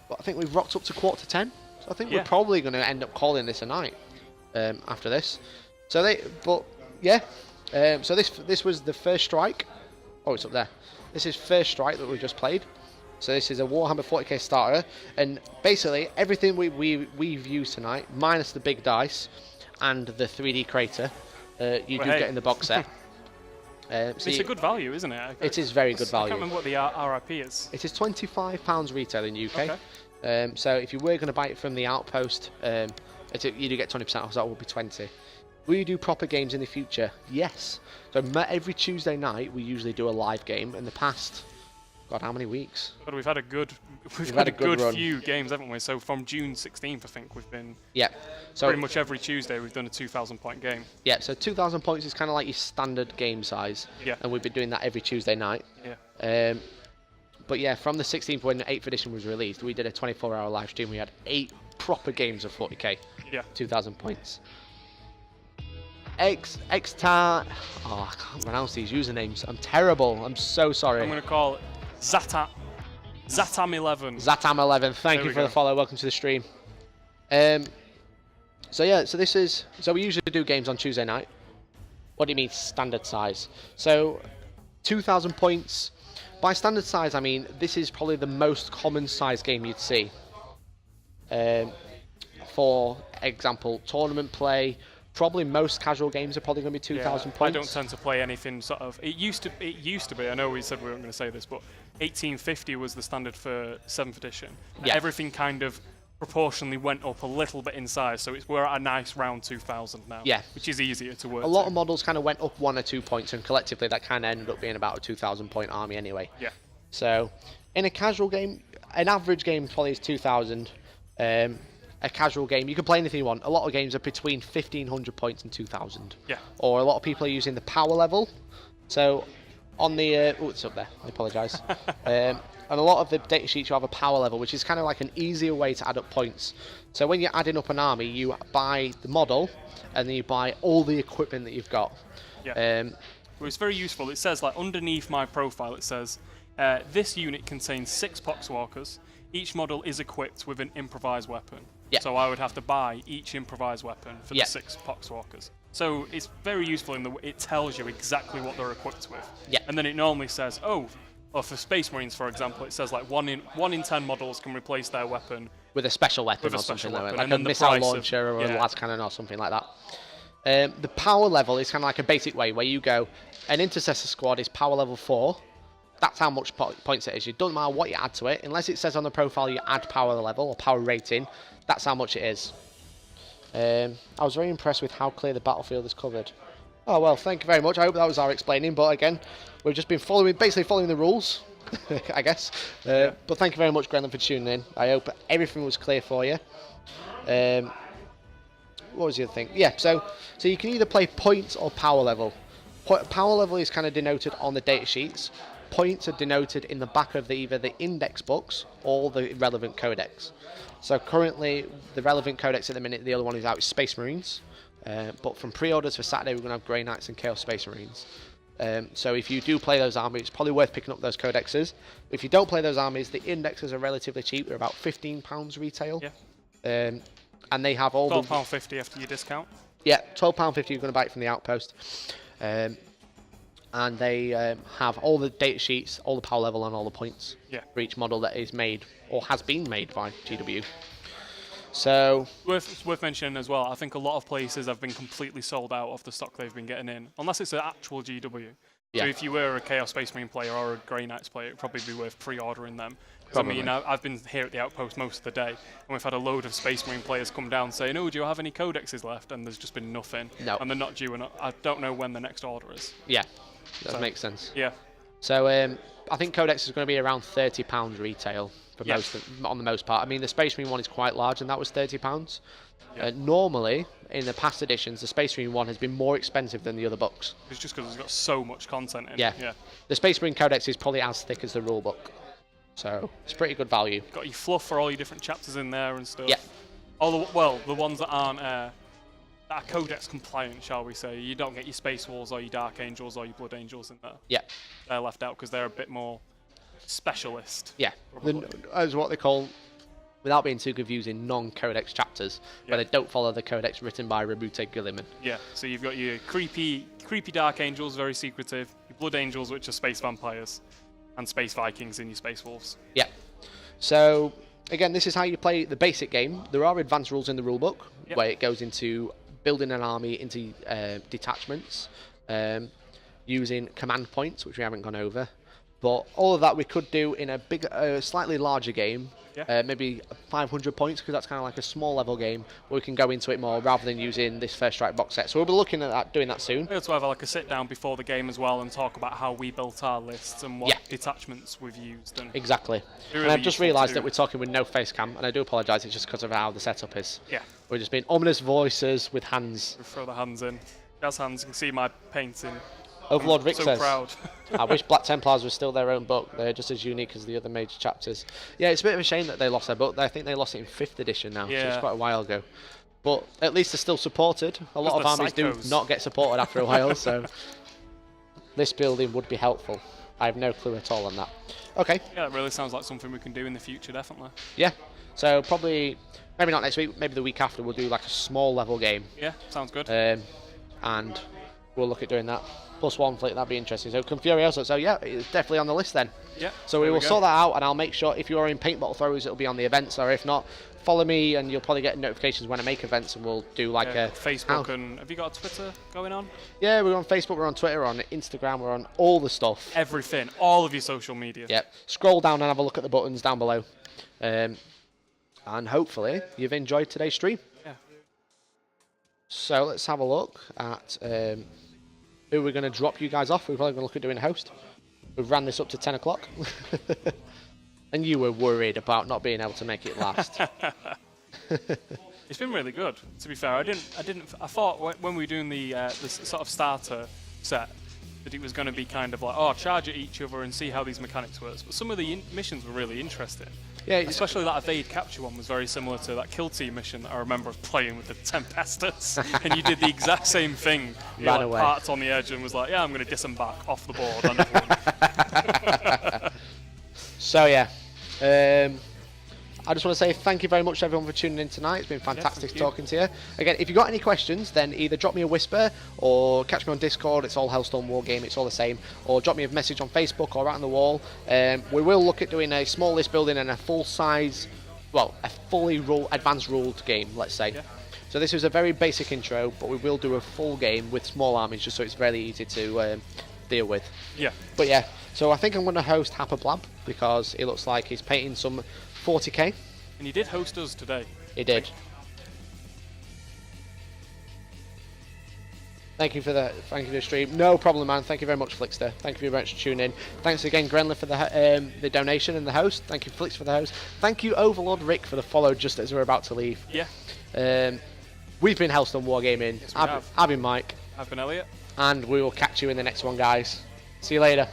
But I think we've rocked up to 9:45, so I think we're probably going to end up calling this a night after this. So so this was the First Strike. Oh, it's up there. This is First Strike that we just played. So this is a Warhammer 40k starter, and basically everything we've used tonight, minus the big dice and the 3D crater, you do get in the box set. It's a good value, isn't it? It is very good value. I can't remember what the RIP is. It is £25 retail in UK. Okay. So if you were going to buy it from the Outpost, you do get 20% off, so that will be 20. Will you do proper games in the future? Yes. So every Tuesday night we usually do a live game. In the past, God, how many weeks? But we've had a good few games, haven't we? So from June 16th, I think we've been. Yeah. So pretty much every Tuesday we've done a 2,000 point game. Yeah. So 2,000 points is kind of like your standard game size. Yeah. And we've been doing that every Tuesday night. Yeah. But yeah, from the 16th when the 8th edition was released, we did a 24-hour live stream. We had 8 proper games of 40k. Yeah. 2,000 points. Xtar. Oh, I can't pronounce these usernames. I'm terrible. I'm so sorry. I'm going to call it Zatam11. Zatam11. Thank you for the follow. Welcome to the stream. So yeah, so we usually do games on Tuesday night. What do you mean standard size? So 2,000 points. By standard size, I mean this is probably the most common size game you'd see. For example, tournament play. Probably most casual games are probably going to be 2,000 points. I don't tend to play anything sort of. It used to be. I know we said we weren't going to say this, but 1850 was the standard for 7th edition. Yeah. Everything kind of proportionally went up a little bit in size, so we're at a nice round 2,000 now. Yeah. Which is easier to work. A lot of models kind of went up 1 or 2 points, and collectively that kind of ended up being about a 2,000 point army anyway. Yeah. So, in a casual game, an average game probably is 2,000. A casual game, you can play anything you want. A lot of games are between 1,500 points and 2,000. Yeah. Or a lot of people are using the power level. So on the oh, it's up there. I apologise. and a lot of the data sheets you have a power level, which is kind of like an easier way to add up points. So when you're adding up an army, you buy the model, and then you buy all the equipment that you've got. Yeah. Well, it's very useful. It says, like, underneath my profile, it says, this unit contains 6 Poxwalkers. Each model is equipped with an improvised weapon. Yeah. So I would have to buy each improvised weapon for the 6 Poxwalkers. So it's very useful in that it tells you exactly what they're equipped with. Yeah. And then it normally says, or for Space Marines, for example, it says like 1 in 10 models can replace their weapon with a special weapon or something like that, like a missile launcher or a las cannon or something like that. The power level is kind of like a basic way where you go, an intercessor squad is power level 4. That's how much points it is. It doesn't matter what you add to it, unless it says on the profile you add power level or power rating. That's how much it is. I was very impressed with how clear the battlefield is covered. Oh well, thank you very much. I hope that was our explaining, but again, we've just been basically following the rules, I guess. But thank you very much, Grenland, for tuning in. I hope everything was clear for you. What was the other thing? Yeah, so you can either play points or power level. Power level is kind of denoted on the data sheets. Points are denoted in the back of either the index books or the relevant codex. So currently, the relevant codex at the minute, the other one is out, is Space Marines. But from pre-orders for Saturday, we're going to have Grey Knights and Chaos Space Marines. So if you do play those armies, it's probably worth picking up those codexes. If you don't play those armies, the indexes are relatively cheap. They're about £15 retail. Yeah. And they have all £12.50 after your discount. Yeah, £12.50 you're going to buy it from the Outpost. And they have all the data sheets, all the power level and all the points for each model that is made or has been made by GW. So it's worth mentioning as well, I think a lot of places have been completely sold out of the stock they've been getting in, unless it's an actual GW. So if you were a Chaos Space Marine player or a Grey Knights player, it'd probably be worth pre-ordering them. I mean, I've been here at the Outpost most of the day, and we've had a load of Space Marine players come down saying, oh, do you have any codexes left? And there's just been nothing. No. And they're not due, and I don't know when the next order is. Yeah, that makes sense. Yeah. So I think Codex is going to be around £30 retail for on the most part. I mean, the Space Marine one is quite large, and that was £30. Normally, in the past editions, the Space Marine one has been more expensive than the other books. It's just because it's got so much content in it. Yeah. The Space Marine Codex is probably as thick as the rulebook. So it's pretty good value. Got your fluff for all your different chapters in there and stuff. Yeah. The ones that aren't that are Codex compliant, shall we say. You don't get your Space Wolves or your Dark Angels or your Blood Angels in there. Yeah. They're left out because they're a bit more specialist. Yeah. As what they call, without being too confusing, non-Codex chapters, where they don't follow the Codex written by Rabute Gilliman. Yeah. So you've got your creepy Dark Angels, very secretive. Your Blood Angels, which are space vampires. And Space Vikings in your Space Wolves. Yeah. So, again, this is how you play the basic game. There are advanced rules in the rulebook, where it goes into building an army into detachments, using command points, which we haven't gone over. But all of that we could do in a bigger, slightly larger game, maybe 500 points, because that's kind of like a small level game, where we can go into it more rather than using this First Strike box set. So we'll be looking at that, doing that soon. We'll also have like a sit down before the game as well and talk about how we built our lists and what detachments we've used. And exactly. Really, and I've just realised that we're talking with no face cam, and I do apologise, it's just because of how the setup is. Yeah. We're just being ominous voices with hands. We'll throw the hands in. Jazz hands, you can see my painting. Overlord Rick says, proud. I wish Black Templars was still their own book. They're just as unique as the other major chapters. Yeah, it's a bit of a shame that they lost their book. I think they lost it in 5th edition now, so it's quite a while ago. But at least they're still supported. A lot of armies do not get supported after a while, so this building would be helpful. I have no clue at all on that. Okay. Yeah, it really sounds like something we can do in the future, definitely. Yeah, so probably, maybe not next week, maybe the week after, we'll do like a small level game. Yeah, sounds good. And we'll look at doing that. +1 fleet, that'd be interesting. So Confurioso, so yeah, it's definitely on the list then. Yeah. So we will sort that out, and I'll make sure if you're in paint bottle throwers, it'll be on the events, or if not, follow me and you'll probably get notifications when I make events, and we'll do like a Facebook. And have you got a Twitter going on? Yeah, we're on Facebook, we're on Twitter, we're on Instagram, we're on all the stuff. Everything, all of your social media. Yep. Scroll down and have a look at the buttons down below. And hopefully you've enjoyed today's stream. Yeah. So let's have a look at who we're going to drop you guys off. We're probably going to look at doing a host. We've ran this up to 10 o'clock. And you were worried about not being able to make it last. It's been really good, to be fair. I thought when we were doing the sort of starter set, that it was going to be kind of like, oh, charge at each other and see how these mechanics work. But some of the missions were really interesting. Yeah, especially that evade capture one was very similar to that kill team mission that I remember playing with the Tempestus, and you did the exact same thing. You Ran like away. parked on the edge and was like, yeah, I'm going to disembark off the board. And I've won. So yeah, I just want to say thank you very much to everyone for tuning in tonight. It's been fantastic talking to you. Again, if you've got any questions, then either drop me a whisper or catch me on Discord. It's all Hellstone Wargame, it's all the same. Or drop me a message on Facebook or out on the wall. We will look at doing a small list building and a full-size, well, a fully advanced ruled game, let's say. Yeah. So this is a very basic intro, but we will do a full game with small armies just so it's very easy to deal with. Yeah. But yeah, so I think I'm going to host Happer Blab because it looks like he's painting some 40k. And he did host us today. He did. Thank you for the stream. No problem, man. Thank you very much, Flickster. Thank you very much for tuning in. Thanks again, Grenler, for the donation and the host. Thank you, Flix, for the host. Thank you, Overlord Rick, for the follow just as we're about to leave. Yeah. We've been Hellstone Wargaming. Yes, we have. I've been Mike. I've been Elliot. And we will catch you in the next one, guys. See you later.